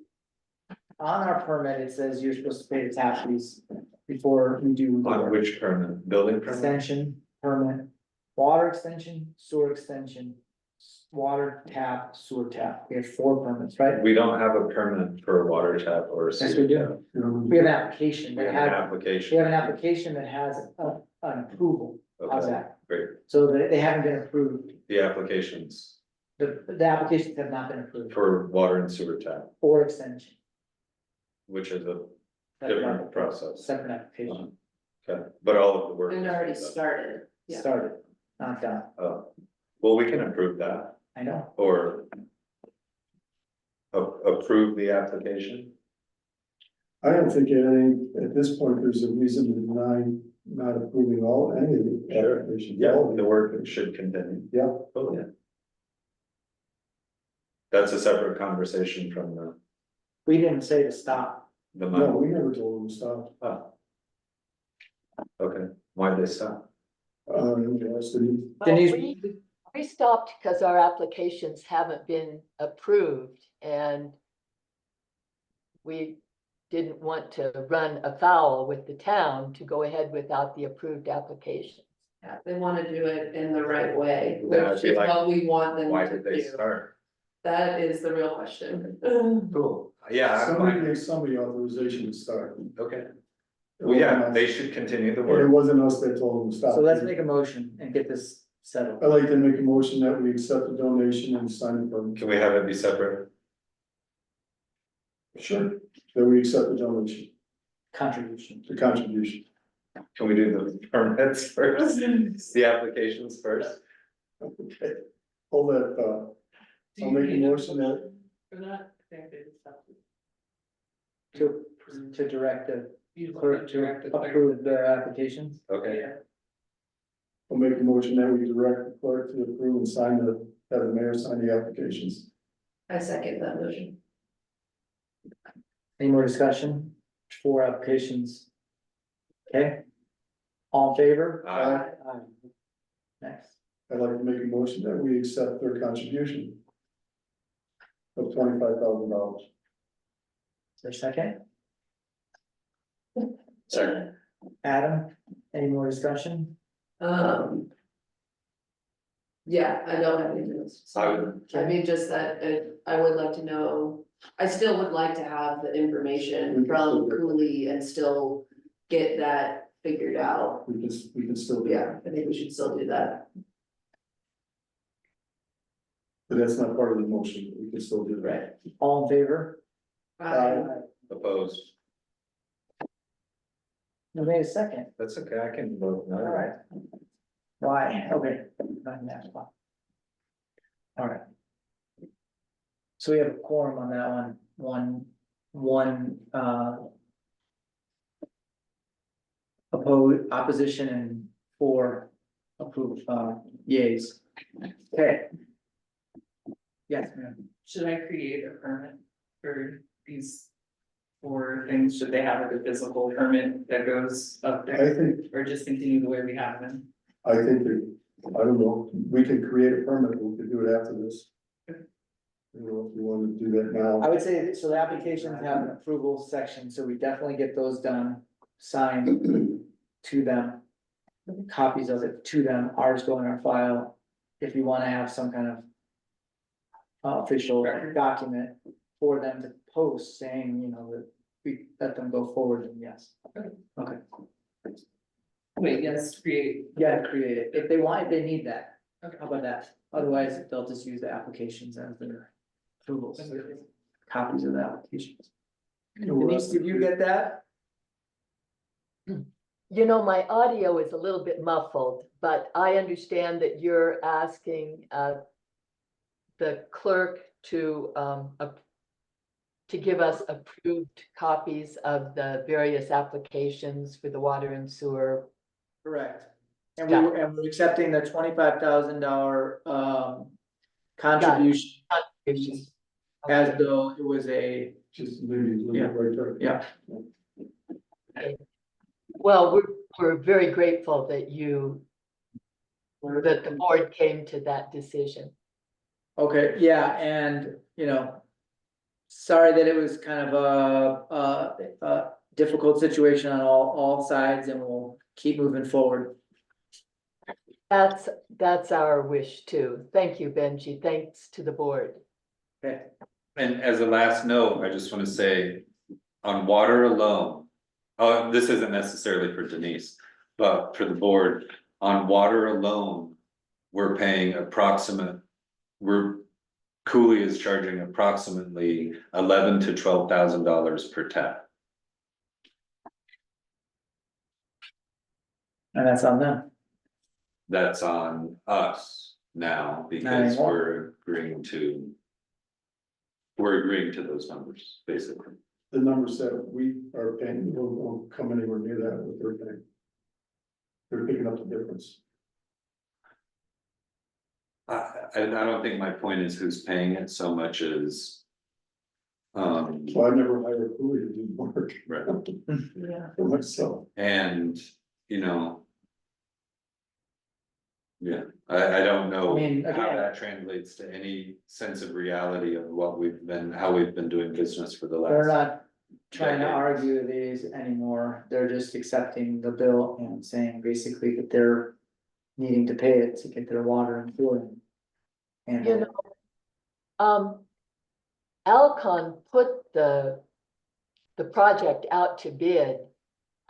on our permit, it says you're supposed to pay the tap fees before you do. the On work. which permit? Building permit? Extension, permit, water extension, sewer extension, water tap, sewer tap, we have 4 permits, right? We don't have a permit for a water tap or a. Yes, we do. We have an application We that have an has, application. we have an application that has an approval, how's Okay, that? great. So they haven't been approved, The applications the applications have not been approved for water and sewer tap, or extension. which is a Separate different process. Separate application, Okay, but all of the work. And is already done. started, yeah. started, not done, Oh, well, we can approve that I know, or. Approve the application. I don't think at this point, there's a reason to deny not approving any of the applications. Yeah, All of the them. work should continue. Yeah. Oh, yeah. That's a separate conversation from we didn't say to stop, the No, money. we never told them to stop. Oh. Okay, why'd they stop? Interesting. Well, Denise, we stopped because our applications haven't been approved and we didn't want to run afoul with the town to go ahead without the approved application. Yeah, they wanna do it in the right way, Yeah, I'd which be is like, what we want them Why to did they do. start? That is the real question. Cool, yeah, I'm Somebody fine, gave somebody authorization to start. okay. Well, yeah, they should continue the And it work. wasn't us that told them to stop. so let's make a motion and get this settled. I'd like to make a motion that we accept the donation and sign the permit. Can we have it be separate? Sure. That we accept the donation, Contribution. the contribution. Can we do the permits first, the applications first? Okay, hold that thought. I'll make a motion that, For that, I think they just have To direct the to. clerk to approve the applications. Okay, Yeah. I'll make a motion that we direct the clerk to approve and have the mayor sign the applications. I second that motion. Any more discussion? 4 applications. Okay. All in favor? Aye. Aye. Next, I'd like to make a motion that we accept their contribution of $25,000. is there a second? Second. Adam, any more discussion? Yeah, I don't have anything else. to say. I would- I mean, just that, I would like to know, I still would like to have the information from Cooley and still get that figured out. We can still do that, Yeah, I think we should still do that. but that's not part of the motion. We can still do that. Right. All in favor? Opposed, No, wait a second. that's okay, I can vote no. All right. Why? Okay. Not in that spot. All right. So we have a quorum on that one, opposition and 4 approved, yays. Okay. Yes, ma'am. Should I create a permit for these 4 things? Should they have a physical permit that goes up I there? think, Or just continue the way we have them? I think that, I don't know, we can create a permit, we could do it after this. You know, if you want to do that I now, would say, that- so the applications have an approval section, so we definitely get those done, signed to them. Copies of it to them, ours go in our file, if you wanna have some kind of. Official Record. document for them to post saying, you know, that we let them go forward, and yes. Okay, Wait, yes, create. yeah, create it, if they want, if they need that, Okay. how about that? Otherwise, they'll just use the applications as their approvals, copies of the applications. Denise, did you get that? You know, my audio is a little bit muffled, but I understand that you're asking the clerk to give us approved copies of the various applications for the water and sewer. Correct. And we're accepting the $25,000 contribution as though it was a, just maybe leave it right there. yeah. Well, we're very grateful that that the board came to that decision. Okay, yeah, and, you know, sorry that it was kind of a difficult situation on all sides, and we'll keep moving forward. That's our wish too. Thank you, Benji. Thanks to the board. Okay, And as a last note, I just wanna say, on water alone. This isn't necessarily for Denise, but for the board, on water alone. We're paying Cooley is charging approximately $11,000 to $12,000 per tap. and that's on them. That's on us now, because anymore. we're agreeing to those numbers, basically. The numbers that we are paying won't come anywhere near that what they're paying. They're picking up the difference. I don't think my point is who's paying it so much as. So I never hired a Cooley to do work. Right. Yeah. For myself. And, you know. Yeah, I don't know I mean, how again- that translates to any sense of reality of how we've been doing business for the They're last. not trying to decade. argue these anymore, they're just accepting the bill and saying basically that they're needing to pay it to get their water and cooling. And You Alcon put the project out to bid.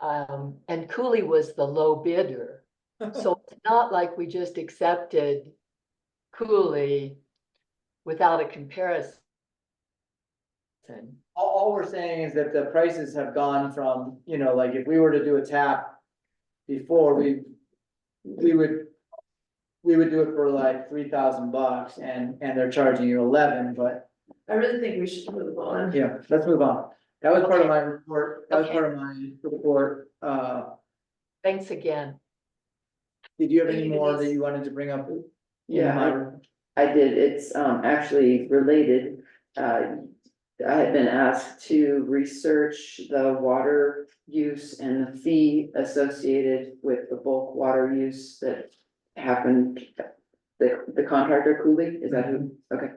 And Cooley was the low bidder. So it's not like we just accepted Cooley without a comparison. all we're saying is that the prices have gone from, like if we were to do a tap before, we would do it for like $3,000 and they're charging you 11, but I really think we should move on. yeah, let's move on. That was part of Okay. my report, Thanks again. Did you have Thank any you, more that Denise. you wanted to bring up? Yeah, I did, it's actually related. I had been asked to research the water use and the fee associated with the bulk water use that happened. The contractor Cooley, is that who? Okay.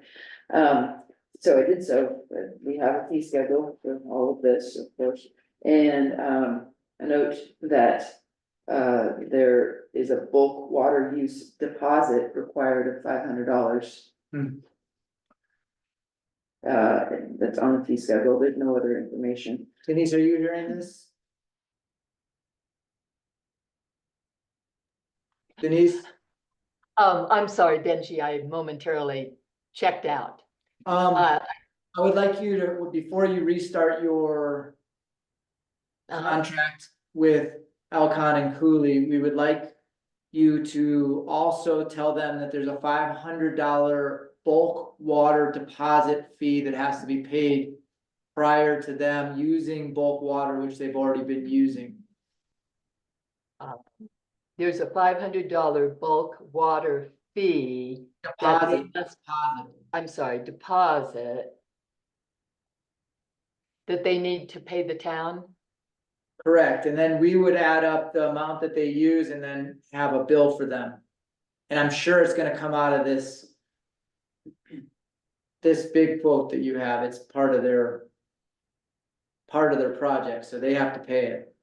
So I did so, we have a fee schedule for all of this, of course. And a note that there is a bulk water use deposit required of $500. Hmm. That's on the fee schedule, there's no other information. Denise, are you hearing this? Denise? I'm sorry, Benji, I momentarily checked out. I would like you to, before you restart your contract with Alcon and Cooley, we would like you to also tell them that there's a $500 bulk water deposit fee that has to be paid prior to them using bulk water, which they've already been using. There's a $500 bulk water fee. that they Deposit, must- deposit. I'm sorry, deposit. That they need to pay the town? Correct, and then we would add up the amount that they use and then have a bill for them. And I'm sure it's gonna come out of this. This big quote that you have, it's part of their project, so they have to pay it.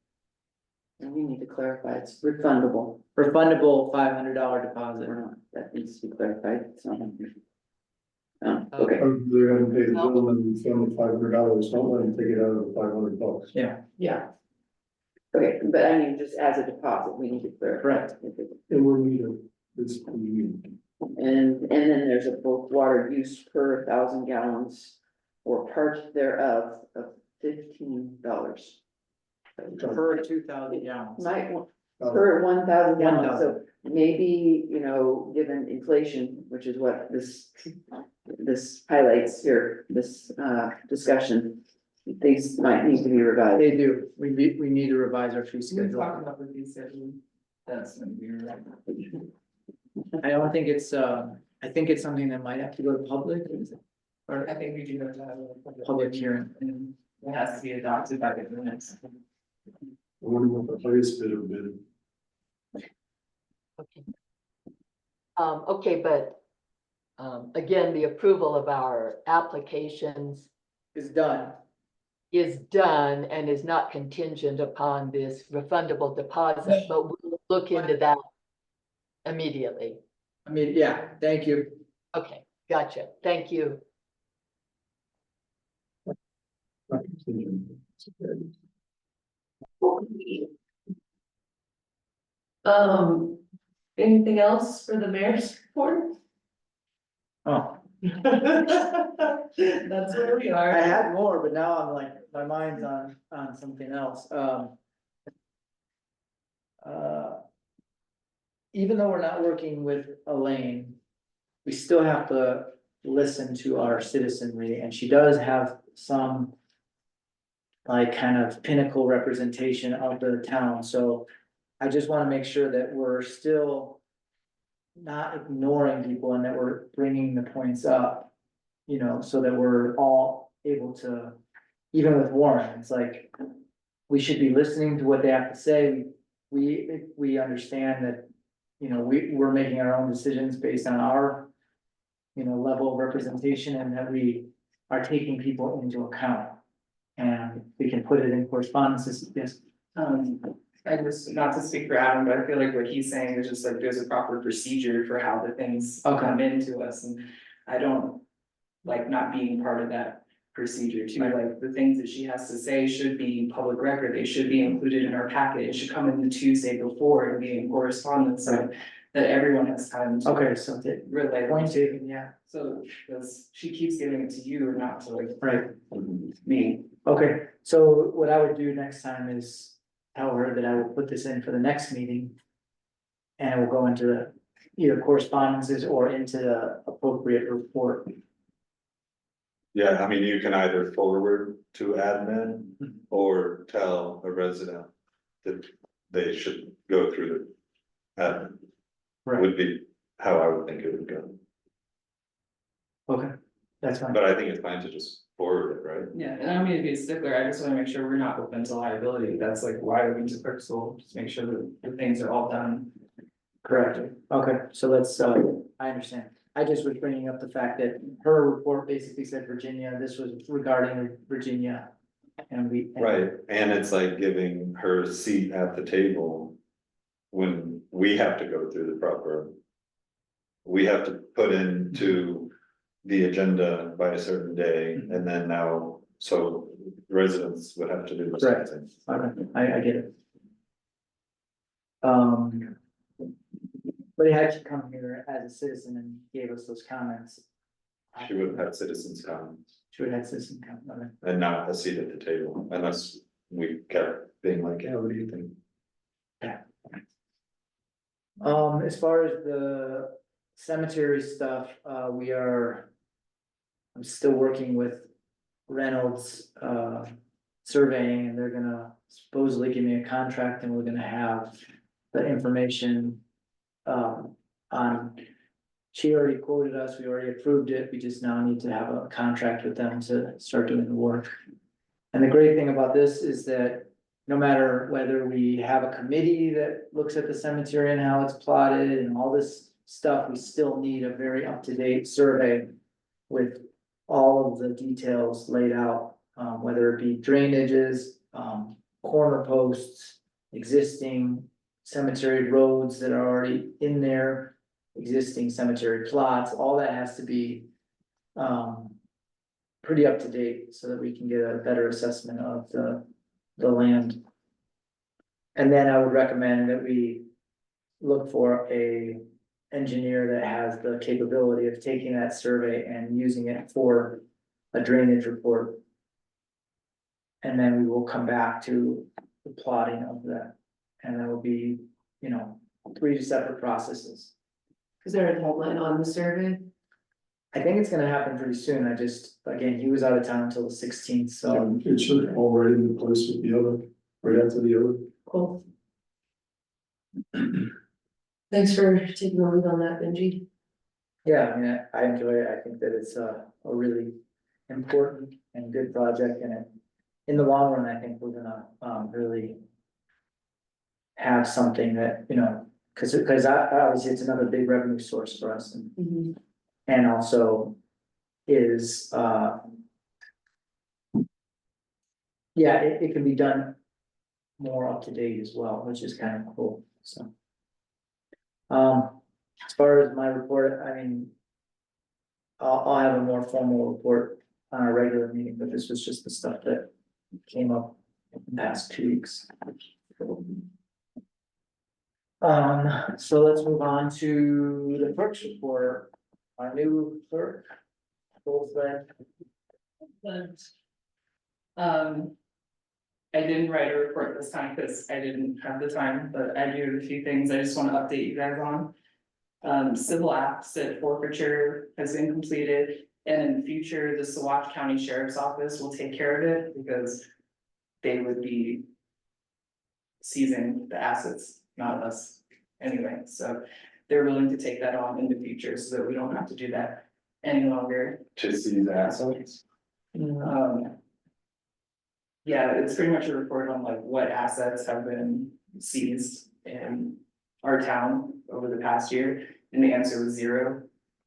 And we need to clarify, it's refundable Refundable $500 deposit. or not, that needs to be clarified, it's not. Okay, They're gonna pay the bill and send them $500, don't let them take it out of the $500. Yeah, Yeah, okay, but I mean, just as a deposit, we need to clarify. correct. And we're needed, this, we need. And then there's a bulk water use per 1,000 gallons or part thereof of $15. Per 2,000 gallons. Might want, per 1,000 gallons, 1,000. so maybe, given inflation, which is what this highlights here, this discussion. Things might need to be revised. They do, we need to revise our fee We schedule. talked about the fee schedule. That's gonna be right. I don't think it's, I think it's something that might have to go to public, or I think we do have to have a public hearing. and it has to be adopted by the next. I wonder what the highest bidder bid. Okay. Okay, but, again, the approval of our applications It's done. is done and is not contingent upon this refundable deposit, but we'll look into that. immediately. I mean, yeah, thank you. Okay, gotcha. Thank you. Anything else for the mayor's report? Oh, That's where we I are. had more, but now I'm like, my mind's on something else. Uh, Even though we're not working with Elaine, we still have to listen to our citizenry, and she does have some like kind of pinnacle representation of the town, so I just wanna make sure that we're still not ignoring people and that we're bringing the points up, you know, so that we're all able to, even with Warren, it's like, we should be listening to what they have to say. We understand that, you know, we're making our own decisions based on our, you know, level of representation, and that we are taking people into account. And we can put it in correspondences, yes. I just, not to speak for Adam, but I feel like what he's saying is just like, there's a proper procedure for how the things Okay. come into us, and I don't like not being part of that procedure too, like the things that she has to say should be public record, they should be included in our packet, it should come in the Tuesday before and be in correspondence, so that everyone has time to Okay, so the relay. point taken, yeah, So, because she keeps giving it to you and not to like right. me. Okay, so what I would do next time is tell her that I will put this in for the next meeting. And it will go into the either correspondences or into the appropriate report. Yeah, I mean, you can either forward to admin or tell a resident that they should go through the admin. Would be how I would think it would go, Okay, that's fine. but I think it's fine to just forward it, right? Yeah, and I don't mean to be a stickler, I just wanna make sure we're not open to liability, that's like why we to Crestone, just make sure that the things are all done. Correct. Okay, so let's, I understand. I just was bringing up the fact that her report basically said Virginia, this was regarding Virginia. And we. Right, and it's like giving her seat at the table when we have to go through the proper. We have to put into the agenda by a certain day, and then now, so residents would have to do the same Right. thing. Okay, I get it. But had she come here as a citizen and gave us those comments. She would have had citizens comments She would have had citizen comment, okay. and not a seat at the table, unless we kept being like, yeah, what do you think? As far as the cemetery stuff, I'm still working with Reynolds, surveying, and they're gonna supposedly give me a contract, and we're gonna have the information. On, she already quoted us, we already approved it, we just now need to have a contract with them to start doing the work. And the great thing about this is that no matter whether we have a committee that looks at the cemetery and how it's plotted and all this stuff, we still need a very up-to-date survey with all of the details laid out, whether it be drainages, corner posts, existing cemetery roads that are already in there, existing cemetery plots, all that has to be pretty up to date so that we can get a better assessment of the land. And then I would recommend that we look for a engineer that has the capability of taking that survey and using it for a drainage report. And then we will come back to the plotting of that, and that will be, you know, 3 separate processes. Is there a deadline on the survey? I think it's gonna happen pretty soon, I just, again, he was out of town until the 16th, so. It should fall right into place with the other, right after the other. Cool. Thanks for taking the lead on that, Benji. Yeah, I mean, I enjoy it, I think that it's a really important and good project, and in the long run, I think we're gonna, really have something that, you know, cause obviously it's another big revenue source for us, and also is, yeah, it can be done more up to date as well, which is kind of cool, so. As far as my report, I mean. I'll have a more formal report on our regular meeting, but this was just the stuff that came up in the past 2 weeks. So let's move on to the clerk's report, our new clerk. Full-fledged. I didn't write a report this time because I didn't have the time, but I do have a few things I just want to update you guys on. Civil asset forfeiture has been completed, and in the future, the Saguache County Sheriff's Office will take care of it because they would be seizing the assets, not us, anyway, so they're willing to take that on in the future so that we don't have to do that any longer. To see the assets. Yeah, it's pretty much a report on like what assets have been seized in our town over the past year, and the answer was 0.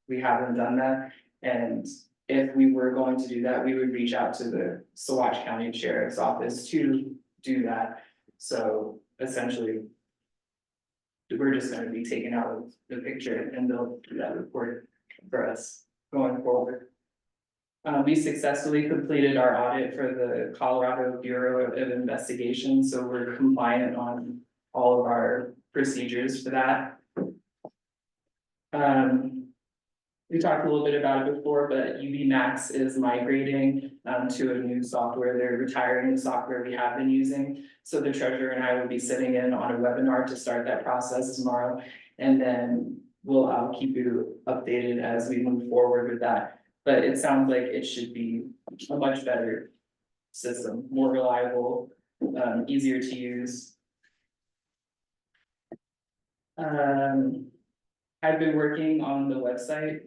We haven't done that, and if we were going to do that, we would reach out to the Saguache County Sheriff's Office to do that. So essentially, we're just gonna be taken out of the picture and they'll do that report for us going forward. We successfully completed our audit for the Colorado Bureau of Investigation, so we're compliant on all of our procedures for that. We talked a little bit about it before, but UB Max is migrating to a new software. They're retiring the software we have been using. So the treasurer and I will be sitting in on a webinar to start that process tomorrow. And then I'll keep you updated as we move forward with that. But it sounds like it should be a much better system, more reliable, easier to use. I've been working on the website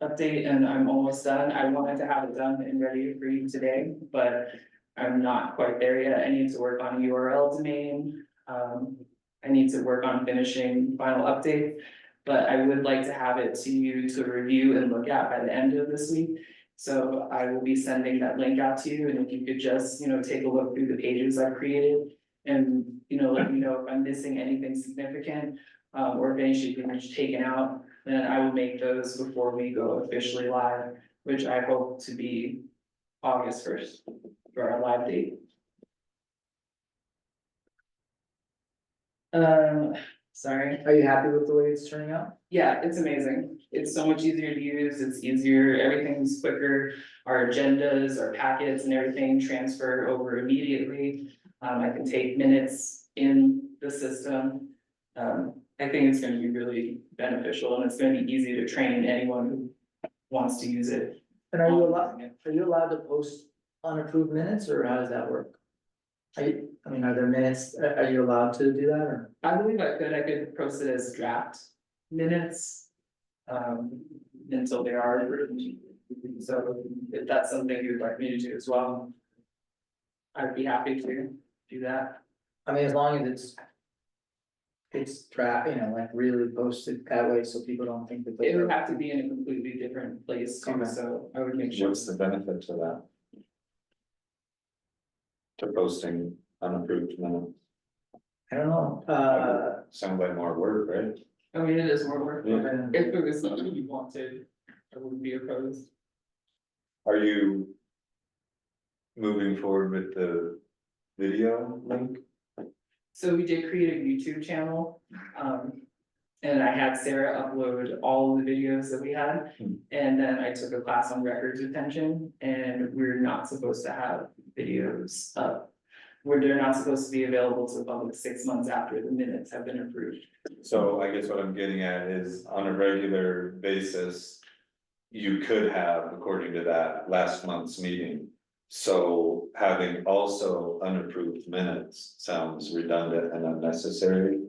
update and I'm almost done. I wanted to have it done and ready for you today, but I'm not quite there yet. I need to work on URL domain. I need to work on finishing final update, but I would like to have it to you to review and look at by the end of this week. So I will be sending that link out to you, and if you could just, take a look through the pages I've created and, let me know if I'm missing anything significant, or if any should be taken out, then I will make those before we go officially live, which I hope to be August 1st for our live date. Sorry. Are you happy with the way it's turning out? Yeah, it's amazing. It's so much easier to use. It's easier, everything's quicker. Our agendas, our packets and everything transfer over immediately. I can take minutes in the system. I think it's gonna be really beneficial and it's gonna be easy to train anyone who wants to use it. And are you allowed to post unapproved minutes, or how does that work? Are there minutes, are you allowed to do that, or? I believe I could post it as draft minutes. Until they are approved. So if that's something you'd like me to do as well, I'd be happy to do that. As long as it's draft, really posted that way, so people don't think that. It would have to be in a completely different place too, Okay. so I would make sure. What's the benefit to that? To posting unapproved minutes? I don't know, Sounds like more work, right? I mean, it is more work, Yeah. but if it was something you wanted, I wouldn't be opposed. Are you moving forward with the video link? So we did create a YouTube channel, and I had Sarah upload all of the videos that we had. And then I took a class on records retention, and we're not supposed to have videos up. Where they're not supposed to be available to the public 6 months after the minutes have been approved. So I guess what I'm getting at is on a regular basis. You could have, according to that, last month's meeting. So having also unapproved minutes sounds redundant and unnecessary.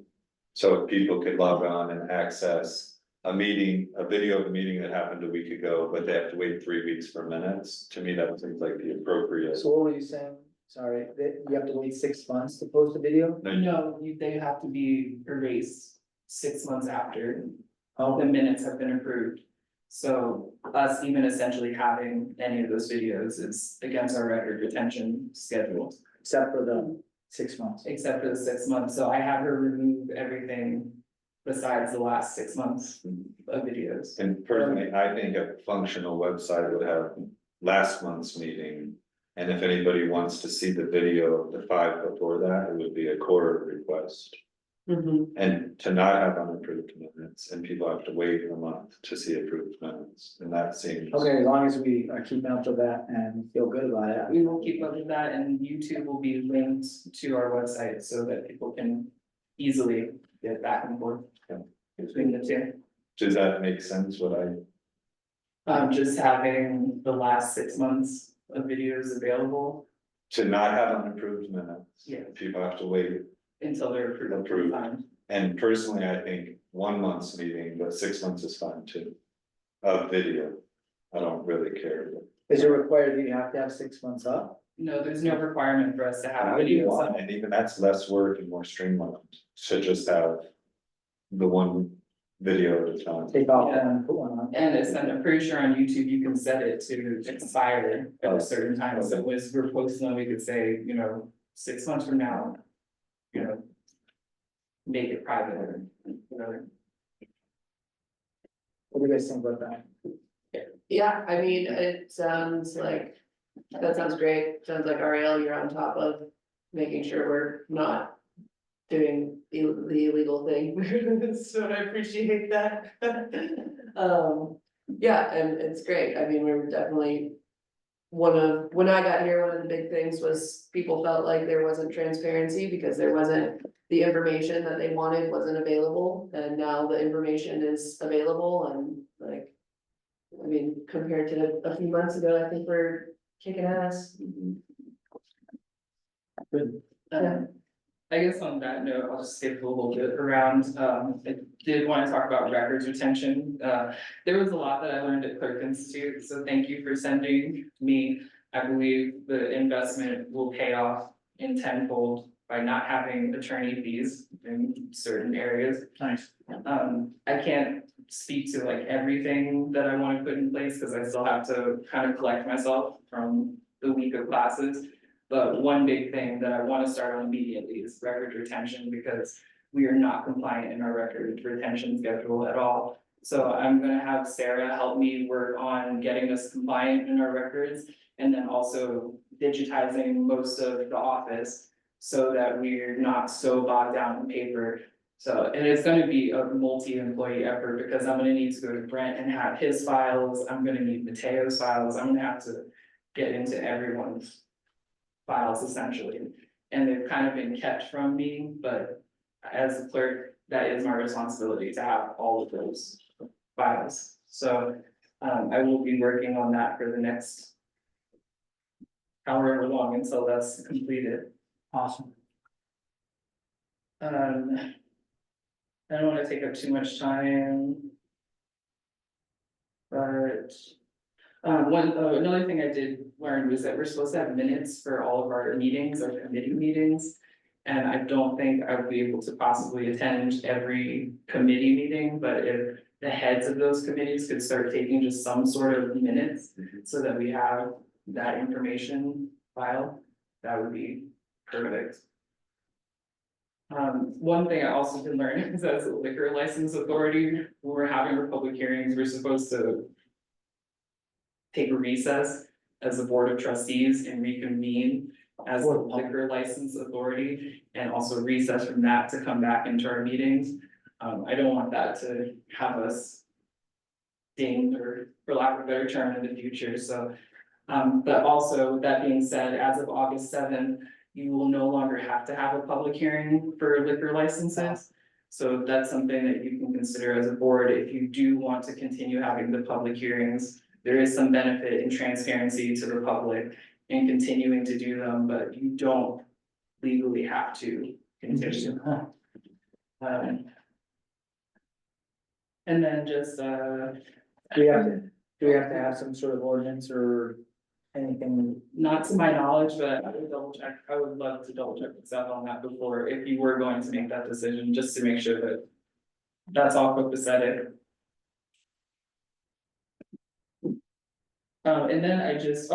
So if people could log on and access a video of a meeting that happened a week ago, but they have to wait 3 weeks for minutes, to me, that seems like the appropriate. so what were you saying? Sorry, that you have to wait 6 months to post a video? No, they have to be erased 6 months after Oh, the minutes have been approved. So us even essentially having any of those videos is against our record retention schedule, except for the 6 months. except for the 6 months. So I have her remove everything besides the last 6 months of videos. And personally, I think a functional website would have last month's meeting. And if anybody wants to see the video of the 5 before that, it would be a core request. And to not have unapproved minutes, and people have to wait a month to see approved minutes, and that seems. Okay, as long as we are keeping up with that and feel good about it. We will keep up with that, and YouTube will be linked to our website so that people can easily get back and forth between the two. Does that make sense, what I, Just having the last 6 months of videos available to not have unapproved minutes? Yeah. People have to wait, until they're approved. Approved. Fine. and personally, I think 1 month's meeting, but 6 months is fine too. Of video, I don't really care, but. Is it required that you have to have 6 months up? No, there's no requirement for us to have I do videos. want, and even that's less work and more streamlined, to just have. The one video at a time. Take off Yeah. one and put one on. And I'm pretty sure on YouTube, you can set it to expire at a certain time, so as we're posting them, we could say, 6 months from now. Make it private or, whatever. What do you guys think about that? Yeah, I mean, it sounds like, that sounds great, sounds like Ariel, you're on top of making sure we're not doing the illegal thing, so I appreciate that. Yeah, and it's great, I mean, we were definitely. When I got here, one of the big things was people felt like there wasn't transparency because there wasn't. The information that they wanted wasn't available, and now the information is available and like. I mean, compared to a few months ago, I think we're kicking ass. Good. I guess on that note, I'll just skip a little bit around, I did want to talk about records retention. There was a lot that I learned at Clerk Institute, so thank you for sending me. I believe the investment will pay off in tenfold by not having attorney fees in certain areas. Nice. I can't speak to like everything that I want to put in place, because I still have to kind of collect myself from the week of classes. But one big thing that I want to start on immediately is record retention, because we are not compliant in our record retention schedule at all. So I'm gonna have Sarah help me work on getting us compliant in our records, and then also digitizing most of the office so that we're not so bogged down in paper. So, and it's gonna be a multi-employee effort, because I'm gonna need to go to Brent and have his files, I'm gonna need Mateo's files, I'm gonna have to get into everyone's files essentially, and they've kind of been kept from me, but as a clerk, that is my responsibility to have all of those files. So, I will be working on that for the next however long until that's completed. Awesome. I don't wanna take up too much time. But. Another thing I did learn was that we're supposed to have minutes for all of our meetings, our committee meetings. And I don't think I would be able to possibly attend every committee meeting, but if the heads of those committees could start taking just some sort of minutes. So that we have that information file, that would be perfect. One thing I also did learn is as a liquor license authority, when we're having our public hearings, we're supposed to take a recess as a board of trustees and reconvene as the liquor license authority, and also recess from that to come back into our meetings. I don't want that to have us dinged, or for lack of a better term, in the future, so. But also, that being said, as of August 7th, you will no longer have to have a public hearing for liquor licenses. So that's something that you can consider as a board if you do want to continue having the public hearings. There is some benefit in transparency to the public in continuing to do them, but you don't legally have to continue. And then just, Do we have to have some sort of ordinance or anything? not to my knowledge, but I would double check, I would love to double check myself on that before, if you were going to make that decision, just to make sure that that's all copacetic. And then I just,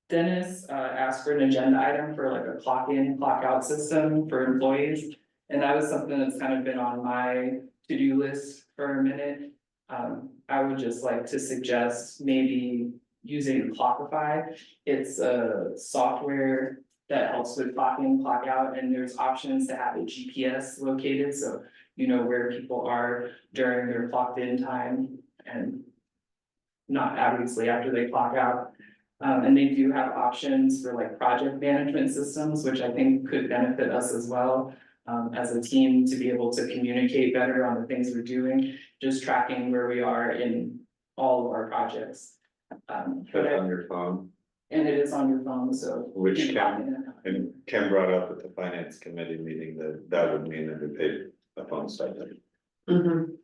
Dennis asked for an agenda item for like a clock in, clock out system for employees. And that was something that's kind of been on my to-do list for a minute. I would just like to suggest maybe using Clockify. It's a software that helps with clock in, clock out, and there's options to have a GPS located, so you know where people are during their clocked in time and not obviously after they clock out. And they do have options for like project management systems, which I think could benefit us as well. As a team to be able to communicate better on the things we're doing, just tracking where we are in all of our projects. Put it on your phone, And it is on your phone, so. Which you can- can- and Ken brought up at the finance committee meeting that that would mean that we paid a phone stipend, Mhm.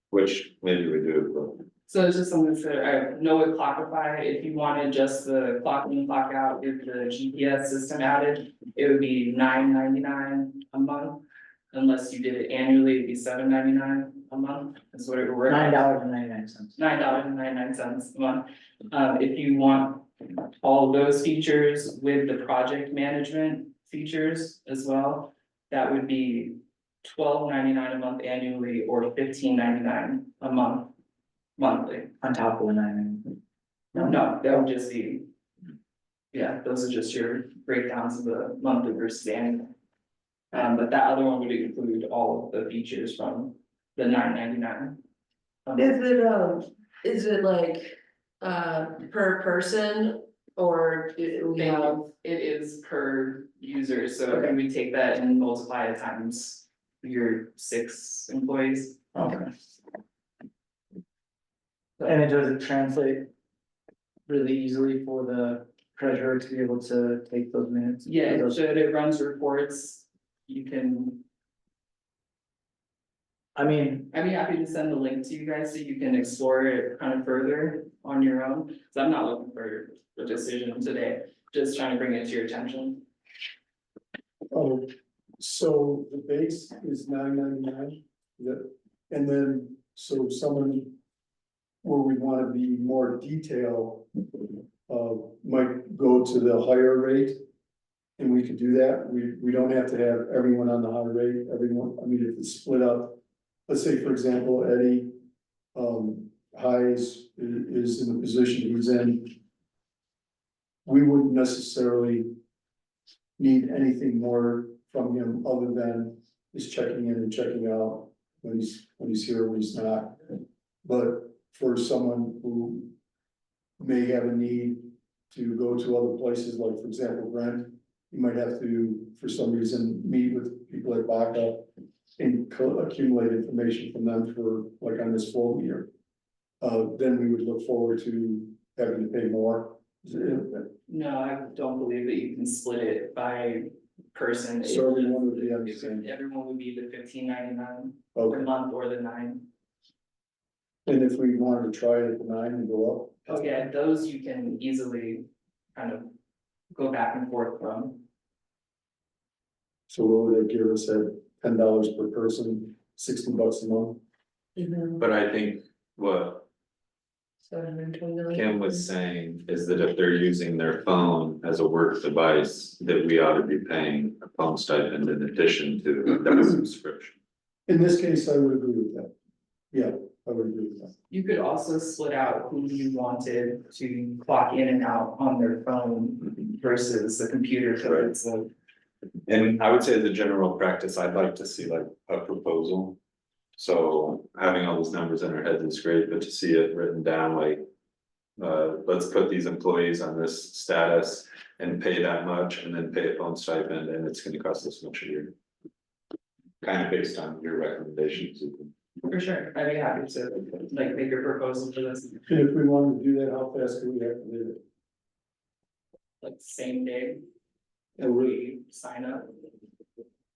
which maybe we do, So it's just something that I know with Clockify, if you wanted just the clock in, clock out with the GPS system added, it would be $9.99 a month. Unless you did it annually, it'd be $7.99 a month, is what it would work. $9.99. $9.99 a month. If you want all of those features with the project management features as well, that would be $12.99 a month annually or $15.99 a month monthly. On top of the 9. No, that would just be. Yeah, those are just your breakdowns of the monthly versus annual. But that other one would include all of the features from the $9.99. Is it like, per person, or do we have? It is per user, so if we take that and multiply it times your 6 employees. Okay. And it doesn't translate really easily for the treasurer to be able to take those minutes? Yeah, Those- so it runs reports, you can, I mean, I'd be happy to send the link to you guys so you can explore it kind of further on your own. Cause I'm not looking for a decision today, just trying to bring it to your attention. Oh, so the base is $9.99, and then, so someone. Where we wanna be more detailed, might go to the higher rate. And we could do that, we don't have to have everyone on the high rate, everyone, I mean, if it's split up. Let's say, for example, Eddie, is in the position he's in. We wouldn't necessarily need anything more from him other than his checking in and checking out when he's here, when he's not. But for someone who may have a need to go to other places, like for example, Brent, you might have to, for some reason, meet with people at Baca and accumulate information from them for, like on this flow meter. Then we would look forward to having to pay more. No, I don't believe that you can split it by person. So everyone would be on the If- same. Everyone would be the $15.99 per Okay, month or the 9. and if we wanted to try it at the 9 and go up. Oh yeah, those you can easily kind of go back and forth from. So what would they give us at $10 per person, $60 a month? but I think what 729. Kim was saying is that if they're using their phone as a work device, that we ought to be paying a phone stipend in addition to that subscription. In this case, I would agree with that. Yeah, I would agree with that. You could also split out who you wanted to clock in and out on their phone versus the computer code, so. And I would say as a general practice, I'd like to see like a proposal. So having all these numbers in our heads is great, but to see it written down like. Let's put these employees on this status and pay that much and then pay a phone stipend and it's gonna cost this much a year. Kind of based on your recommendations. For sure, I'd be happy to like make a proposal for this, And if we wanted to do that, how fast could we have to do it? like same day. That Oh, we sign up.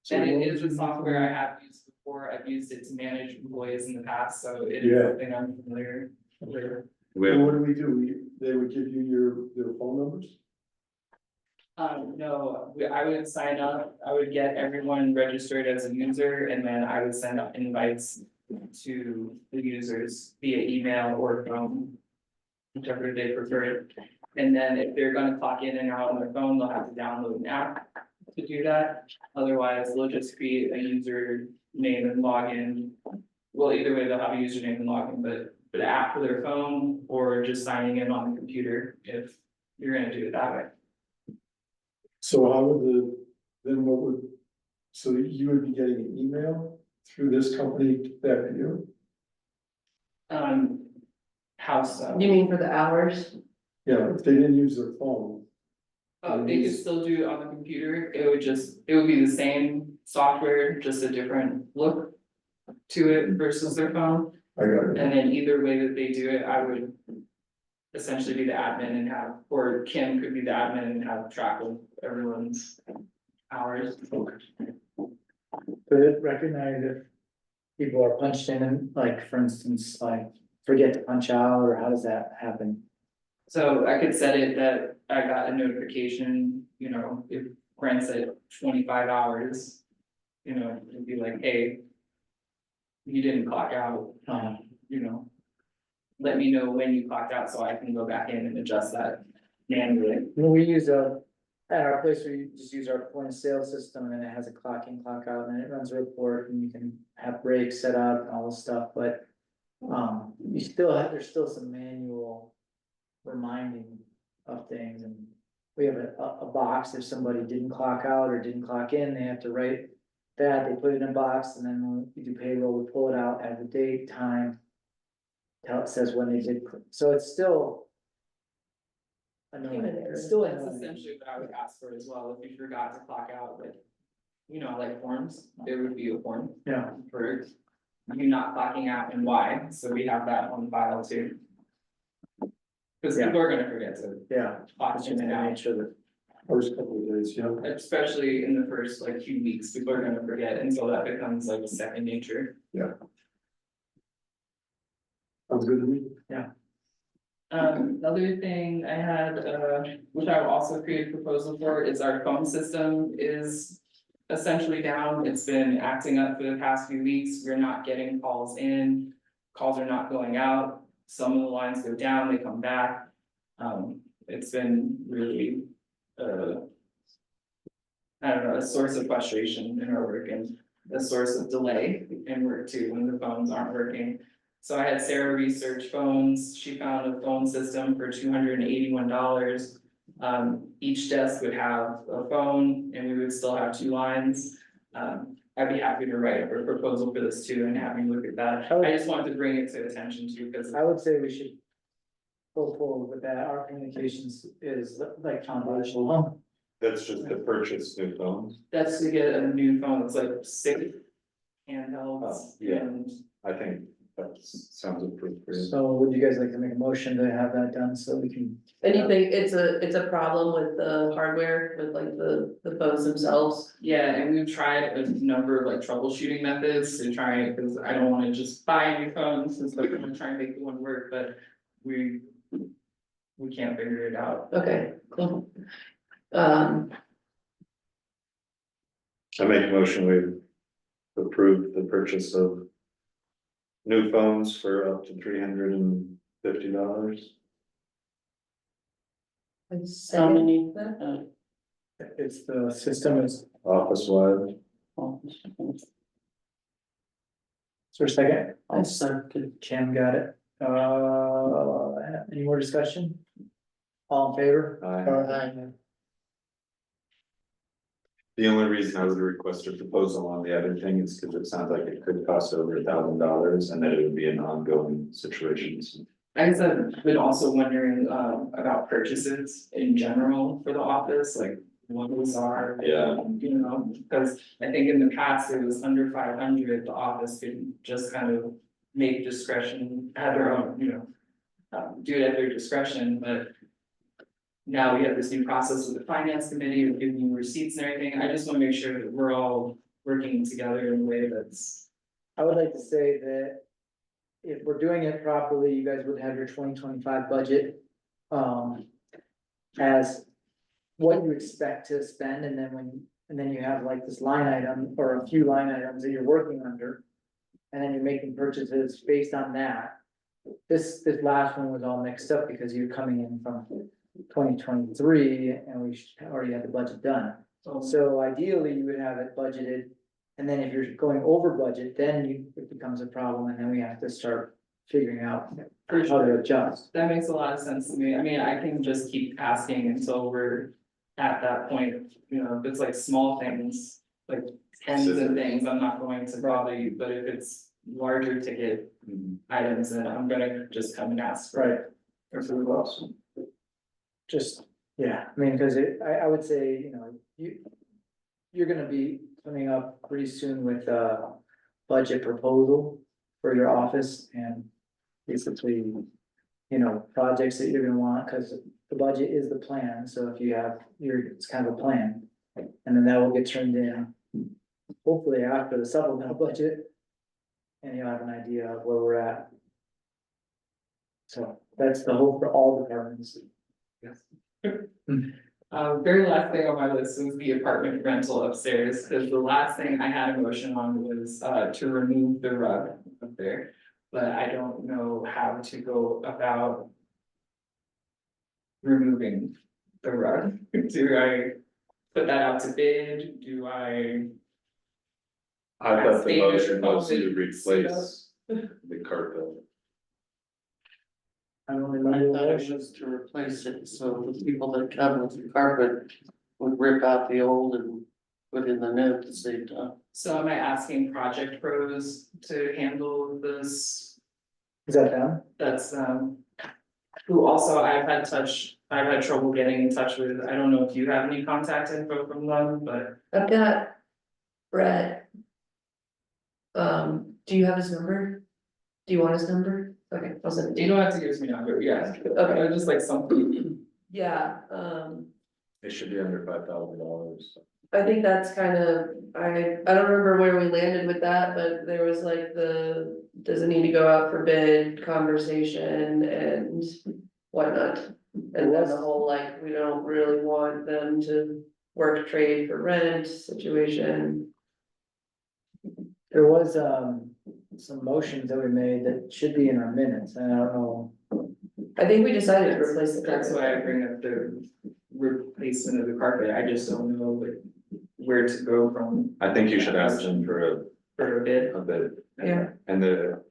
So And what it is would a you- software I have used before, I've used it to manage employees in the past, so it is Yeah. something I'm familiar with. We And have, what do we do? They would give you their phone numbers? No, I would sign up, I would get everyone registered as a user, and then I would send out invites to the users via email or phone. Whichever they prefer, and then if they're gonna clock in and out on their phone, they'll have to download an app to do that. Otherwise, they'll just create a user name and login. Well, either way, they'll have a username and login, but the app for their phone or just signing in on the computer if you're gonna do it that way. So how would then what would, so you would be getting an email through this company back to you? How so? You mean for the hours? Yeah, if they didn't use their phone. They could still do it on the computer, it would be the same software, just a different look to it versus their phone. I got it. And then either way that they do it, I would essentially be the admin and have, or Kim could be the admin and have track of everyone's hours. Could it recognize if people are punched in and like, for instance, like forget to punch out, or how does that happen? So I could set it that I got a notification, you know, if Brent said 25 hours. You know, it'd be like, hey. You didn't clock out, you know. Let me know when you clocked out so I can go back in and adjust that manually. When we use at our place, we just use our point of sale system, and it has a clock in, clock out, and it runs a report, and you can have breaks set up and all this stuff, but. You still have, there's still some manual reminding of things, and we have a box, if somebody didn't clock out or didn't clock in, they have to write that, they put it in a box, and then when we do payroll, we pull it out at the date, time. Till it says when they did, so it's still. Annoying, it's still That's annoying. essentially what I would ask for as well, if you forgot to clock out, like. You know, like forms, there would be a form Yeah, for you not clocking out and why, so we have that on file too. Cause Yeah. people are gonna forget to yeah, clock it's in just and to out. make sure that, First couple of days, yeah. Especially in the first like few weeks, people are gonna forget until that becomes like second nature. Sounds good to me. Another thing I had, which I will also create a proposal for, is our phone system is essentially down. It's been acting up for the past few weeks. We're not getting calls in. Calls are not going out. Some of the lines go down, they come back. It's been really, I don't know, a source of frustration in our work and a source of delay in work too, when the phones aren't working. So I had Sarah research phones, she found a phone system for $281. Each desk would have a phone and we would still have 2 lines. I'd be happy to write a proposal for this too and have you look at that. I just wanted to bring it to attention too, because I would say we should. Go forward with that, our communications is like foundational. That's just to purchase new phones. that's to get a new phone, it's like 6 handhelds Yeah. and. I think that sounds appropriate. So would you guys like to make a motion to have that done so we can? Anything, it's a problem with the hardware, with like the phones themselves. Yeah, and we've tried a number of like troubleshooting methods to try, because I don't wanna just buy a new phone, since we're gonna try and make the one work, but we can't figure it out. Okay, cool. I make a motion, we approve the purchase of new phones for up to $350. How many? It's the system is, Office wide. is there a second? I'll second. Kim got it. Any more discussion? All in favor? The only reason I would request a proposal on the other thing is because it sounds like it could cost over $1,000 and that it would be an ongoing situation. So I guess I've been also wondering about purchases in general for the office, like what those are. Yeah. You know, because I think in the past it was under 500, the office could just kind of make discretion, have their own, you know. Do it at their discretion, but. Now we have this new process with the finance committee of giving you receipts and everything. I just want to make sure that we're all working together in a way that's. I would like to say that if we're doing it properly, you guys would have your 2025 budget. As what you expect to spend, and then you have like this line item or a few line items that you're working under. And then you're making purchases based on that. This last one was all mixed up because you're coming in from 2023 and we already had the budget done. So ideally, you would have it budgeted, and then if you're going over budget, then it becomes a problem, and then we have to start figuring out For how sure. to adjust. That makes a lot of sense to me. I mean, I can just keep asking until we're at that point, you know, if it's like small things, like pens and things, I'm not going to bother you, but if it's larger ticket items, then I'm gonna just come and ask for Right. it. Or for who else. Just, yeah, I mean, cause I would say, you know, you're gonna be coming up pretty soon with a budget proposal for your office and basically, you know, projects that you're gonna want, cause the budget is the plan, so if you have it's kind of a plan. And then that will get turned in, hopefully after the supplemental budget. And you'll have an idea of where we're at. So that's the hope for all departments. Yes. Very last thing on my list was the apartment rental upstairs, because the last thing I had a motion on was to remove the rug up there. But I don't know how to go about removing the rug. Do I put that out to bid? Do I? I thought the Stay motion there, was to probably replace the carpet. I don't I remember. thought it was to replace it, so the people that come with the carpet would rip out the old and put in the new at the same time. So am I asking Project Pros to handle this? Is that them? That's who also I've had trouble getting in touch with. I don't know if you have any contact info from them, but I've got Brett. Do you have his number? Do you want his number? Okay, I'll send it to you you. don't have to give us me number, yeah. Okay. Just like something. Yeah, It should be under $5,000. I think that's kind of, I don't remember where we landed with that, but there was like does it need to go out for bid conversation and whatnot. And then the whole like, we don't really want them to work trade for rent situation. There was, some motions that we made that should be in our minutes, and I don't know. I think we decided to replace the That's why I carpet. bring up the replacement of the carpet. I just don't know like where to go from I think you should ask them for for a bid. a bit. Yeah. And the,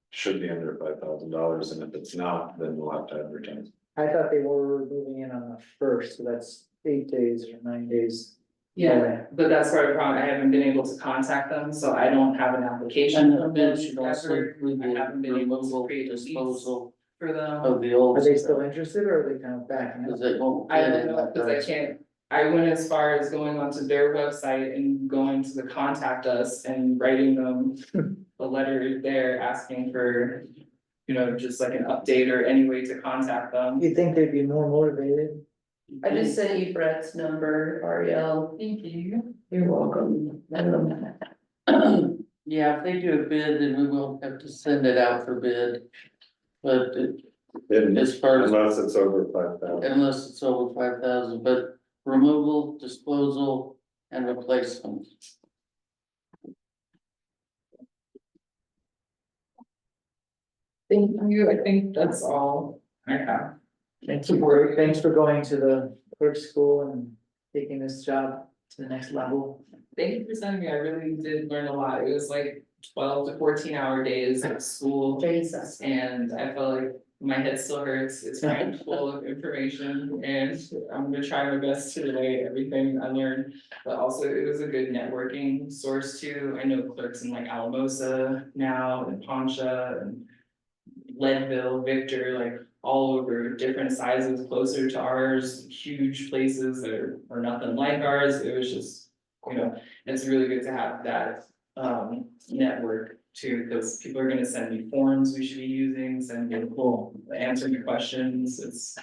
should be under $5,000, and if it's not, then we'll have to advertise. I thought they were moving in on the first, so that's 8 days or 9 days. Yeah, but that's part of the problem. I haven't been able to contact them, so I don't have an application And from then them we should also ever. include I haven't the been able to removal, create a lease disposal for them. of the old. Are they still interested or are they kind of backing Cause up? it won't. I fit don't in know, that cause I price. can't, I went as far as going onto their website and going to the contact us and writing them a letter there asking for, you know, just like an update or any way to contact them. You think they'd be more motivated? I just sent you Brett's number, Ariel. Thank you. You're welcome. Yeah, if they do a bid, then we won't have to send it out for bid. But as far as, Unless it's over 5,000. unless it's over 5,000, but removal, disposal and replacement. Thank you, I think that's all I have. Thank you, Corey. Thanks for going to the clerk school and taking this job to the next level. Thank you for sending me, I really did learn a lot, it was like 12 to 14 hour days at school. Jesus. And I felt like my head still hurts, it's crammed full of information, and I'm gonna try my best to relay everything I learned. But also, it was a good networking source too, I know clerks in like Alamosa now, and Poncha, and Leadville, Victor, like all over, different sizes, closer to ours, huge places that are nothing like ours, it was just, you know, it's really good to have that network too, because people are gonna send me forms we should be using, send me answer me questions, it's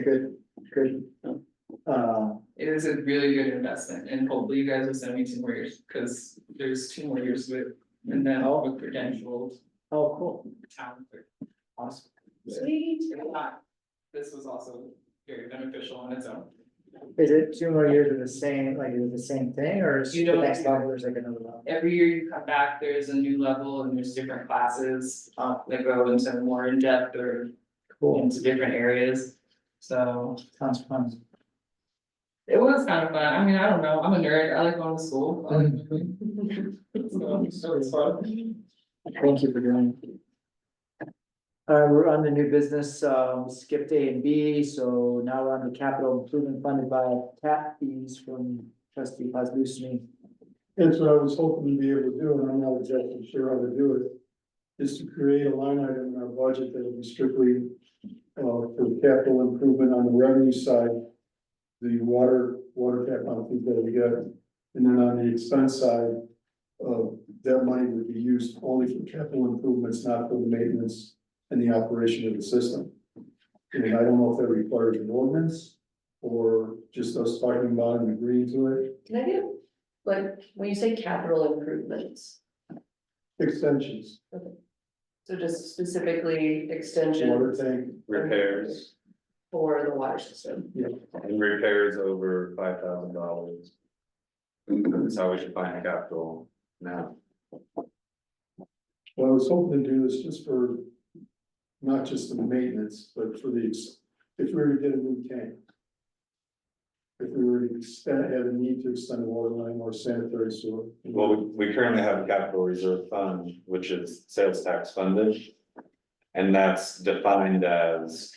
Good. it is a really good investment, and hopefully you guys will send me 2 more years, because there's 2 more years with, and then all with credentialed Oh, cool. town clerk. Awesome. Sweet. This was also very beneficial on its own. Is it 2 more years of the same, like, is it the same thing, or is You the know- next level, there's like another level? Every year you come back, there's a new level and there's different classes that go into more in-depth or Cool, into different areas. So sounds fun. It was kind of fun, I mean, I don't know, I'm a nerd, I like going to school. So it's fun. Thank you for doing it. We're on the new business, skipped A and B, so now we're on the capital improvement funded by tap fees from trustee Paslusny. That's what I was hoping to be able to do, and I'm not exactly sure how to do it. Is to create a line item in our budget that will be strictly for capital improvement on the revenue side. The water tap on fees that we get, and then on the expense side. That money would be used only for capital improvements, not for the maintenance and the operation of the system. And I don't know if that requires an ordinance or just us talking about it and agreeing to it. Can I get, like, when you say capital improvements, Extensions, so just specifically water extension tank, Repairs for the water system? and repairs over $5,000. That's how we should find capital now. what I was hoping to do is just for. Not just the maintenance, but for if we were to get a new tank. If we were to have a need to extend the water line or sanitary sewer. Well, we currently have a capital reserve fund, which is sales tax funded. And that's defined as,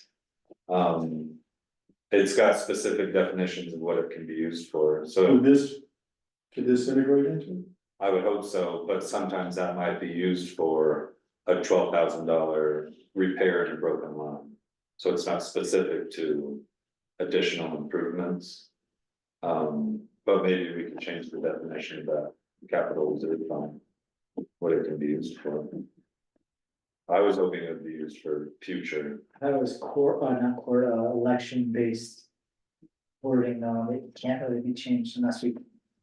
it's got specific definitions of what it can be used for, so Could this integrate into it? I would hope so, but sometimes that might be used for a $12,000 repair in a broken line. So it's not specific to additional improvements. But maybe we can change the definition of that capital reserve fund, what it can be used for. I was hoping it would be used for future. That was election based wording, it can't really be changed unless we,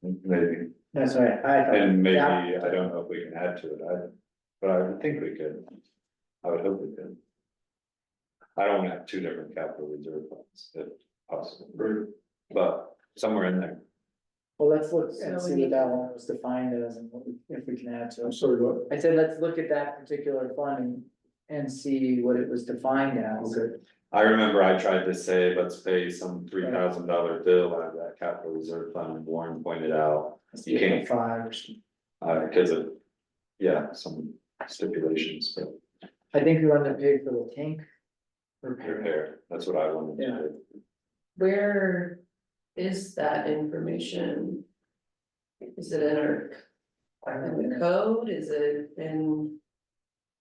Maybe, that's right, I thought. and maybe, that- I don't know if we can add to it either, but I would think we could. I would hope we could. I don't want to have two different capital reserve funds, if possible, but somewhere in there. Well, let's look and So we see need what that to- one was defined as and if we can add to I'm it. sorry, what? I said, let's look at that particular fund and see what it was defined as. I remember I tried to say, let's pay some $3,000 bill out of that capital reserve fund, and Warren pointed out. You can't, 5 or something. because of, yeah, some stipulations, but I think we wanted to pay for the tank repair. repair, that's what I wanted to Yeah. do. Where is that information? Is it in in the code, is it in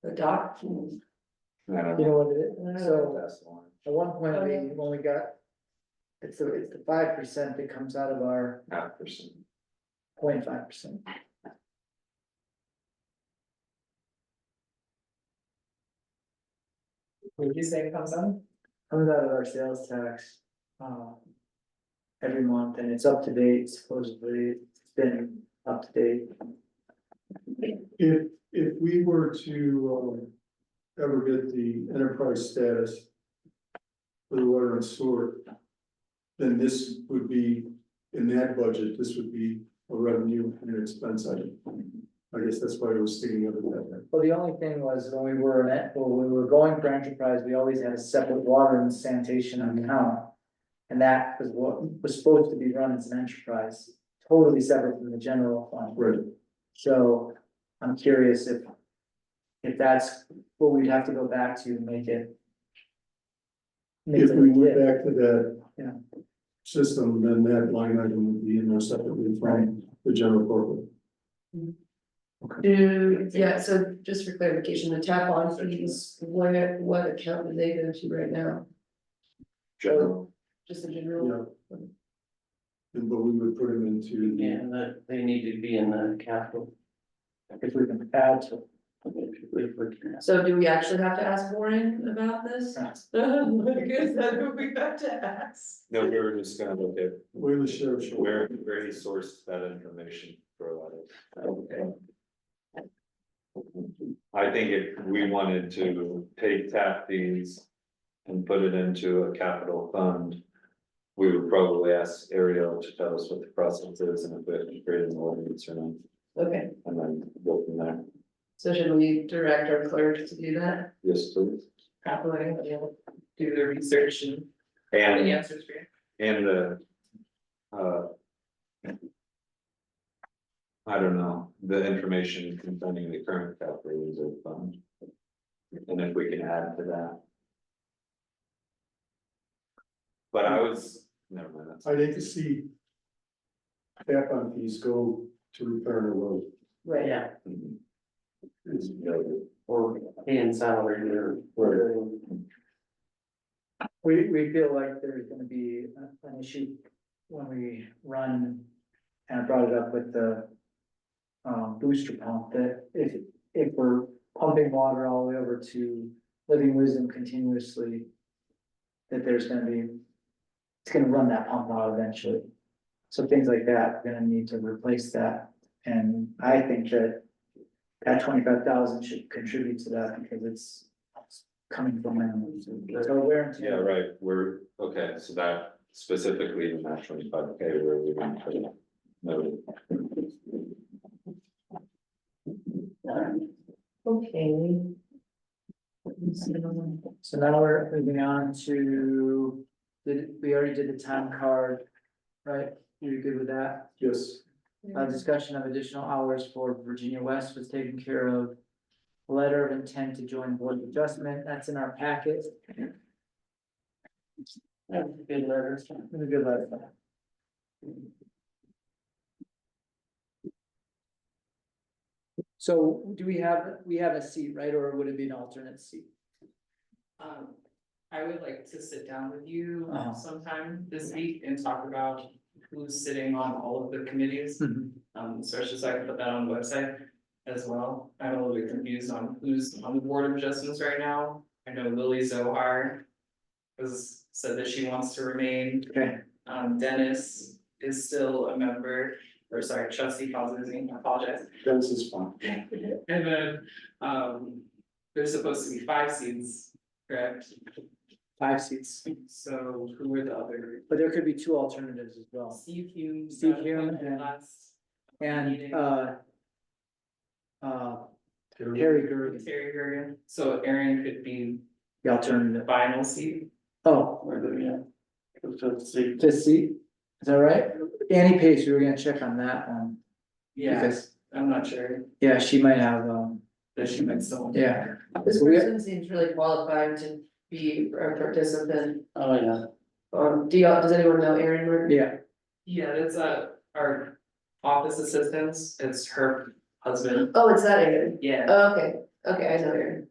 the document? I don't You know know. what it is? So That's the one. at one point, when we got. It's the 5% that comes out of our 0.5%. 0.5%. What did you say it comes out? Comes out of our sales tax. Every month, and it's up to date, supposedly, it's been up to date. If we were to, ever get the enterprise status. For the water and sewer. Then this would be, in that budget, this would be a revenue and an expense item. I guess that's why I was thinking of it that way. Well, the only thing was when we were going for enterprise, we always had a separate water and sanitation account. And that was what was supposed to be run as an enterprise, totally separate from the general fund. Right. So I'm curious if that's what we'd have to go back to make it. If we went back to that. Yeah. System, then that line item would be in there separately from the general corporate. So just for clarification, the tap on fees, what account do they go to right now? General, Just the general? Yeah. And but we would put them into. Yeah, that they need to be in the capital. If we can add to. So do we actually have to ask Warren about this? Because then we have to ask. no, we were just gonna look at Where the sheriff should. where he sourced that information for a lot of. Okay. I think if we wanted to take tap fees and put it into a capital fund. We would probably ask Ariel to tell us what the process is and if we have to create an ordinance or not, Okay, and then go from there. so should we direct our clerk to do that? Yes, please. Happily, we'll do the research and the And, answers for you. and uh. I don't know, the information concerning the current capital reserve fund. And if we can add to that. But I was, never mind, that's. I'd hate to see cap on fees go to repair a road. Right. Yeah, It's noted. or paying salary or. We feel like there's gonna be an issue when we run, and I brought it up with the. Booster pump, that if we're pumping water all the way over to Living Wisdom continuously. That there's gonna be, it's gonna run that pump out eventually. So things like that, we're gonna need to replace that, and I think that. That 25,000 should contribute to that because it's coming from them. So wear and Yeah, tear. right, we're, okay, so that specifically in that 25K where we want to put it. Noted. Okay. So now we're moving on to, we already did the time card, right? You're good with that? Yes, Discussion of additional hours for Virginia West was taken care of. Letter of intent to join board of adjustment, that's in our packet. That was a good letter. It's a good letter. So do we have a seat, right, or would it be an alternate seat? I would like to sit down with you Uh-huh. sometime this week and talk about who's sitting on all of the committees. Especially so I can put that on the website as well. I'm a little bit confused on who's on the board of adjustments right now. I know Lily Zohar has said that she wants to remain. Okay, Dennis is still a member, or sorry, trustee calls his name, I apologize. Dennis is fine. And then, there's supposed to be 5 seats, correct? 5 seats, So who are the other? but there could be 2 alternatives as well. Steve Hume. Steve Hume and- Last And, meeting. Harry Gergen, Terry Gergen, so Aaron could be the the alternative. final seat. Oh, Where do we at? Let's see. 5th seat, is that right? Annie Pace, we were gonna check on that one. Yeah, Because, I'm not sure yeah, she might have, that she might still. yeah. This So we- person seems really qualified to be a participant. Oh, yeah. Does anyone know Erin? Yeah, Yeah, that's our office assistants, it's her husband, Oh, it's that Erin. yeah. Oh, okay, I know Erin.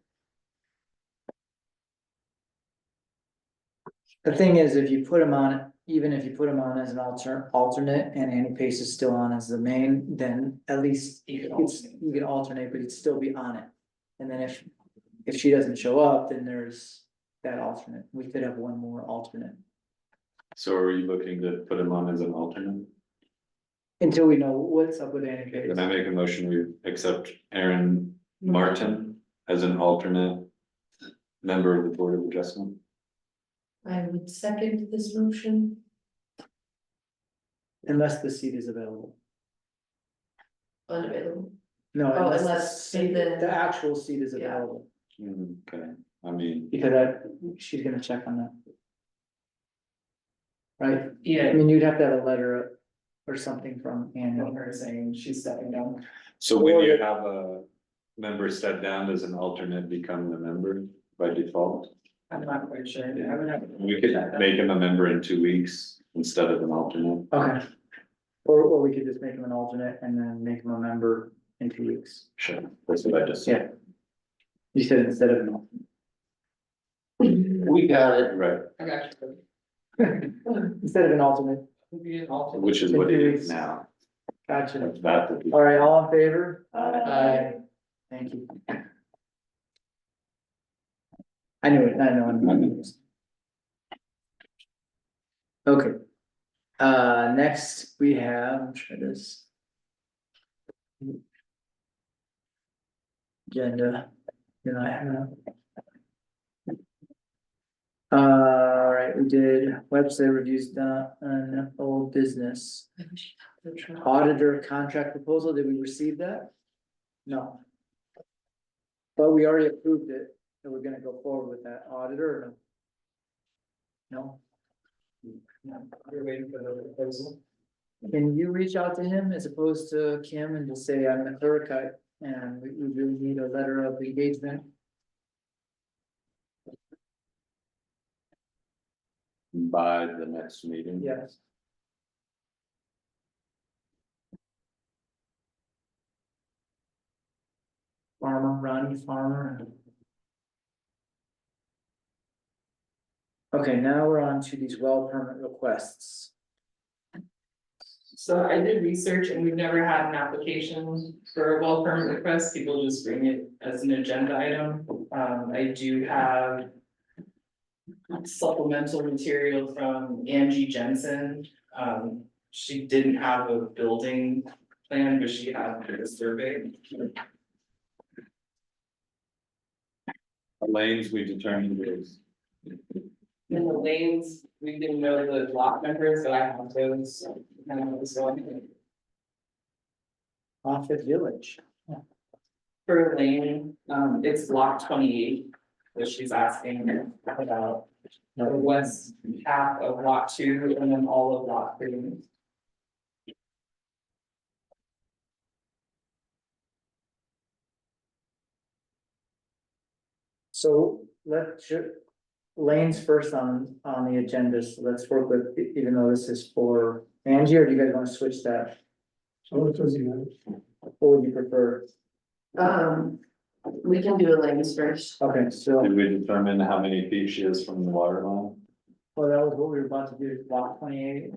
the thing is, if you put him on, even if you put him on as an alternate and Annie Pace is still on as the main, then at least You can you can alternate, but he'd still be on it. And then if she doesn't show up, then there's that alternate. We could have one more alternate So are you looking to put him on as an alternate? until we know what's up with Annie Pace. Then I make a motion, we accept Aaron Martin as an alternate member of the Board of Adjustment. I would second this motion. Unless the seat is available. Unavailable. No, Oh, unless the unless- seat, and then- the actual seat is Yeah. available, Okay, I mean, because she's gonna check on that. Right, I Yeah, mean, you'd have to have a letter or something from from Annie. her saying she's stepping down. so when you have a member step down, does an alternate become the member by default? I'm not quite sure, I would have. We could make him a member in 2 weeks instead of an alternate. Okay. Or we could just make him an alternate and then make him a member in 2 weeks. Sure, that's what I just said. Yeah. You said instead of an alternate. We got it. Right, I got you. Instead of an alternate, Would be an alternate. which is what it is now. gotcha. That would be. All right, all in favor? Aye. Thank you. I knew it, I know. Okay. Next we have, I'm trying this. Agenda, I have. All right, we did website reviews done on old business. Auditor contract proposal, did we receive that? No. But we already approved it, and we're gonna go forward with that auditor or no? No? You're waiting for the proposal. Can you reach out to him as opposed to Kim and just say, I'm the clerk, and we really need a letter of engagement? By the next meeting. Yes. Farmer, Ronnie Farmer. Okay, now we're on to these well permit requests. So I did research and we've never had an application for a well permit request, people just bring it as an agenda item. I do have supplemental material from Angie Jensen. She didn't have a building plan, but she had a survey. Lanes we determined is, In the lanes, we didn't know the block numbers, so I have those, kind of know this one. Offutt Village. For lane, it's block 28, so she's asking about the west half of lot 2 and then all of lot 3. So Lane's first on the agenda, so let's work with, even though this is for Angie, or do you guys wanna switch that? So it doesn't matter. What would you prefer? We can do a lanes first. Okay, so, did we determine how many feet she is from the water line? well, that was what we were about to do, block 28.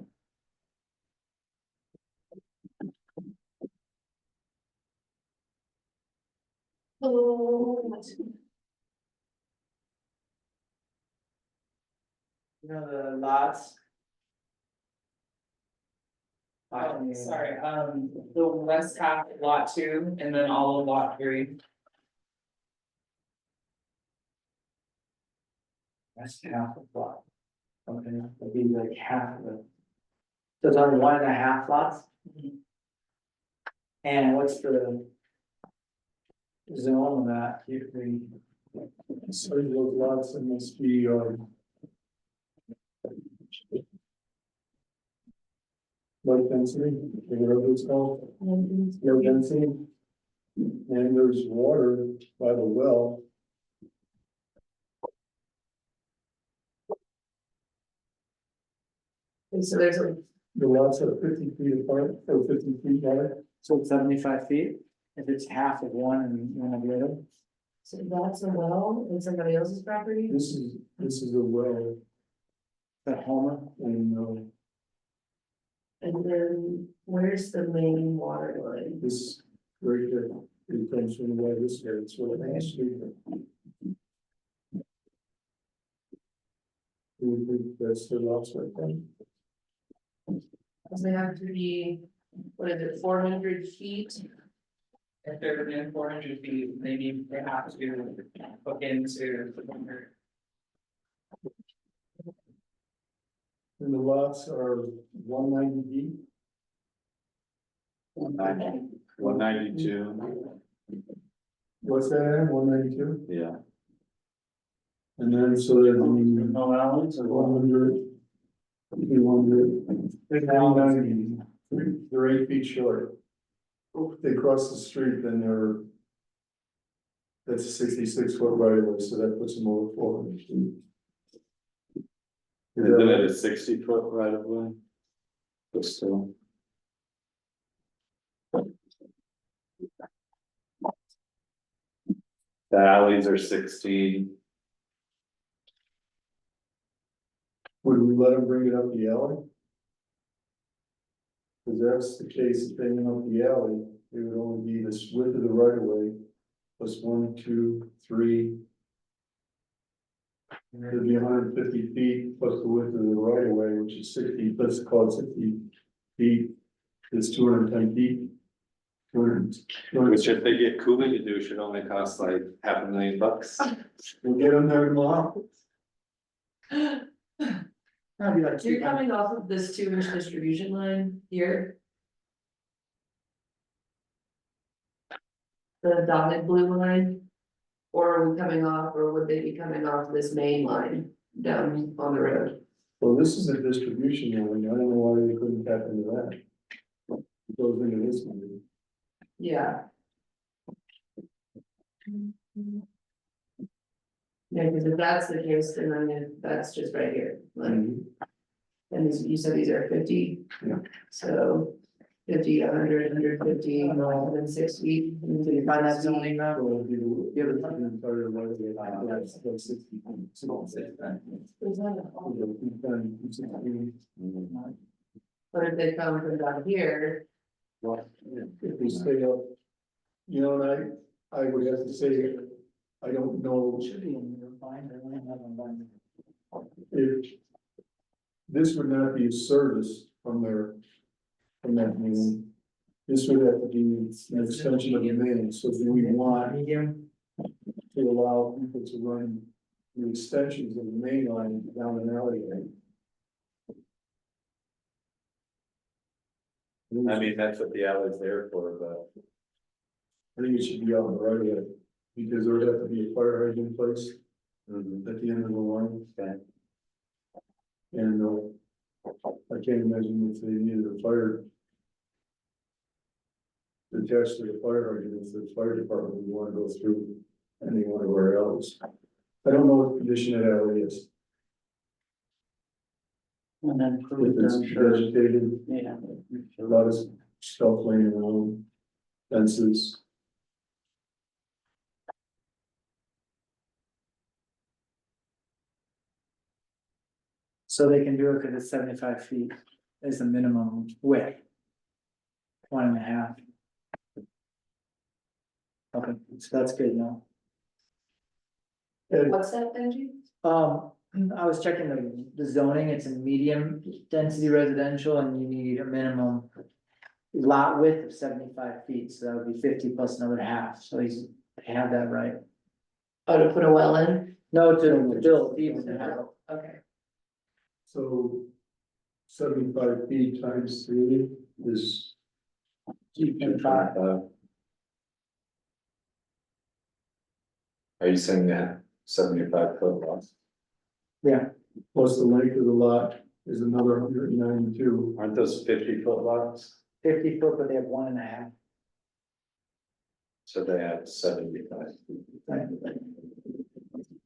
You know, the lots. Oh, sorry, the west half of lot 2 and then all of lot 3. That's half a block. Okay, that'd be like half of it. So it's only 1.5 lots? Mhm. And what's the zone of that? So those lots, it must be, low density, whatever it's called, low density. And there's water by the well. And so there's a, The lots are 50 feet apart, or 50 feet wide. So it's 75 feet, if it's half of one and one of the other? so that's a well in somebody else's property? This is a well, The Homer? and, And then where's the main water line? this right there, it comes from the way this way, it's what I asked you. That's the lots right there. Cause they have to be, what is it, 400 feet? If they're within 400 feet, maybe they have to hook into the bunker. And the lots are 190 deep. 192, What's that, 192? yeah. And then so that the No alleys or what? 100. 200. They're 8 feet short. If they cross the street, then that's a 66-foot right of way, so that puts them over 400 feet. Isn't it a 60-foot right of way? But still. The alleys are 16, Would we let them bring it up the alley? Cause that's the case, if they went up the alley, it would only be this width of the right of way, plus 1, 2, 3. It'd be 150 feet plus the width of the right of way, which is 60, let's call it 60 feet. It's 210 feet. 200, which if they get Cooley to do, should only cost like $500,000. we'll get them there tomorrow. That'd be like You're 200. coming off of this 2-inch distribution line here. The dotted blue line. Or are we coming off, or would they be coming off this main line down on the road? Well, this is a distribution line, I don't know why they couldn't tap into that. Yeah. Yeah, because if that's the case, then I mean, that's just right here, like. And you said these are 50? Yeah. So 50, 100, 150, and then 60. Did you find that zoning map? So you give it the entire way, that's 60. But if they come from down here, If we stay up, you know, and I would have to say, I don't know Should be in your binder, I don't have a binder. if this would not be a service from from that meeting. This would have to be an extension of the main, so do we want Medium, to allow people to run the extensions of the main line down an alleyway? I mean, that's what the alley's there for, but I think it should be out in the right of way, because there would have to be a fire hydrant in place at the end of the line. Okay. And I can't imagine if they needed a fire attached to the fire hydrant, if the fire department would want to go through any one of our alleys. I don't know what the condition of that alley is, And then if prove it's them, sure, vegetated, yeah. a lot of stuff laying around, fences. so they can do it because it's 75 feet is the minimum width. 1.5. Okay, so that's good, no? what's that, Benji? I was checking the zoning, it's a medium density residential and you need a minimum. Lot width of 75 feet, so that would be 50 plus another half, so they have that right. Oh, to put a well in? No, to build, even to have. Okay. So 75 feet times 3 is 2.5. are you saying that 75 foot lots? Yeah, plus the length of the lot is another 192. Aren't those 50 foot lots? 50 foot, but they have 1.5. So they have 75 feet. Right.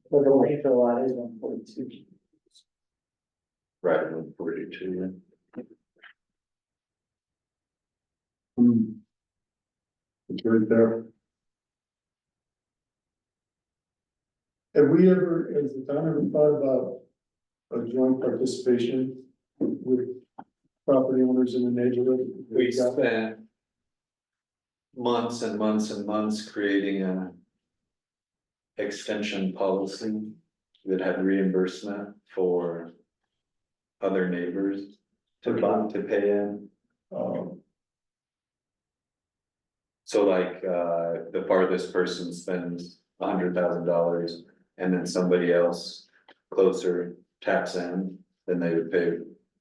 But the length of the lot is 142. Right, 142, It's right there. Have we ever, has the town ever thought about a joint participation with property owners in the neighborhood? We spent months and months and months creating a extension policy that had reimbursement for other neighbors to pay in. So like, the farthest person spends $100,000 and then somebody else closer taps in, then they would pay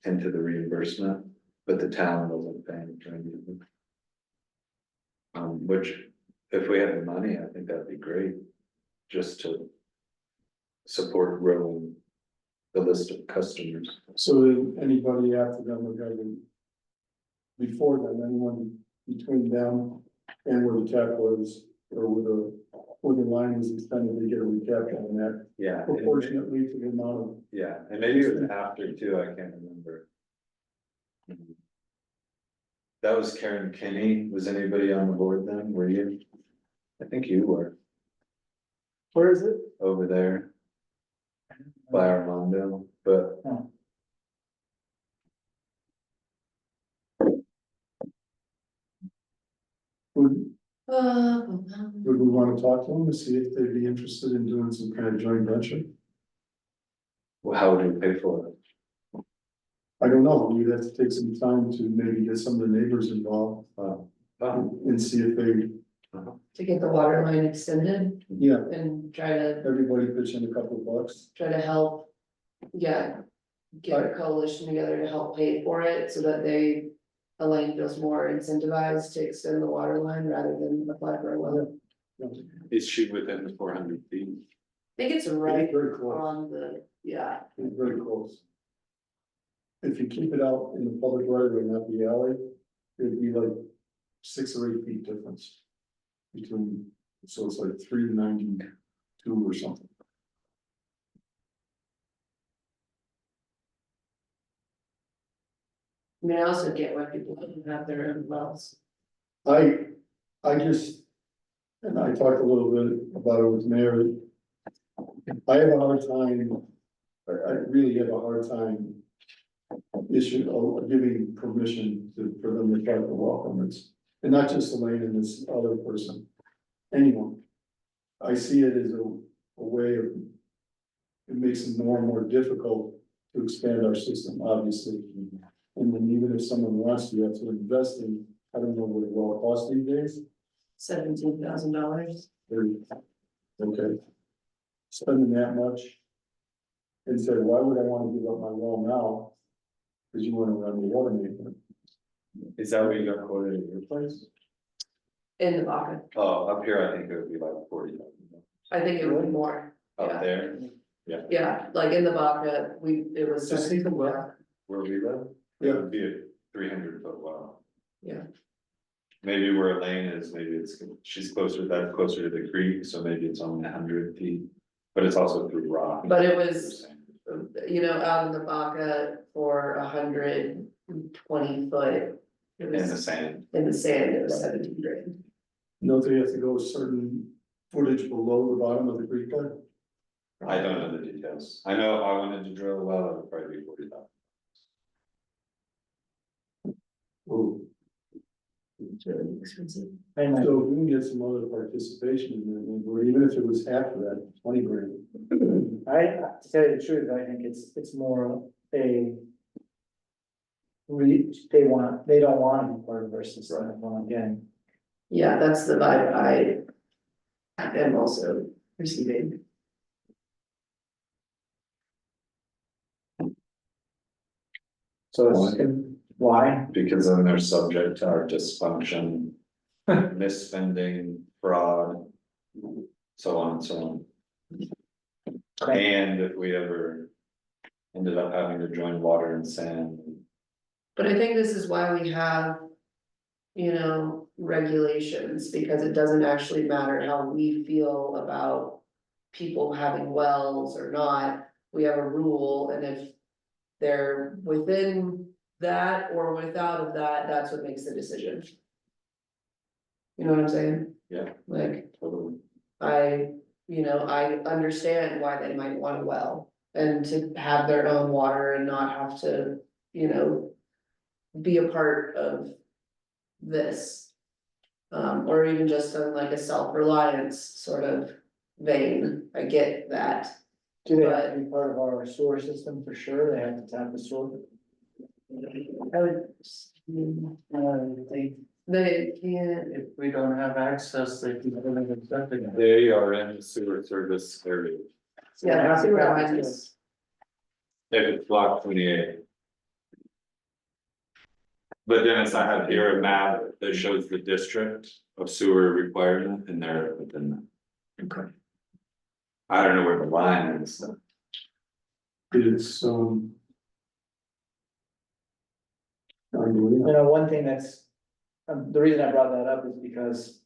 into the reimbursement, but the town wasn't paying for anything. Which, if we had the money, I think that'd be great, just to support growing the list of customers. So then anybody after them would have to, before them, anyone between them and where the tap was, or where the line was extended, they get a recap on that Yeah. proportionately to the amount of. Yeah, and maybe it was after too, I can't remember. That was Karen Kinney, was anybody on the board then, were you? I think you were, Where is it? over there. By Armando, but. Oh. Would Um, we want to talk to them to see if they'd be interested in doing some kind of joint venture? Well, how would we pay for it? I don't know, we'd have to take some time to maybe get some of the neighbors involved, and see if they, to get the water line extended yeah, and try to everybody pitch in a couple of bucks. help. Yeah. Get a coalition together to help pay for it so that Elaine feels more incentivized to extend the water line rather than apply for a well. Is she within the 400 feet? I think it's right It's very close, on the, yeah, it's very close. If you keep it out in the public right of way, not the alley, it'd be like 6 or 8 feet difference. Between, so it's like 392 or something. I mean, I also get why people don't have their own wells. I just, and I talked a little bit about it with Mary. I have a hard time, I really have a hard time giving permission for them to try to welcome this. And not just Elaine and this other person, anyone. I see it as a way of, it makes it more and more difficult to expand our system, obviously. And then even if someone wants to, you have to invest in, I don't know what it will cost these days. $17,000. Okay. Spending that much. And said, why would I wanna give up my well now? Cause you wanna run the water main. Is that what you got quoted at your place? In the Baca, Oh, up here, I think it would be like 40,000. I think it would be more, Up Yeah. there, yeah, like in the Baca, it was. Just think about- where we live, it would be a 300-foot well. Yeah. Maybe where Elaine is, maybe she's closer, that's closer to the creek, so maybe it's only 100 feet, but it's also through rock. But it was, out in the Baca for 120 foot. It In the was sand. in the sand, it was 17 grand. No, they have to go a certain footage below the bottom of the creek bed. I don't know the details. I know if I wanted to drill a well, it would probably be 40,000. Oh, It's really expensive. And so if we can get some other participation in it, or even if it was half of that, 20 grand. to tell you the truth, I think it's more a. They don't want to be part of our system, is what I'm getting. Yeah, that's the vibe I am also receiving. So it's, why? Because then they're subject to our dysfunction, misspending, fraud, so on and so on. And if we ever ended up having to join water and sand. But I think this is why we have, regulations, because it doesn't actually matter how we feel about people having wells or not. We have a rule, and if they're within that or without of that, that's what makes the decision. You know what I'm saying? Yeah. Like, Totally. I understand why they might want a well and to have their own water and not have to, be a part of this. Or even just on like a self-reliance sort of vein, I get that. Do they have to be part of our sewer system for sure? They have to tap the sewer? I would. They can't, If we don't have access, they can go in and septic. They are in the sewer service area. yeah, sewer lines. If it's block 28. But then as I have here a map that shows the district of sewer requirement and they're within that. Okay. I don't know where the line is, so. It's, One thing that's, the reason I brought that up is because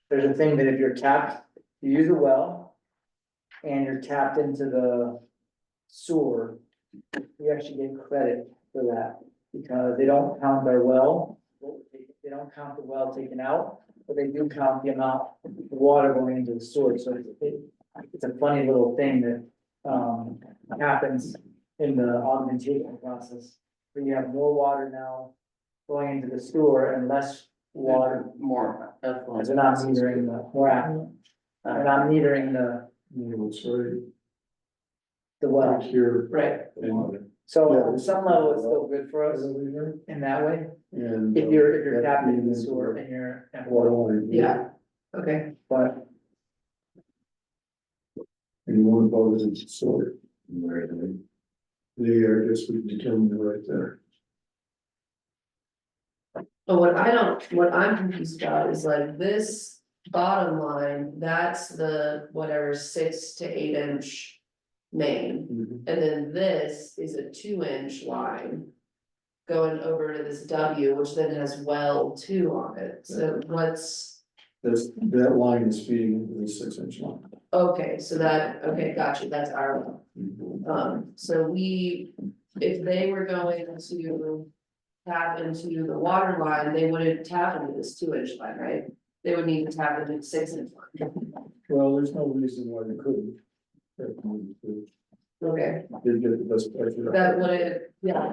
there's a thing that if you're tapped, you use a well and you're tapped into the sewer, you actually get credit for that because they don't count their well. They don't count the well taken out, but they do count the amount of water going into the sewer. So it's a funny little thing that happens in the augmentation process. Where you have more water now going into the sewer and less water. More. Because they're not metering the, more affluent. They're not metering it's right the well. here. Right. So Yeah. on some level, it's still good for us in that way. And. If you're tapping into the sewer and you're at water, Water. Yeah, okay, but And you want to vote as a sort. Where they are, just we determined right there. but what I'm confused about is like this bottom line, that's the whatever 6 to 8 inch main. And then this is a 2-inch line. going over to this W, which then has well 2 on it, so what's, That line is feeding into the 6-inch line. okay, so that, okay, gotcha, that's our well. So if they were going to tap into the water line, they wouldn't tap into this 2-inch line, right? They would need to tap into the 6-inch line. Well, there's no reason why they couldn't. Okay, They'd get the best pressure. that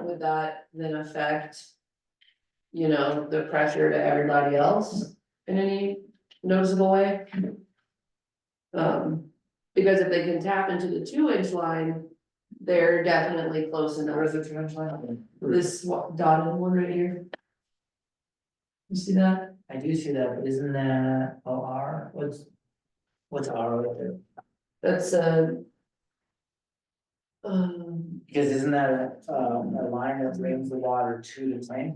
would that then affect, you know, the pressure to everybody else in any noticeable way? Because if they can tap into the 2-inch line, they're definitely close enough. Where's the 2-inch line? This dotted one right here. You see that? I do see that, but isn't that OR? What's R right there? That's Because isn't that a line that brings the water to the tank?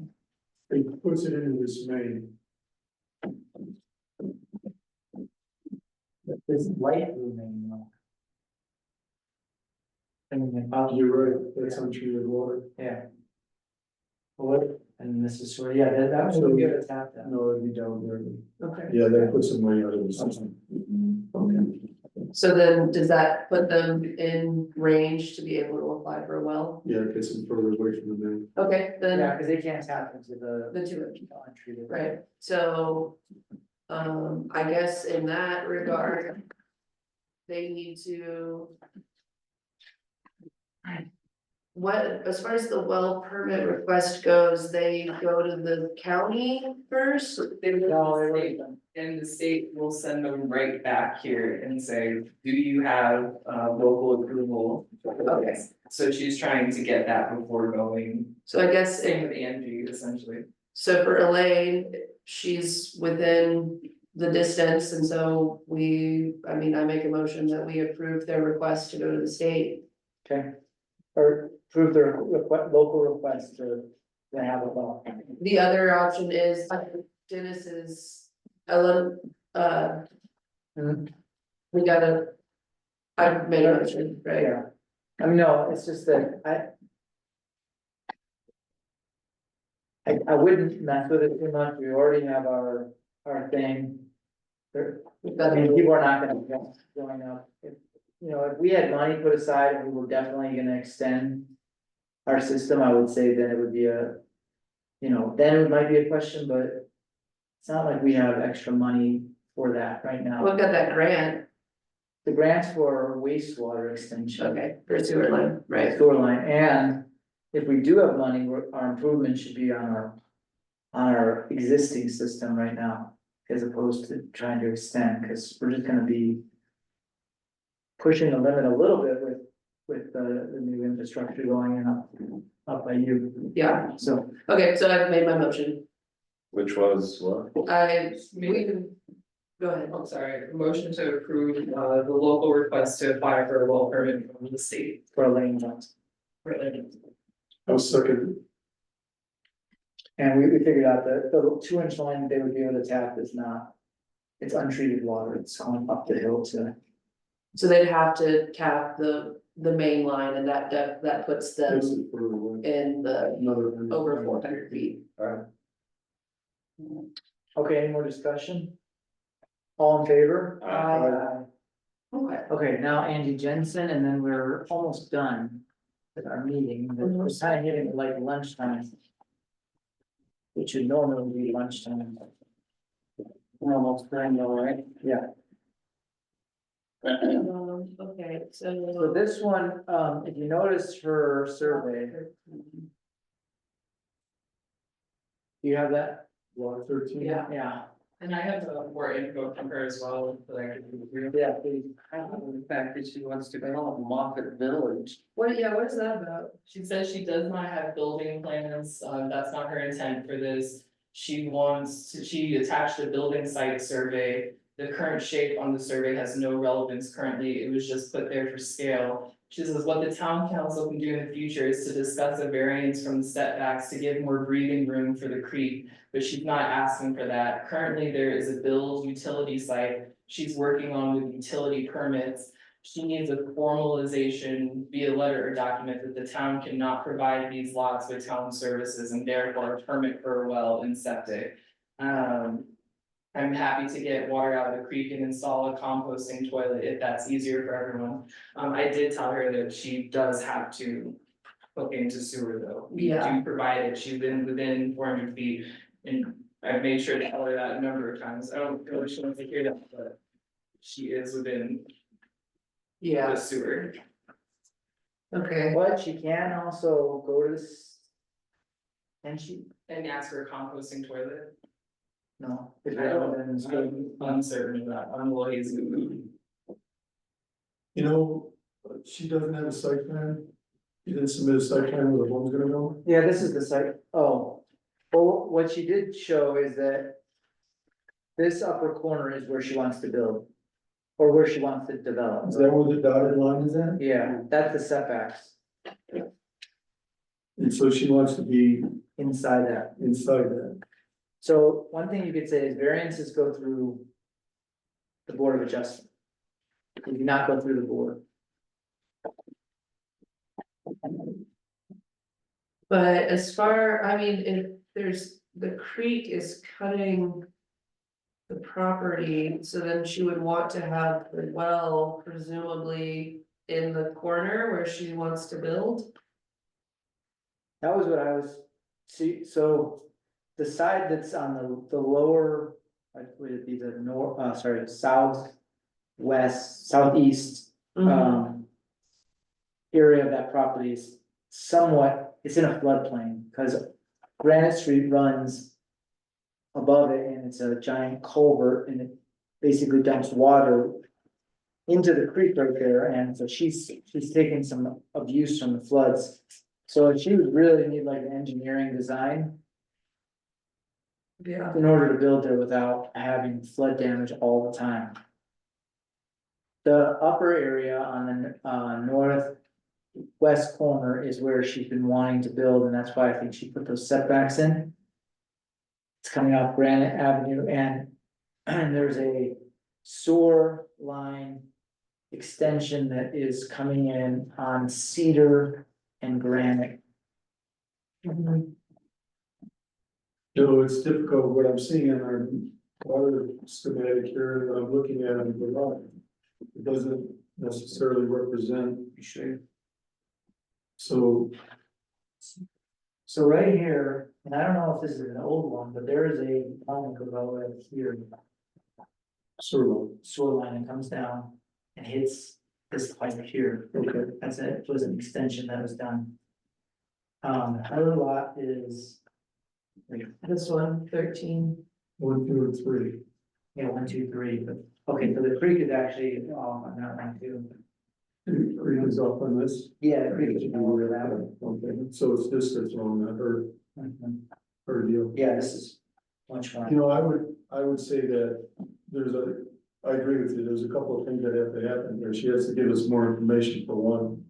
It puts it into this main. This light blue main, though. I mean, You're right, that's untreated water. yeah. What, and this is where, yeah, that would be able to tap that. No, it'd be down there. okay. Yeah, that puts some money out of the system. Okay. So then, does that put them in range to be able to apply for a well? Yeah, it gets them further away from the main. Okay, then Yeah, because they can't tap into the 2-inch. untreated. Right, so, I guess in that regard. They need to. What, as far as the well permit request goes, they go to the county first? They would No, they the already state, done. and the state will send them right back here and say, do you have local approval? Okay. So she's trying to get that before going, So I guess, same with Angie essentially. so for Elaine, she's within the distance, and so I make a motion that we approve their request to go to the state. Okay. Or prove their local request to have a well. The other option is Dennis's, Ellen, Mhm. we gotta. I've made a motion, right? Yeah. I mean, no, it's just that I wouldn't mess with it too much. We already have our thing. We've I got mean, to, people are not gonna be going up. If we had money put aside and we were definitely gonna extend our system, I would say then it would be then it might be a question, but it's not like we have extra money for that right now. we've got that grant, The grants for wastewater extension. okay, for sewer line, right? Sewer line, and if we do have money, our improvement should be on our existing system right now. As opposed to trying to extend, cause we're just gonna be pushing the limit a little bit with the new infrastructure going in up by you, Yeah, so. okay, so I've made my motion, Which was what? go ahead. I'm sorry, motion to approve the local request to apply for a well permit from the state. For Elaine Johnson, I'll second. and we figured out that the 2-inch line they would be able to tap is not. It's untreated water, it's going up the hill to, So they'd have to tap the main line, and that puts them Takes it further away. in the Another. over 400 feet. okay, any more discussion? All in favor? Okay. Okay, now Angie Jensen, and then we're almost done with our meeting, but we're kind of hitting like lunchtime. Which would normally be lunchtime. We're almost done, all right? Yeah. Okay, So so. this one, if you notice her survey, do you have that? Lot 13. Yeah. Yeah, And I have more info from her as well, that I could give you. yeah, please. I love the fact that she wants to call it Moffett Village. What is that about? She says she does not have building plans, that's not her intent for this. She attached a building site survey. The current shape on the survey has no relevance currently, it was just put there for scale. She says what the town council can do in the future is to discuss a variance from the setbacks to give more breathing room for the creek. But she's not asking for that. Currently, there is a build utility site she's working on with utility permits. she needs a formalization via letter or document that the town cannot provide these lots with town services and therefore a permit for a well and septic. I'm happy to get water out of the creek and install a composting toilet if that's easier for everyone. I did tell her that she does have to hook into sewer though. We Yeah. do provide it, she's been within 400 feet, and I've made sure to tell her that a number of times. I don't know if she wants to hear that, but she is within the Yeah, sewer. okay, But she can also go to this. And she, And ask for a composting toilet. no. if I you don't- haven't, then it's good. I'm uncertain of that, I'm a little hazy. You know, she doesn't have a site plan. She didn't submit a site plan where the home's gonna go. Yeah, this is the site, oh, well, what she did show is that. This upper corner is where she wants to build. Or where she wants to develop. Is that where the dotted line is at? Yeah, that's the setbacks And so she wants to be inside that. inside that. So one thing you could say is variances go through. The Board of Adjustment. They do not go through the board. but as far, I mean, if there's, the creek is cutting. The property, so then she would want to have the well presumably in the corner where she wants to build. That was what I was, see, so. The side that's on the lower, would it be the north, sorry, southwest, southeast, area of that property is somewhat, it's in a floodplain, because Granite Street runs above it, and it's a giant culvert, and it basically dumps water into the creek right there, and so she's taking some abuse from the floods. So she would really need like an engineering design Yeah. in order to build there without having flood damage all the time. The upper area on the northwest corner is where she's been wanting to build, and that's why I think she put those setbacks in. It's coming off Granite Avenue, and there's a sewer line extension that is coming in on Cedar and Granite. You know, it's difficult, what I'm seeing in our water schematic here, that I'm looking at in the lot. It doesn't necessarily represent. Sure. So, So right here, and I don't know if this is an old one, but there is a line that goes all the way up here, sort of, sewer line that comes down and hits this pipe here. okay, That's it, was an extension that was done. Her lot is. This one, 13. 1, 2, and 3. Yeah, 1, 2, 3, but, okay, so the creek is actually, on that one too. Creek is up on this. Yeah, the creek is over that way. Okay, so it's this that's wrong, not her, Mhm. her deal. Yeah, this is much more. You know, I would say that I agree with you, there's a couple of things that have to happen here, she has to give us more information for one.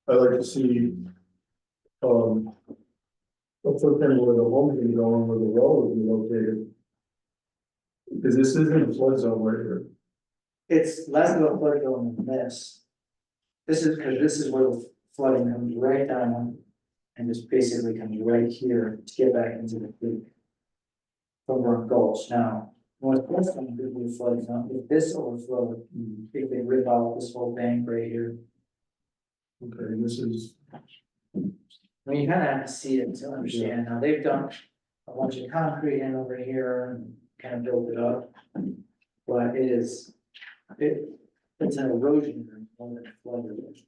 I'd like to see, a footprint where the home can go and where the well will be located. Because this isn't a flood zone right here. It's less of a flood zone than this. This is, because this is where the flooding comes right down. And just basically comes right here to get back into the creek. From where it goes now. Northwest one could be a flood zone, if this overflowed, if they rip out this whole bank right here. Okay, this is, I mean, you kind of have to see it to understand, now they've done a bunch of concrete in over here and kind of built it up. But it's an erosion rate more than a flood rate.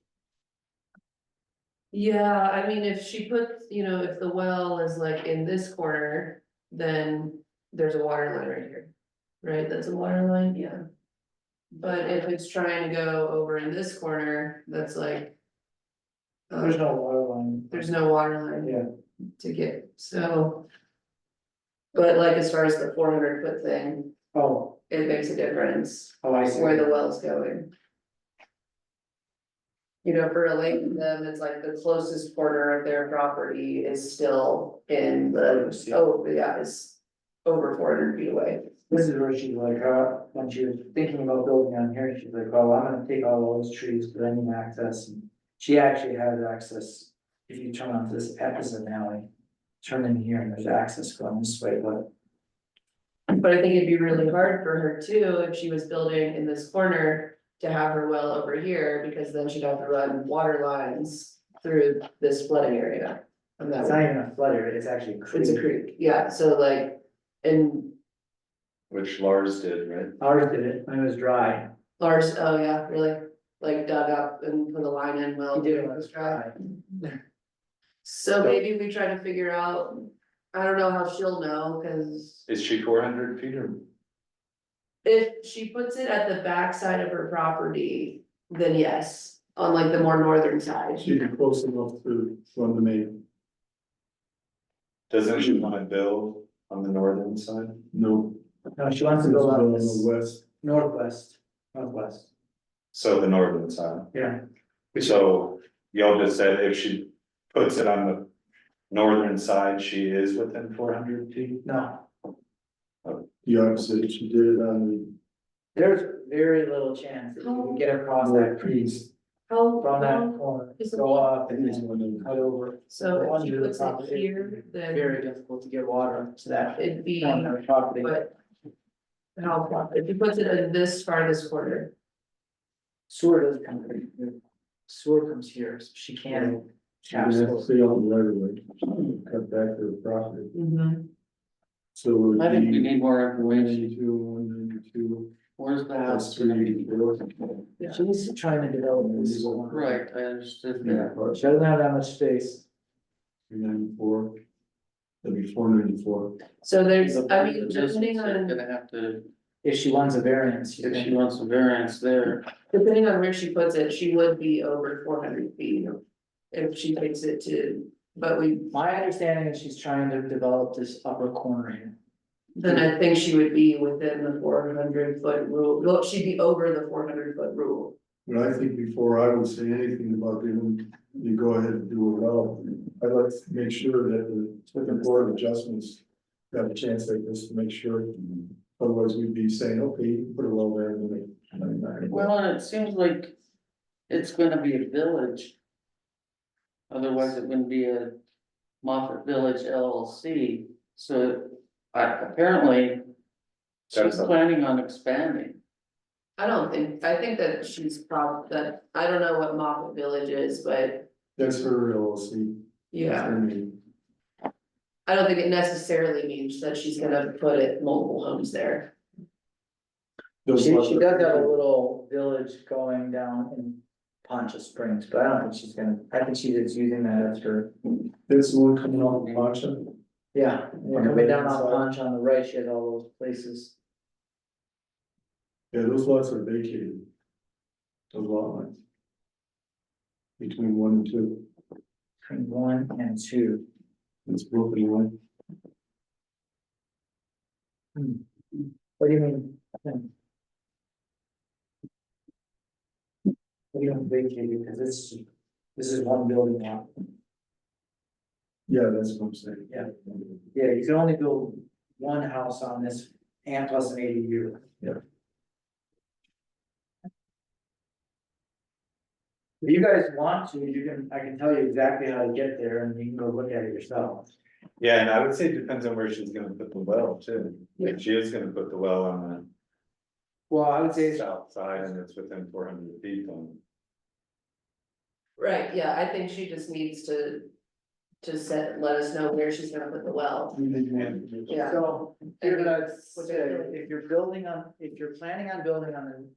Yeah, I mean, if she puts, if the well is like in this corner, then there's a water line right here. Right, that's a water line, yeah. But if it's trying to go over in this corner, that's like. There's no water line. There's no water line Yeah, to get, so. But like as far as the 400-foot thing, oh, it makes a difference I see. where the well's going. For a lake of them, it's like the closest corner of their property is still in the, is over 400 feet away. This is where she's like, when she was thinking about building on here, she's like, oh, I'm gonna take all those trees, but I need access. And she actually has access, if you turn onto this Epsom alley, turn in here and there's access going this way, but But I think it'd be really hard for her too, if she was building in this corner, to have her well over here, because then she'd have to run water lines through this flooding area. And that it's would, not even a flood area, it's actually a it's a creek. creek, yeah, so like, and Which Lars did, right? Ours did it when it was dry. ours, oh yeah, really, like dug up and put a line in, well. He did it when it was dry. So maybe we try to figure out, I don't know how she'll know, cause Is she 400 feet or? if she puts it at the back side of her property, then yes, on like the more northern side. She'd be close enough to run the main. Doesn't she wanna build on the northern side? No. No, she wants to build on On this the west. northwest. So the northern side. Yeah. So y'all just said if she puts it on the northern side, she is within 400 feet? No, The opposite, she did it on there's very little chance that you can get across that creek How from that long corner, is the- go up and the. then cut over. So if she Under the puts it property. here, then Very difficult to get water to that it'd be, corner of the property. but. How far, if she puts it in this farthest corner, Sewer doesn't come here. Sewer comes here, so she can't. She would have to stay on the right of way, cut back to the property. So it would I think we be need more information. 192, 192, Where's the that's house gonna be? 384. She's trying to develop this. Right, I understood Yeah, that. She doesn't have that much space. 394. That'd be 494. so there's, The I mean, business depending is on, Gonna have to, If she wants a variance, you if she can, wants a variance there, depending on where she puts it, she would be over 400 feet. If she takes it to, but we, my understanding is she's trying to develop this upper corner here. then I think she would be within the 400-foot rule, well, she'd be over the 400-foot rule. But I think before I would say anything about doing, you go ahead and do it well. I'd like to make sure that the board of adjustments got a chance like this to make sure. Otherwise, we'd be saying, okay, you can put a well there and then. well, and it seems like it's gonna be a village. Otherwise, it wouldn't be a Moffett Village LLC, so apparently. She's That's a- planning on expanding. I don't think, I think that she's that, I don't know what Moffett Village is, but That's her LLC. yeah. Her name. I don't think it necessarily means that she's gonna put it multiple homes there. Those She lots does are- have a little village going down in Poncha Springs, but I don't think she's gonna, I think she's just using that as her. That's the one coming off of Poncha. Yeah, and coming down on Poncha on the right, she has all those places. Yeah, those lots are vacated. Those lot lines. Between 1 and 2, Between 1 and 2. it's broken away. What do you mean? What do you mean vacated, because this is one building lot. Yeah, that's what I'm saying. Yeah. Yeah, you can only build one house on this and plus an ADU. Yeah. If you guys want to, I can tell you exactly how to get there and you can go look at it yourself. Yeah, and I would say it depends on where she's gonna put the well too. If she is gonna put the well on Well, I would say, the south side and it's within 400 feet, then. Right, yeah, I think she just needs to let us know where she's gonna put the well. Yeah. so, here's what I'd What's say, it? if you're planning on building on the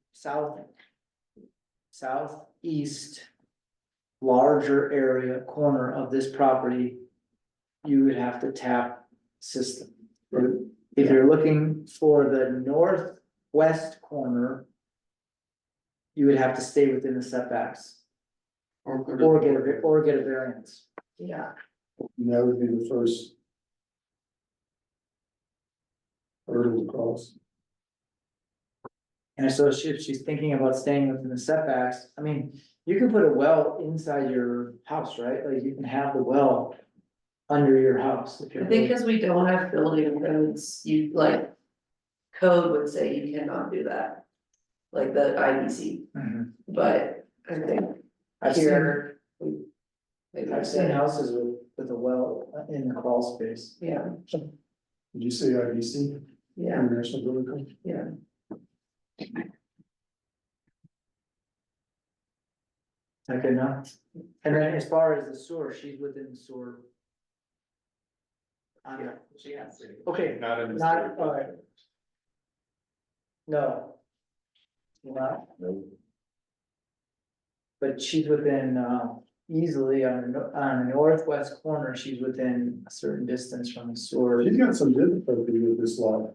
southeast larger area corner of this property, you would have to tap system. If you're looking for the northwest corner, you would have to stay within the setbacks or get a variance. Yeah, And that would be the first. Hurdle to cross. And so if she's thinking about staying within the setbacks, I mean, you can put a well inside your house, right? Like you can have the well under your house. If I you're. think because we don't have building codes, you like. code would say you cannot do that. Like the IBC, but I think I've seen, here. I've seen houses with a well in the crawl space. Yeah, Did you say IBC, yeah, International Building Code? yeah. Like enough. And then as far as the sewer, she's within the sewer. She has to. Okay, Not in the. not, alright. No. Not, but she's within, easily on the northwest corner, she's within a certain distance from the sewer. She's got some difficulty with this lot.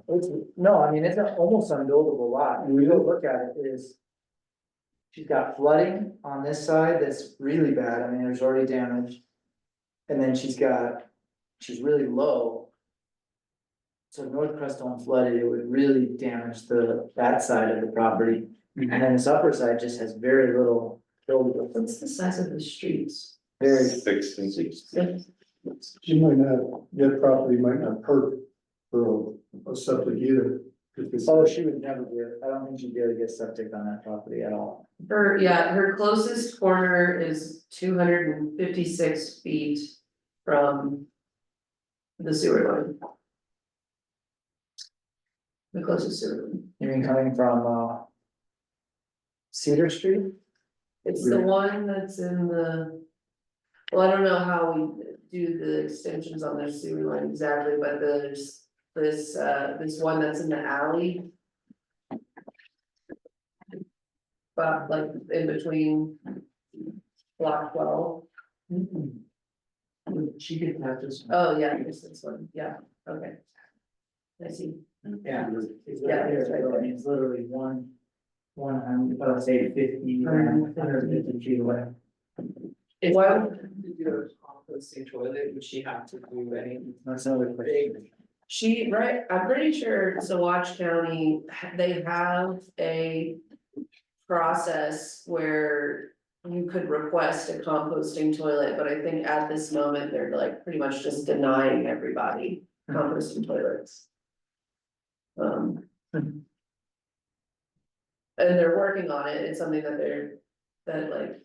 No, I mean, it's an almost unbuildable lot, and we go look at it, is. She's got flooding on this side that's really bad, I mean, there's already damage. And then she's really low. So if North Crestone flooded, it would really damage that side of the property. And then this upper side just has very little buildable, What's the size of the streets? very. 16. She might not, that property might not perk for a septic either. Oh, she would never do it, I don't think she'd be able to get septic on that property at all. Her closest corner is 256 feet from the sewer line. The closest sewer line. You mean coming from, Cedar Street? It's the one that's in well, I don't know how we do the extensions on the sewer line exactly, but there's this one that's in the alley. But like in between block 12. She could have this. Oh, yeah, it's this one, yeah, okay. I see. Yeah. It's Yeah, right it's right there, there. I mean, it's literally say 50, 150 feet away. If Why- I wanted to do a composting toilet, would she have to do any? That's another question. Right, I'm pretty sure Saguache County, they have a process where you could request a composting toilet, but I think at this moment, they're like pretty much just denying everybody composting toilets. And they're working on it, it's something that like.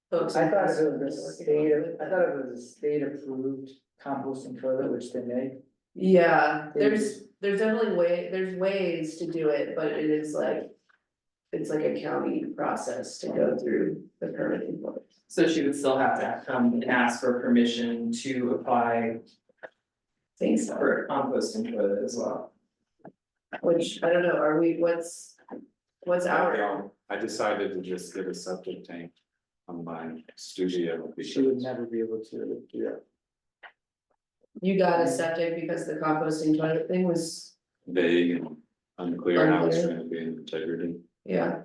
Folks. I thought in it was Crestone are working on. I thought it was a state approved composting toilet, which they make. Yeah, there's definitely there's ways to do it, but it is like. It's like a county process to go through the permitting board. So she would still have to come and ask for permission to apply Things for a composting toilet as well. which, I don't know, what's our, I decided to just get a septic tank on my studio. She would never be able to do that. you got a septic because the composting toilet thing was, Vague and unclear how it's Unclear. gonna be in integrity. yeah.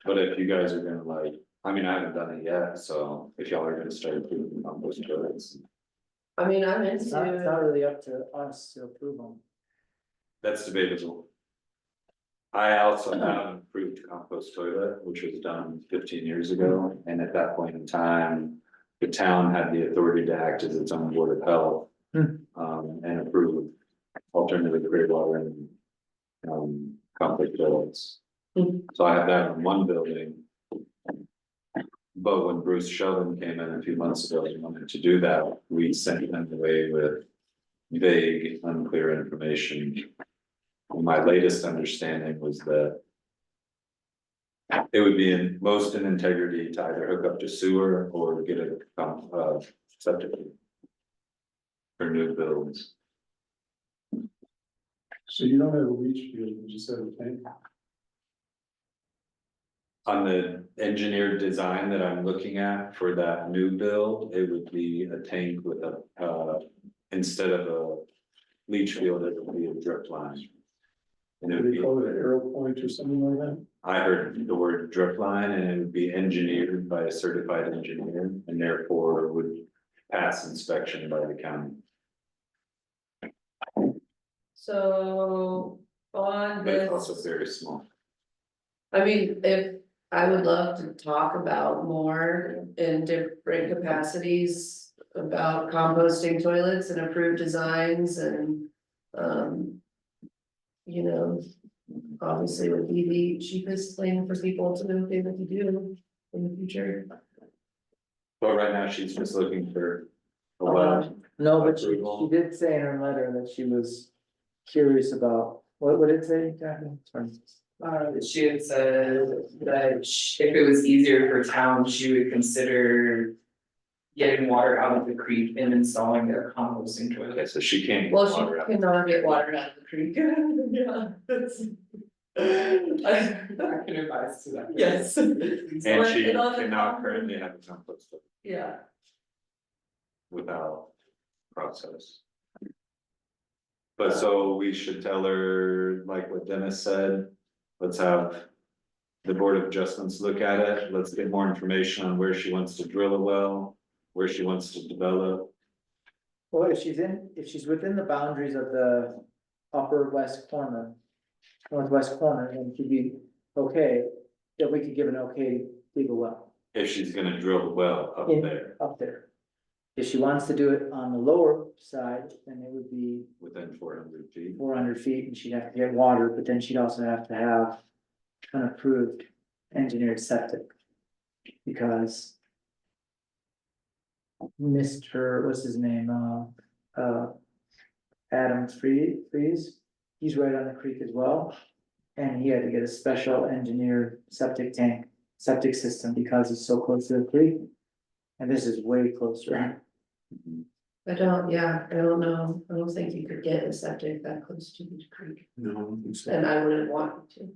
But if you guys are gonna like, I mean, I haven't done it yet, so if y'all are gonna start approving compost toilets, I mean, I'm It's not into, really up to us to approve them. that's debatable. I also have an approved compost toilet, which was done 15 years ago, and at that point in time. The town had the authority to act as its own board of health. And approve alternative gray water and. Compost toilets. So I have that in one building. But when Bruce Sheldon came in a few months ago and wanted to do that, we sent them away with vague, unclear information. My latest understanding was that it would be in most in integrity to either hook up to sewer or get a septic for new builds. So you don't have a leach field, you just have a tank? On the engineered design that I'm looking at for that new build, it would be a tank with a, instead of a leach field, it would be a drip line. And it Do would they be, call it an arrow point or something like that? I heard the word drip line and it would be engineered by a certified engineer and therefore would pass inspection by the county. so on But it's also this, very small. I mean, if, I would love to talk about more in different capacities about composting toilets and approved designs and, you know, obviously would be the cheapest thing for people to be able to do in the future. But right now, she's just looking for a well. No, but she Approval. did say in her letter that she was curious about, what did it say exactly? Sorry. She had said that if it was easier for town, she would consider getting water out of the creek and installing a composting Okay, toilet. so she can't. get Well, water she out. cannot get water out of the creek. Yeah, that's. I can advise to that. Yes. And she It on the cannot compost- currently have a compost Yeah, without process. But so we should tell her, like what Dennis said, let's have the Board of Adjustments look at it, let's get more information on where she wants to drill a well, where she wants to develop. Well, if she's within the boundaries of the upper west corner, northwest corner, then she'd be okay, that we could give an okay to dig a well If she's gonna drill the well up in, there up there. If she wants to do it on the lower side, then it would be within 400 feet. 400 feet and she'd have to get water, but then she'd also have to have an approved engineered septic. Because Mr., what's his name, Adam Freeze, he's right on the creek as well. And he had to get a special engineered septic tank, septic system because it's so close to the creek. And this is way closer. I don't know, I don't think you could get a septic that close to the creek, No. and I wouldn't want to.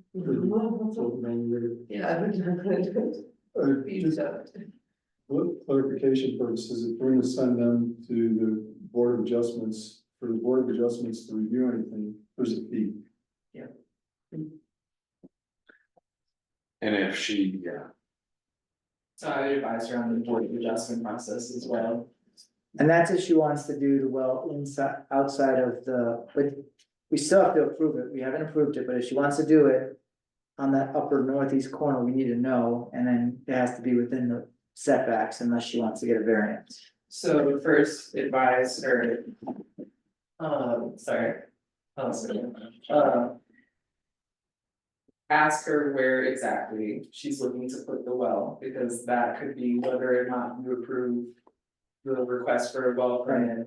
Yeah, I would. Just clarification purposes, if we're gonna send them to the Board of Adjustments, for the Board of Adjustments to review anything, there's a fee. And if she, So I would advise her on the board adjustment process as well. And that's if she wants to do the well inside, outside of the, but we still have to approve it, we haven't approved it, but if she wants to do it. On that upper northeast corner, we need to know, and then it has to be within the setbacks unless she wants to get a variance. So first advise her. Sorry. Ask her where exactly she's looking to put the well, because that could be whether or not you approve. The request for a well permit.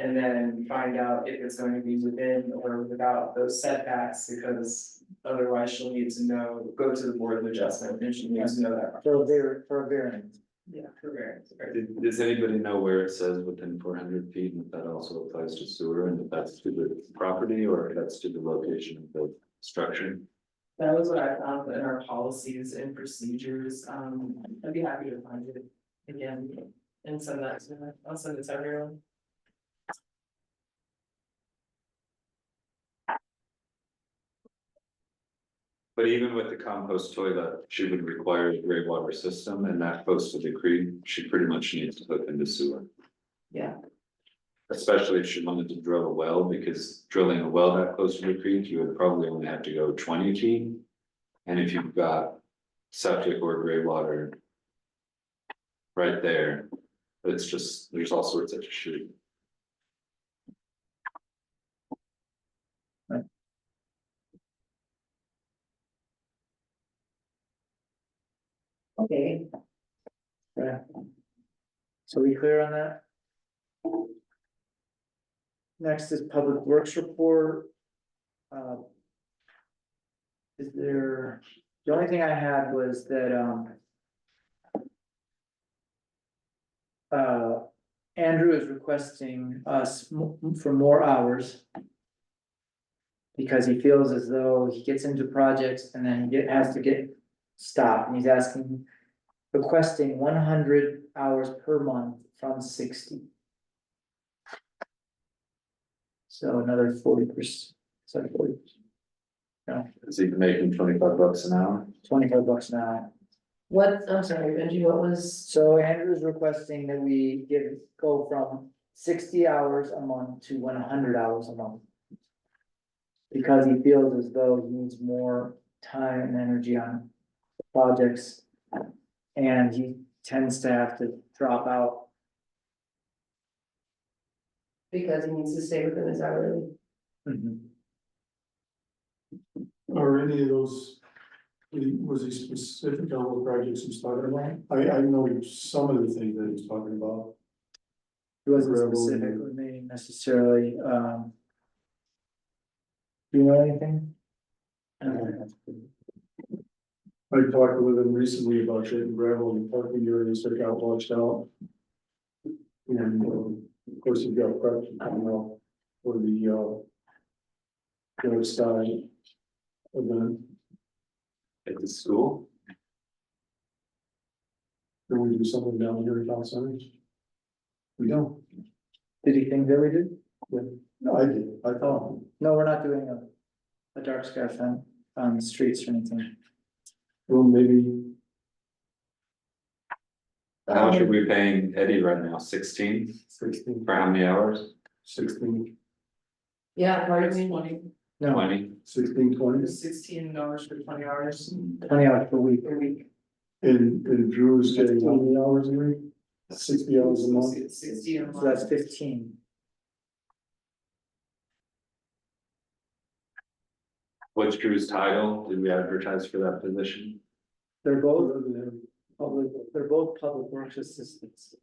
And then find out if it's going to be within or without those setbacks, because otherwise she'll need to know, go to the Board of Adjustment and she needs to know that. For a variance. Yeah, for variance, right? does anybody know where it says within 400 feet, and if that also applies to sewer, and if that's to the property, or if that's to the location of the structure? That was what I found in our policies and procedures, I'd be happy to find it again and send that to her, I'll send it to everyone. But even with the compost toilet, she would require a gray water system, and that close to the creek, she pretty much needs to hook into sewer. Yeah. Especially if she wanted to drill a well, because drilling a well that close to the creek, you would probably only have to go 20 feet. And if you've got septic or gray water. Right there, it's just, there's all sorts of shit. Okay. Yeah. So we clear on that? Next is Public Works Report. Is there, the only thing I had was that, Andrew is requesting us for more hours. Because he feels as though he gets into projects and then has to get stopped, and he's requesting 100 hours per month from 60. So another 40%, sorry, 40%. No, Is he making $25 an hour? $25 an hour. What, I'm sorry, Benji, what was, So Andrew's requesting that we go from 60 hours a month to 100 hours a month. Because he feels as though he needs more time and energy on projects. And he tends to have to drop out. because he needs to stay within his hourly, Are any of those, was he specific on what projects he's talking about? I know some of the things that he's talking about. It wasn't Gravel. specific with me necessarily, do you know anything? I talked with him recently about getting gravel and parking areas that got washed out. And of course, you've got question coming up for the North Sky event. At the school, Can we do something down here in town center? We don't. Did he think that we did? No, I did. I thought. No, we're not doing a dark sky event on the streets or anything. Well, maybe. how much are we paying Eddie right now, 16 16, for how many hours? 16, Yeah, part of me, 20? 16, 20. $16 for 20 hours 20 hours per week. per week. And Drew's getting how many hours a week? 60 hours a month. 60 a So month. that's 15. What's Drew's title? Did we advertise for that position? They're both they're both public works assistants.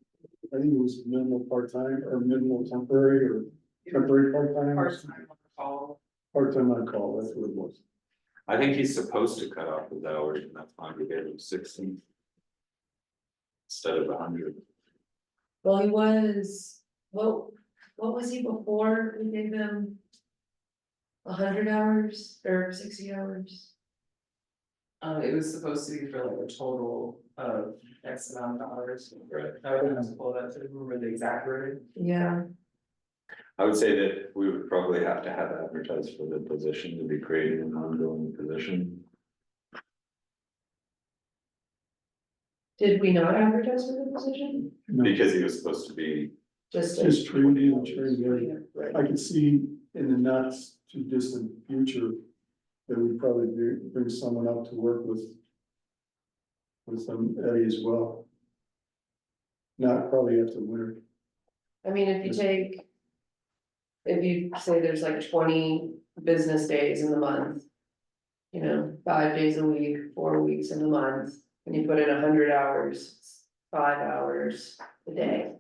I think it was minimal part-time or minimal temporary or temporary part-time. Part-time on call. Part-time on call, that's what it was. I think he's supposed to cut off his hours, and that's why we gave him 60. Instead of 100. well, he was, what was he before we gave him? 100 hours or 60 hours? It was supposed to be for like a total of X amount of hours. Right. I would have to pull that to remember the exact word. Yeah, I would say that we would probably have to have advertised for the position to be created an ongoing position. did we not advertise for the position? Because he was supposed to be, Just. Just training and training. Right. I can see in the not too distant future that we'd probably bring someone up to work with some Eddie as well. Not probably after winter. I mean, if you say there's like 20 business days in the month. 5 days a week, 4 weeks in the month, and you put in 100 hours, it's 5 hours a day.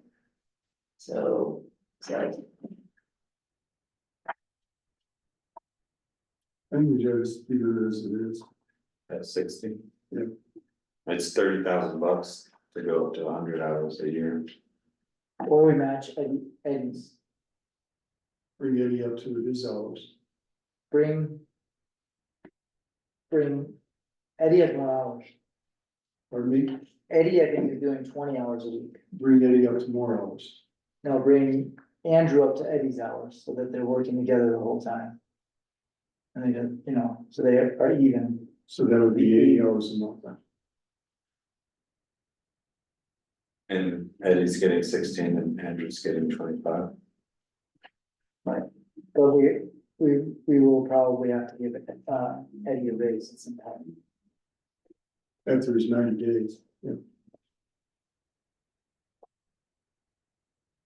So, it's like, I think we just leave it as it is. at 60. Yeah. It's $30,000 to go up to 100 hours a year. Or we match Eddie's, Bring Eddie up to his hours. bring. Eddie has more hours. Pardon me, Eddie, I think, is doing 20 hours a week. bring Eddie up to more hours. No, bring Andrew up to Eddie's hours so that they're working together the whole time. And they do, so they are even. So that would be 80 hours a month then. And Eddie's getting 16 and Andrew's getting 25. But we will probably have to give Eddie a raise at some time. After his 90 days, yeah.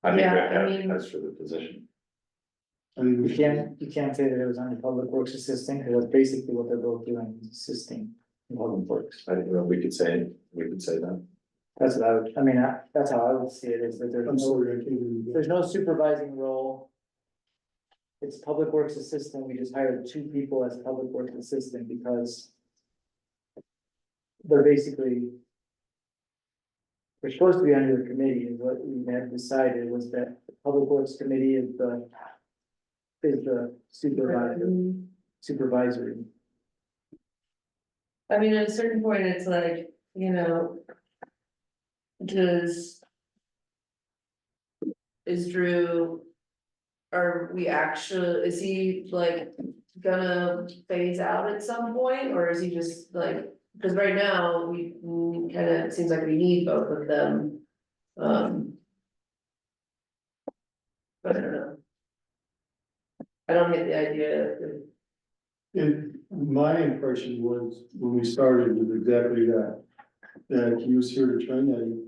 I think we Yeah, have to I mean- advertise for the position. I think we You can't say that it was under public works assisting, because that's basically what they're both doing, is assisting in public works. I think we could say that. That's what that's how I would see it, is that I'm sorry, I can't even. there's no supervising role. It's public works assistant, we just hired 2 people as public works assistant because they're basically, we're supposed to be under the committee, is what we had decided, was that the public works committee is the supervisory. I mean, at a certain point, it's like, is Drew? Is he like gonna phase out at some point, or is he just like, because right now, we kinda, it seems like we need both of them. But I don't know. I don't get the idea of. My impression was, when we started, was exactly that he was here to train Eddie.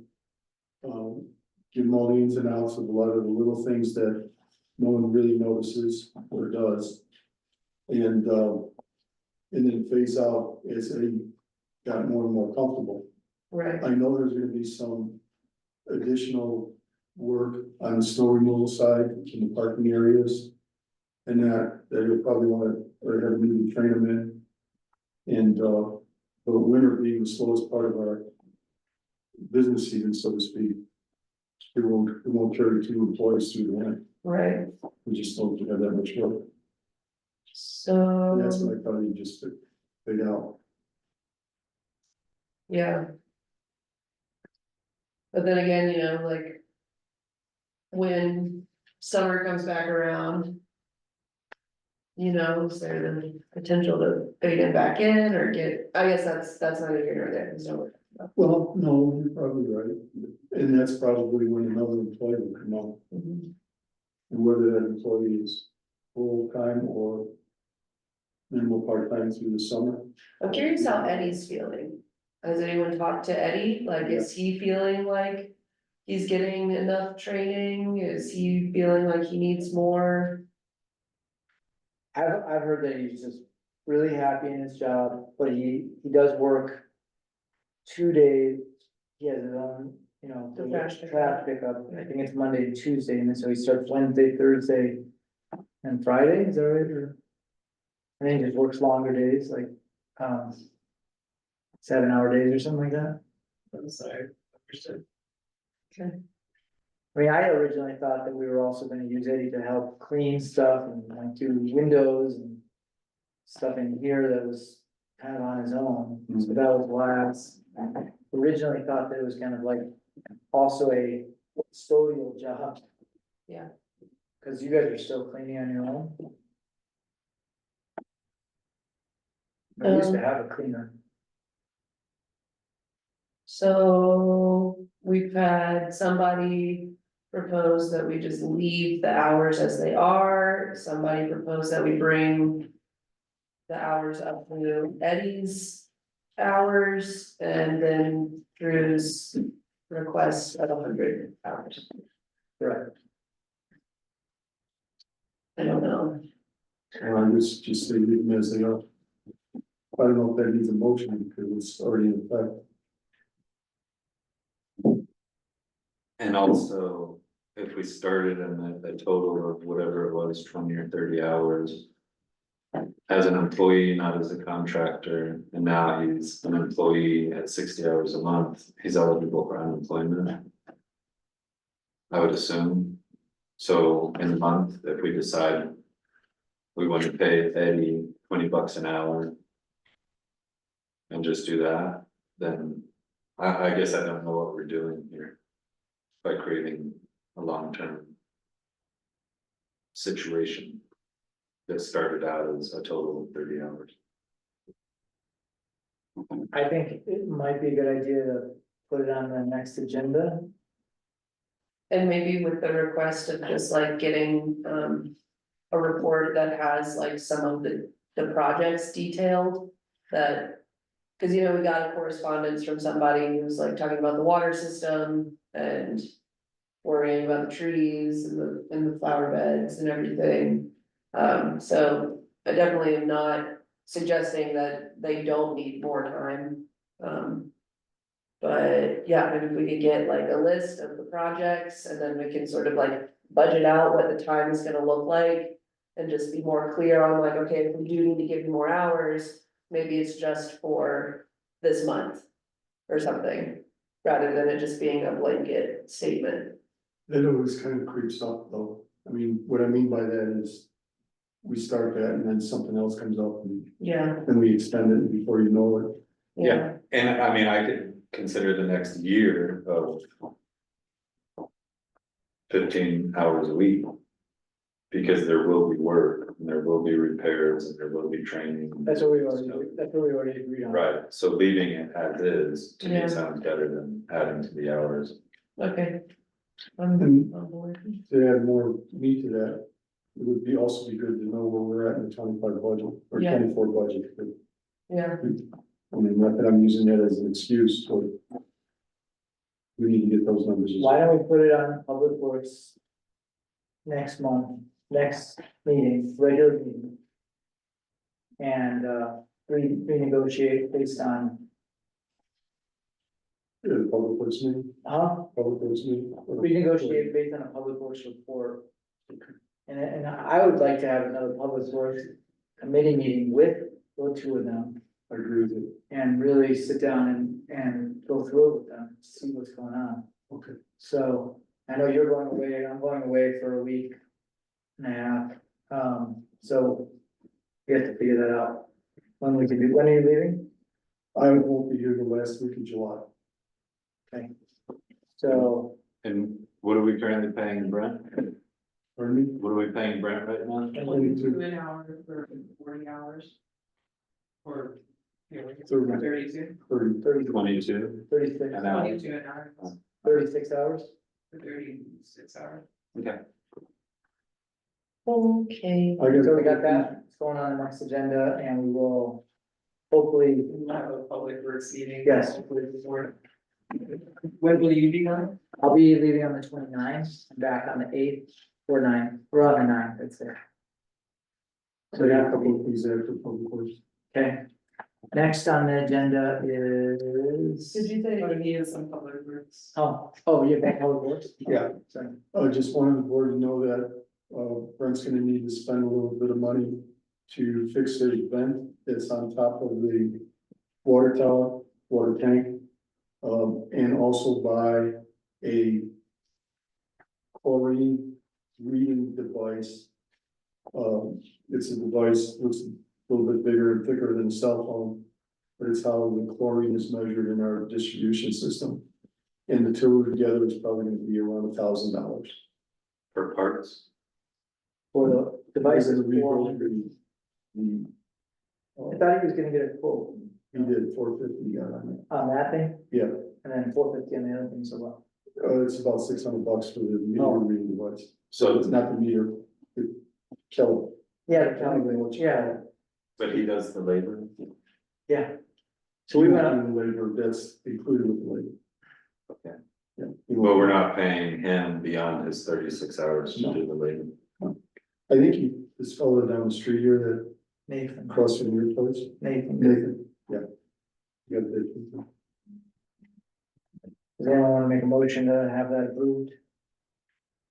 Give him all the ins and outs of a lot of the little things that no one really notices or does. And and then phase out as they got more and more comfortable. Right, I know there's gonna be some additional work on the snow removal side in the parking areas. And that you'll probably wanna, or have me to train them in. And, but winter being the slowest part of our business season, so to speak. We won't carry 2 employees through the winter, right, we just don't have that much work. And so, that's what I thought you just figured out. yeah. But then again, you know, like. When summer comes back around. You know, is there the potential to fade it back in or get, I guess that's not here nor there, there's no. Well, no, you're probably right, and that's probably when another employee will come up, Mhm. and whether that employee is full-time or minimal part-time through the summer. I'm curious how Eddie's feeling. Has anyone talked to Eddie? Like, is he feeling like he's getting enough training? Is he feeling like he needs more? I've heard that he's just really happy in his job, but he does work 2 days. He has his own, you know, The trash pickup. trash pickup, I think it's Monday and Tuesday, and then so he starts Wednesday, Thursday, and Friday, is that right, or? I think he just works longer days, like, 7-hour days or something like that. I'm sorry, understood. I mean, I originally thought that we were also gonna use Eddie to help clean stuff and like do windows and stuff in here that was kind of on his own, so that was why I originally thought that it was kind of like also a custodial job. Yeah. Cause you guys are still cleaning on your own. I used to have a cleaner. So we've had somebody propose that we just leave the hours as they are. Somebody proposed that we bring the hours up to Eddie's hours and then Drew's request at 100 hours. Correct. I don't know. I was just say leave them as they are. I don't know if that needs a motion because it's already in effect. And also, if we started in a total of whatever it was, 20 or 30 hours. As an employee, not as a contractor, and now he's an employee at 60 hours a month, he's eligible for unemployment. I would assume, so in a month, if we decide. We want to pay Eddie $20 an hour. And just do that, then I guess I don't know what we're doing here. By creating a long-term. Situation. That started out as a total of 30 hours. I think it might be a good idea to put it on the next agenda. And maybe with the request of just like getting a report that has like some of the projects detailed that. Cause you know, we got a correspondence from somebody who's like talking about the water system and worrying about the trees and the flower beds and everything. So I definitely am not suggesting that they don't need more time. But yeah, maybe if we could get like a list of the projects and then we can sort of like budget out what the time is gonna look like. And just be more clear on like, okay, if we do need to give you more hours, maybe it's just for this month. Or something, rather than it just being a blanket statement. It always kind of creeps up though. I mean, what I mean by that is. We start that and then something else comes up and Yeah. then we extend it and before you know it. Yeah, and I mean, I could consider the next year of. 15 hours a week. Because there will be work, and there will be repairs, and there will be training. That's what we already agreed on. Right, so leaving it as is, to Yeah. me, sounds better than adding to the hours. Okay. And- On board. To add more meat to that, it would be also be good to know where we're at in the 25 budget or Yeah. 24 budget. But, Yeah, I mean, not that I'm using that as an excuse, but. We need to get those numbers. Why don't we put it on Public Works? Next month, next meeting, regular meeting. And, renegotiate based on, Public works meeting, public works meeting. renegotiate based on a public works report. And I would like to have another public works committee meeting with the two of them I agree with you. and really sit down and go through it with them, see what's going on. Okay. So I know you're going away, I'm going away for a week and a half, so we have to figure that out. When we can do, when are you leaving? I won't be here the last week of July. So, And what are we currently paying Brent? Pardon me? What are we paying Brent right now? 22. an hour for 40 hours. Or, you know, like it's 30. 32, 30. 22 36, an hour. 22 an hour, 36 hours? for 36 hours. Okay. Okay. I guess. So we got that, it's going on the next agenda and we will hopefully, We might have a public works meeting. Yes. Hopefully before. When will you be on? I'll be leaving on the 29th, I'm back on the 8th or 9th, or on the 9th, I'd say. So yeah, a couple of things there for public works. Okay, next on the agenda is. Did you say? Oh, he is on public works. Oh, you're back public works? Yeah. Sorry. I just wanted the board to know that, Brent's gonna need to spend a little bit of money to fix the vent that's on top of the water tower, water tank. And also buy a chlorine reading device. It's a device, looks a little bit bigger and thicker than a cell phone, but it's how the chlorine is measured in our distribution system. And the two together is probably gonna be around $1,000. For parts? For the devices. We're gonna rebuild the, I thought he was gonna get a quote he did 450 on on that thing, it. Yeah, and then 450 on the other thing, so what? it's about $600 for the meter Oh. reading device. So it's So, not the meter, the Kelly. Yeah, yeah, but he does the labor? yeah. So we went up, The labor, that's included with the labor. Okay. Yeah. But we're not paying him beyond his 36 hours to No. do the labor. I think this fellow down the street here that Nathan, across from your place, Nathan, Nathan, yeah. Yeah, Nathan. does anyone wanna make a motion to have that approved?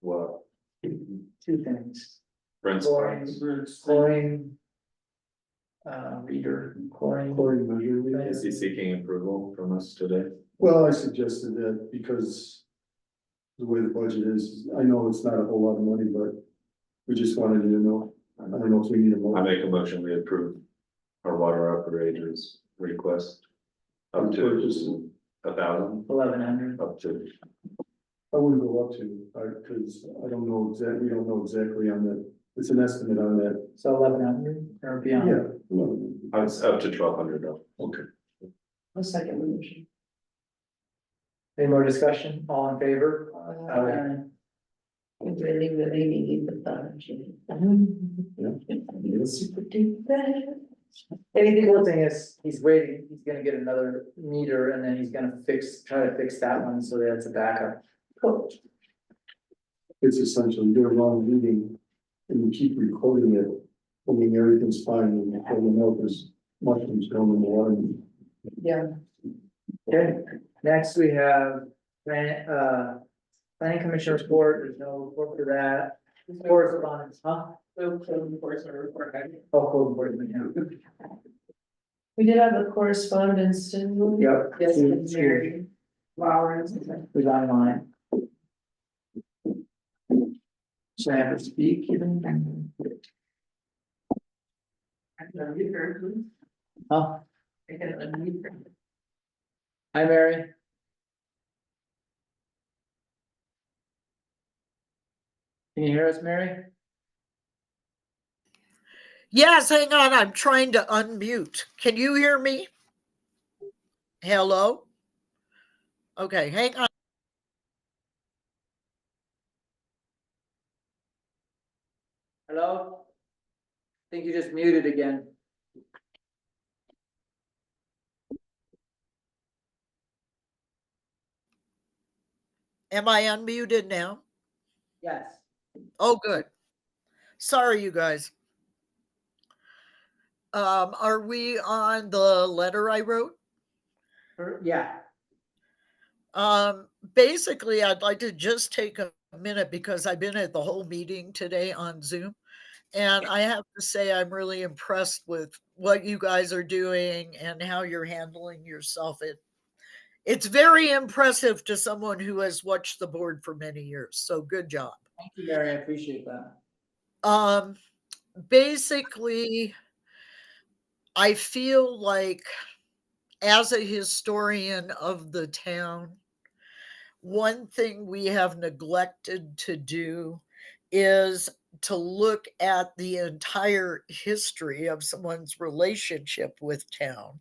Well, Two things, Brent's chlorine, parts. chlorine. Reader, chlorine. Chlorine measure. Is he seeking approval from us today? Well, I suggested that because the way the budget is, I know it's not a whole lot of money, but we just wanted you to know. I don't know if we need a I motion. make a motion, we approve our water operators request. Up to 1,000, 1100. up to, I wouldn't go up to, because I don't know exactly, we don't know exactly on that, it's an estimate on that. So 1100 or beyond. Yeah. well, it's up to 1,200 though. Okay. A second motion. Any more discussion? All in favor? We really, really need the budget. Super duper. And the cool thing is, he's waiting, he's gonna get another meter and then he's gonna try to fix that one so that it's a backup. Cool. It's essentially, you get a long reading and you keep recording it, I mean, everything's fine, and you don't know if there's mushrooms going in the water. Yeah. Okay, next we have, planning commission report, there's no report for that. Correspondence, huh? So code enforcement report, I think. Oh, code enforcement, yeah. We did have a correspondence, didn't we? Yep. Yes, with Mary Flowers. Who's online. Should I have her speak even? I can unmute her, please. Huh? I can unmute her. Hi, Mary. Can you hear us, Mary? Yes, hang on. I'm trying to unmute. Can you hear me? Hello? Okay, hang on. Hello? I think you just muted again. Am I unmuted now? Yes. Oh, good. Sorry, you guys. Are we on the letter I wrote? Yeah, Basically, I'd like to just take a minute because I've been at the whole meeting today on Zoom. And I have to say, I'm really impressed with what you guys are doing and how you're handling yourself. It's very impressive to someone who has watched the board for many years. So good job. thank you, Mary, I appreciate that. Um, Basically, I feel like as a historian of the town, one thing we have neglected to do is to look at the entire history of someone's relationship with town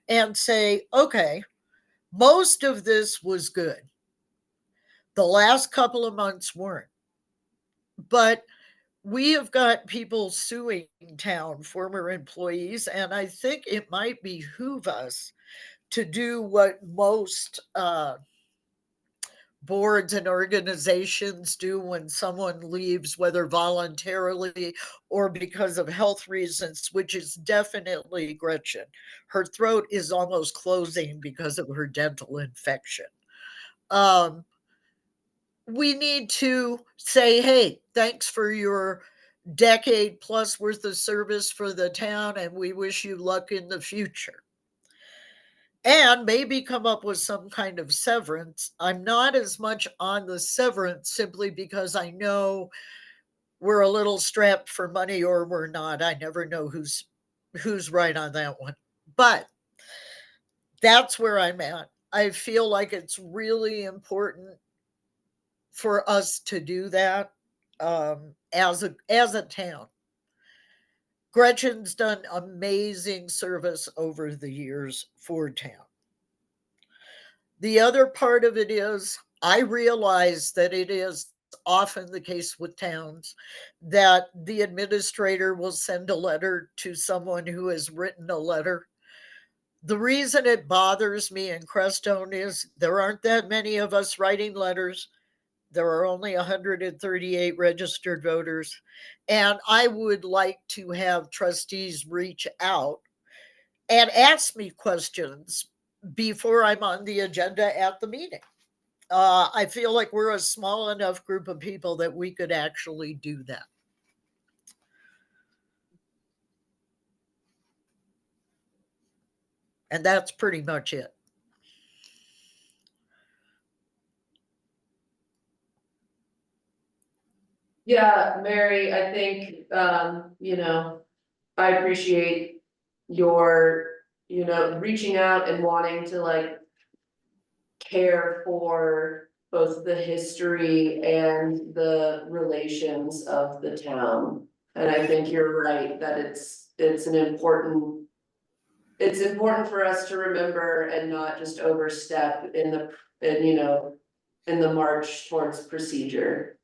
and say, okay, most of this was good. The last couple of months weren't. But we have got people suing town, former employees, and I think it might behoove us to do what most boards and organizations do when someone leaves, whether voluntarily or because of health reasons, which is definitely Gretchen. Her throat is almost closing because of her dental infection. Um, we need to say, hey, thanks for your decade plus worth of service for the town, and we wish you luck in the future. And maybe come up with some kind of severance. I'm not as much on the severance simply because I know we're a little strapped for money or we're not. I never know who's right on that one. But that's where I'm at. I feel like it's really important for us to do that as a town. Gretchen's done amazing service over the years for town. The other part of it is I realize that it is often the case with towns that the administrator will send a letter to someone who has written a letter. The reason it bothers me in Crestone is there aren't that many of us writing letters. There are only 138 registered voters. And I would like to have trustees reach out and ask me questions before I'm on the agenda at the meeting. I feel like we're a small enough group of people that we could actually do that. And that's pretty much it. Yeah, Mary, I think, I appreciate your, reaching out and wanting to like care for both the history and the relations of the town. And I think you're right that it's important for us to remember and not just overstep in the march towards procedure.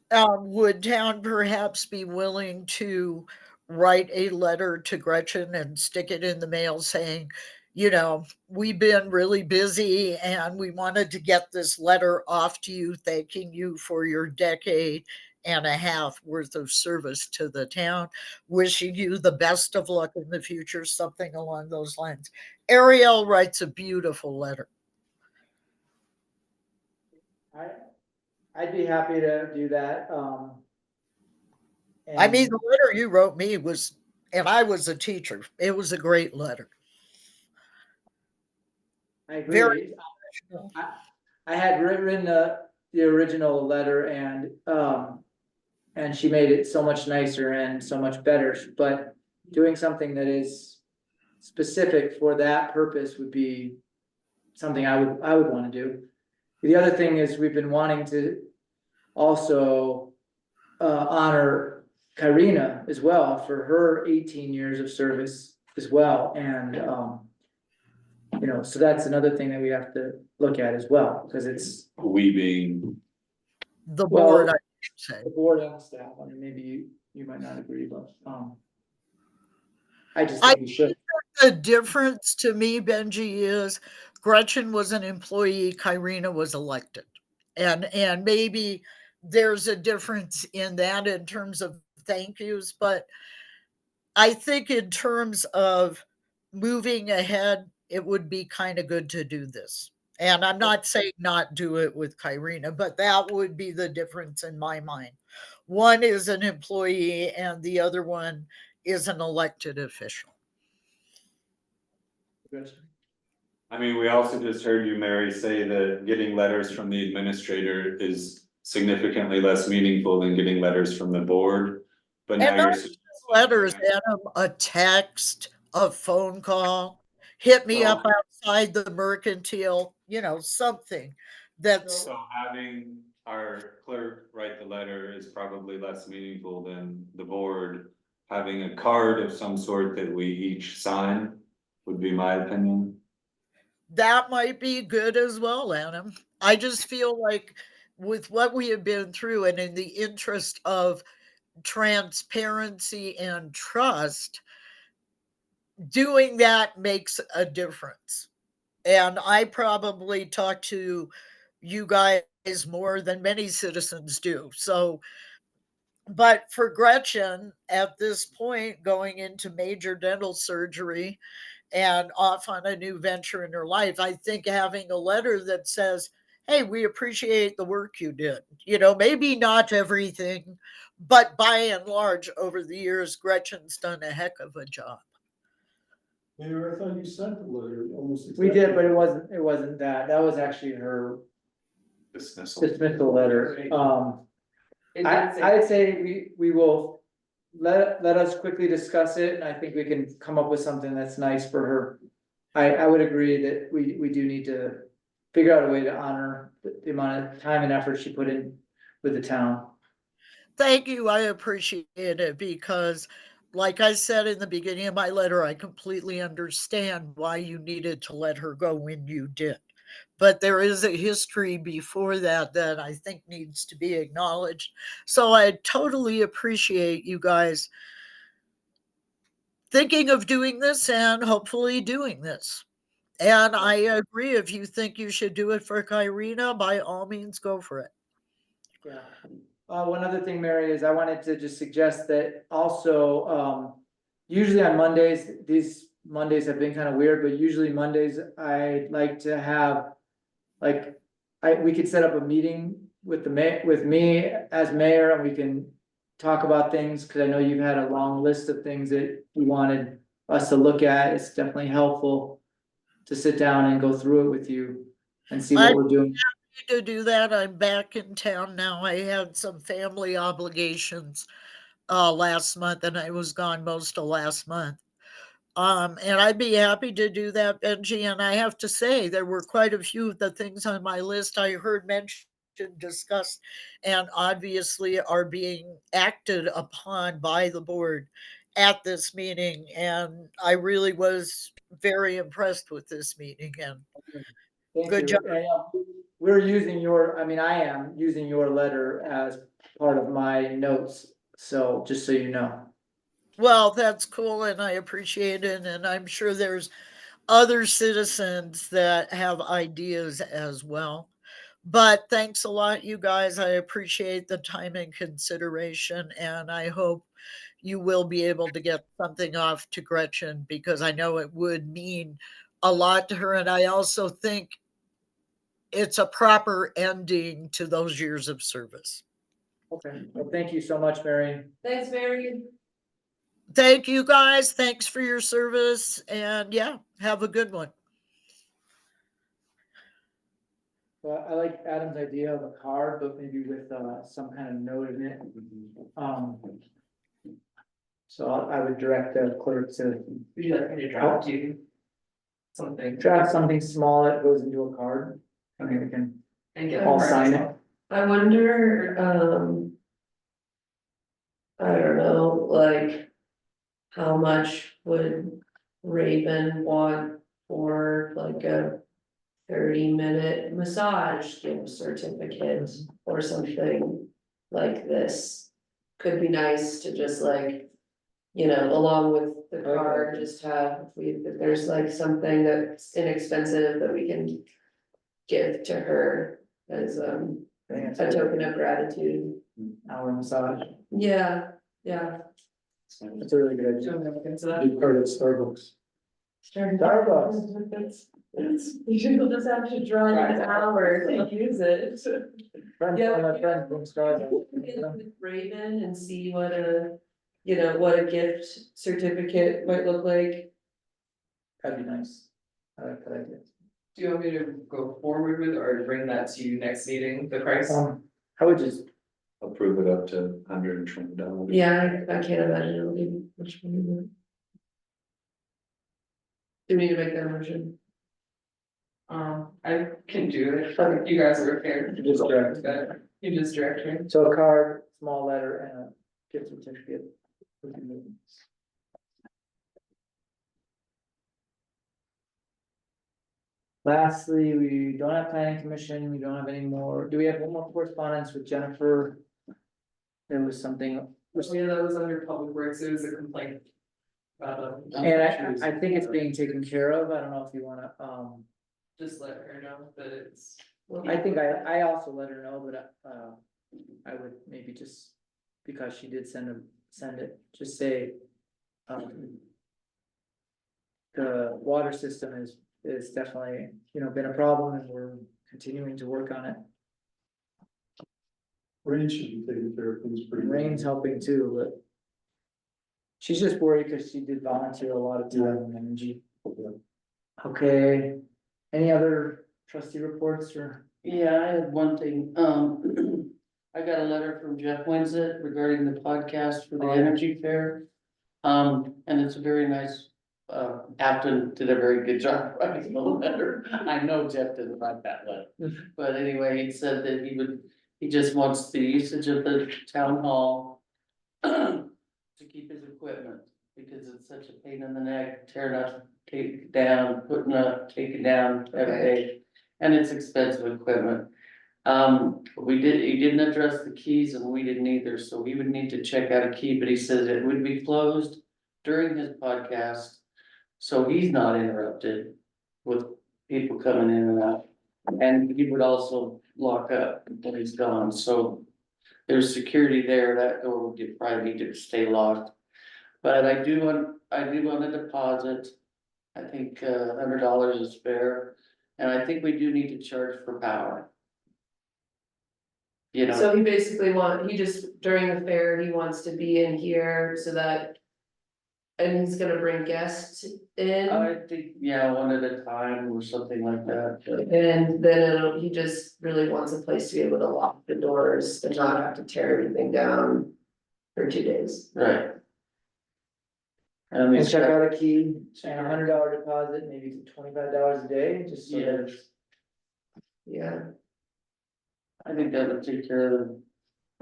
Would town perhaps be willing to write a letter to Gretchen and stick it in the mail saying, we've been really busy and we wanted to get this letter off to you, thanking you for your decade and a half worth of service to the town, wishing you the best of luck in the future, something along those lines. Ariel writes a beautiful letter. I, I'd be happy to do that, I mean, and the letter you wrote me was, and I was a teacher. It was a great letter. I Very agree. professional. I had written the original letter and she made it so much nicer and so much better, but doing something that is specific for that purpose would be something I would wanna do. The other thing is we've been wanting to also honor Kyrena as well for her 18 years of service as well, and so that's another thing that we have to look at as well, because it's We being, The Well- board, I should say. the board and staff. I mean, maybe you might not agree, but I just think we should. The difference to me, Benji, is Gretchen was an employee, Kyrena was elected. And maybe there's a difference in that in terms of thank yous, but I think in terms of moving ahead, it would be kind of good to do this. And I'm not saying not do it with Kyrena, but that would be the difference in my mind. One is an employee and the other one is an elected official. I mean, we also just heard you, Mary, say that getting letters from the administrator is significantly less meaningful than getting letters from the board. But now And you're. not just letters, Adam, a text, a phone call, hit me up Well, outside the mercantile, something that's so having our clerk write the letter is probably less meaningful than the board having a card of some sort that we each sign, would be my opinion. that might be good as well, Adam. I just feel like with what we have been through and in the interest of transparency and trust, doing that makes a difference. And I probably talk to you guys more than many citizens do. So, but for Gretchen at this point, going into major dental surgery and off on a new venture in her life, I think having a letter that says, hey, we appreciate the work you did. Maybe not everything, but by and large, over the years, Gretchen's done a heck of a job. Mayor, I thought you sent the letter almost. We did, but it wasn't that. That was actually her dismissal letter. I'd say we will let us quickly discuss it, and I think we can come up with something that's nice for her. I would agree that we do need to figure out a way to honor the amount of time and effort she put in with the town. Thank you. I appreciate it because, like I said in the beginning of my letter, I completely understand why you needed to let her go when you did. But there is a history before that that I think needs to be acknowledged. So I totally appreciate you guys thinking of doing this and hopefully doing this. And I agree, if you think you should do it for Kyrena, by all means, go for it. Yeah. One other thing, Mary, is I wanted to just suggest that also, usually on Mondays, these Mondays have been kind of weird, but usually Mondays, I like to have, like, we could set up a meeting with with me as mayor, and we can talk about things, because I know you've had a long list of things that you wanted us to look at. It's definitely helpful to sit down and go through it with you and see what we're doing. To do that, I'm back in town now. I had some family obligations last month, and I was gone most of last month. And I'd be happy to do that, Benji. And I have to say, there were quite a few of the things on my list I heard mentioned, discussed, and obviously are being acted upon by the board at this meeting. And I really was very impressed with this meeting. And Thank good you. job. And, we're using your, I am using your letter as part of my notes, so just so you know. Well, that's cool, and I appreciate it. And I'm sure there's other citizens that have ideas as well. But thanks a lot, you guys. I appreciate the time and consideration, and I hope you will be able to get something off to Gretchen, because I know it would mean a lot to her. And I also think it's a proper ending to those years of service. Okay, well, thank you so much, Mary. Thanks, Mary. Thank you guys. Thanks for your service. And yeah, have a good one. Well, I like Adam's idea of a card, but maybe with some kind of note in it. So I would direct the clerk to Would you like me to draft you something? draft something small that goes into a card. I mean, we can And get all the sign cards. it. I wonder, I don't know, like, how much would Raven want for like a 30-minute massage gift certificate or something like this? Could be nice to just like, along with the card, just have, if there's like something that's inexpensive that we can give to her as a token of gratitude. Hour massage. Yeah, yeah. That's a really good idea. Don't look into that. Big part of Starbucks. Starbucks. You'll just have to drive an hour to use it. Friend, Yeah, my we friend from Starbucks. Get with Raven and see what what a gift certificate might look like. That'd be nice. I like that idea. Do you want me to go forward with or bring that to you next meeting, the price? I would just, Approve it up to $120. Yeah, I can't imagine it'll be much more than that. Do we need to make that motion? I can do it, if you guys are okay. You just direct. You just direct me. so a card, small letter and a gift certificate. Lastly, we don't have planning commission, we don't have any more, do we have one more correspondence with Jennifer? There was something, Yeah, that was under public works, it was a complaint. and I think it's being taken care of, I don't know if you wanna, Just let her know that it's. I think I also let her know, but, I would maybe just, because she did send it, just say, the water system is definitely, been a problem and we're continuing to work on it. Rain should be taking care of things pretty. Rain's helping too, but she's just worried because she did volunteer a lot of time and energy. Okay, any other trustee reports or? Yeah, I had one thing, I got a letter from Jeff Winsett regarding the podcast for the Oh. Energy Fair. And it's a very nice, Afton did a very good job writing the letter. I know Jeff didn't write that letter. But anyway, he said that he just wants the usage of the town hall to keep his equipment, because it's such a pain in the neck, tearing up, taking it down, putting up, taking down every day. And it's expensive equipment. He didn't address the keys and we didn't either, so we would need to check out a key, but he says it would be closed during his podcast. So he's not interrupted with people coming in and out. And he would also lock up when he's gone, so there's security there, that door would probably need to stay locked. But I do want a deposit. I think $100 is fair, and I think we do need to charge for power. You know, So he basically during the fair, he wants to be in here so that. And he's gonna bring guests in, I think, yeah, one at a time or something like that, but and then he just really wants a place to be able to lock the doors and not have to tear everything down for 2 days. right. And we And check out a key and $100 deposit, maybe $25 a day, just so that it's. Yeah, I think that would take care of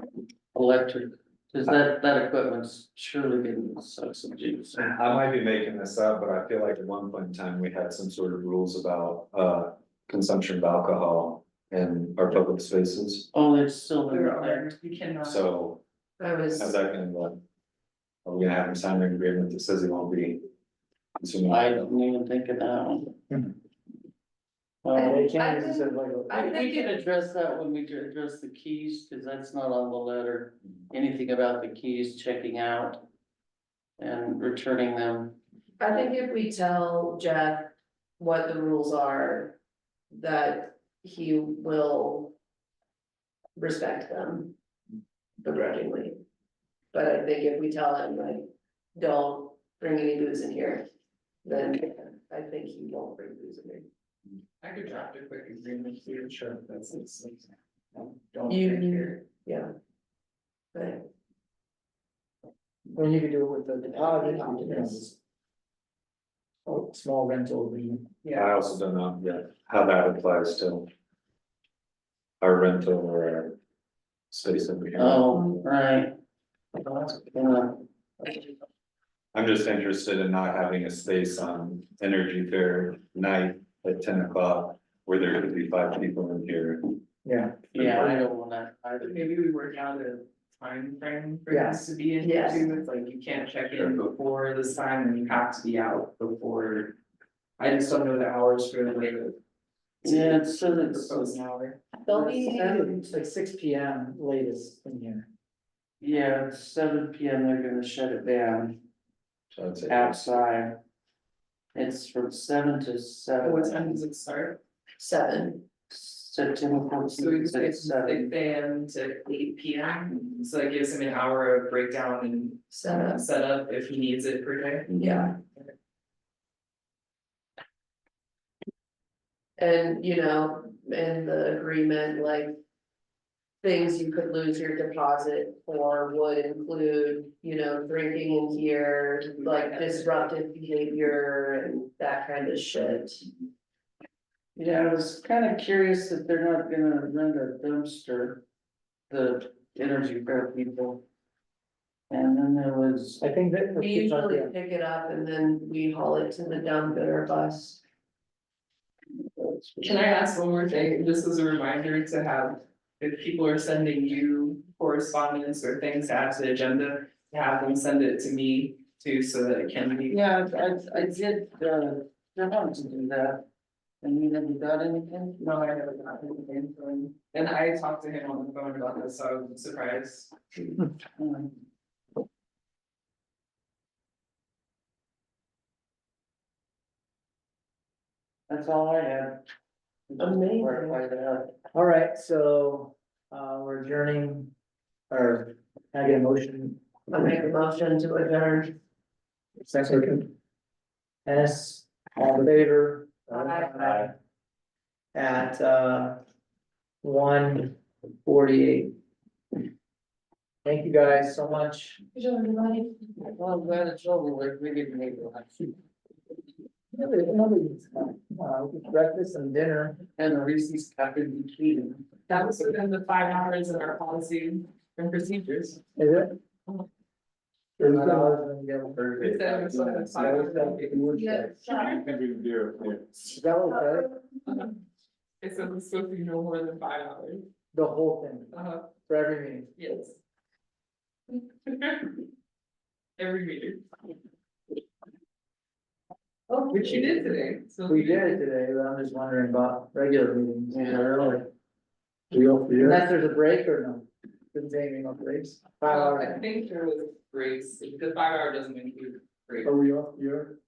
the electric, cause that equipment's surely getting suck some juice. I might be making this up, but I feel like at one point in time, we had some sort of rules about, consumption of alcohol in our public spaces, Oh, it's still in We're there. you cannot. so how's that gonna look? Are we gonna have him sign an agreement that says he won't be consuming? I didn't even think of that one. They can't I use it like a. I We think can it- address that when we address the keys, cause that's not on the letter, anything about the keys checking out. And returning them, I think if we tell Jeff what the rules are, that he will respect them begrudgingly. But I think if we tell him like, don't bring any booze in here, then I think he won't bring booze in here. I could draft a quick agreement to ensure that's it's. Don't You- drink here. Yeah. Right. Well, you could do it with the deposit, just. Oh, small rental agreement. I also don't know yet how that applies to our rental or our space that we have. oh, right. Yeah. I'm just interested in not having a space on Energy Fair night at 10 o'clock where there could be 5 people in here. Yeah. Yeah, I don't want that either. Maybe we work out a time frame for Yeah. this to be in Yes. too, it's like you can't check in before this time and you have to be out before. I just don't know the hours for the. Yeah, it's so Proposed hour. They'll be, It's like 6 PM latest in here. Yeah, 7 p.m. they're gonna shut it down So I'd say. outside. It's from 7 to 7. What time does it start? 7. September So we 14th, just at get 7. 6 AM to 8 PM, so that gives him an hour of breakdown and Setup. setup if he needs it per day. Yeah. And, you know, in the agreement, like. Things you could lose your deposit for would include, you know, drinking in here, like disruptive behavior and that kind of shit. Yeah, I was kind of curious that they're not gonna rent a dumpster, the energy fair people. And then there was, I think that. We usually pick it up and then we haul it to the dump at our bus. Can I ask one more thing, just as a reminder to have, if people are sending you correspondence or things to add to the agenda, to have them send it to me too, so that it can be. yeah, I did, I wanted to do that. And you never got anything? No, I never got anything from him, and I talked to him on the phone about this, so I was surprised. Hmm. That's all I had. Amazing. Clarify that. All right, so, we're adjourning, or can I get a motion? I make a motion to adjourn. Second. Dennis, all in favor? Aye. At, 1:48. Thank you guys so much. Well, I'm glad it's over with, we didn't make it. Breakfast and dinner. And a Reese's cup in between. That was within the 5 hours of our policy and procedures. Is it? He said it was within 5 hours. Is that okay? It said it's supposed to be no more than 5 hours. The whole thing, for every meeting. Yes. Every meeting. Oh, which you did today, so. We did it today, but I'm just wondering about regular meetings. Yeah, really. Unless there's a break or no? Didn't say anything about breaks. 5 I hours. think there was breaks, the 5 hour doesn't include breaks. Are we off, you're?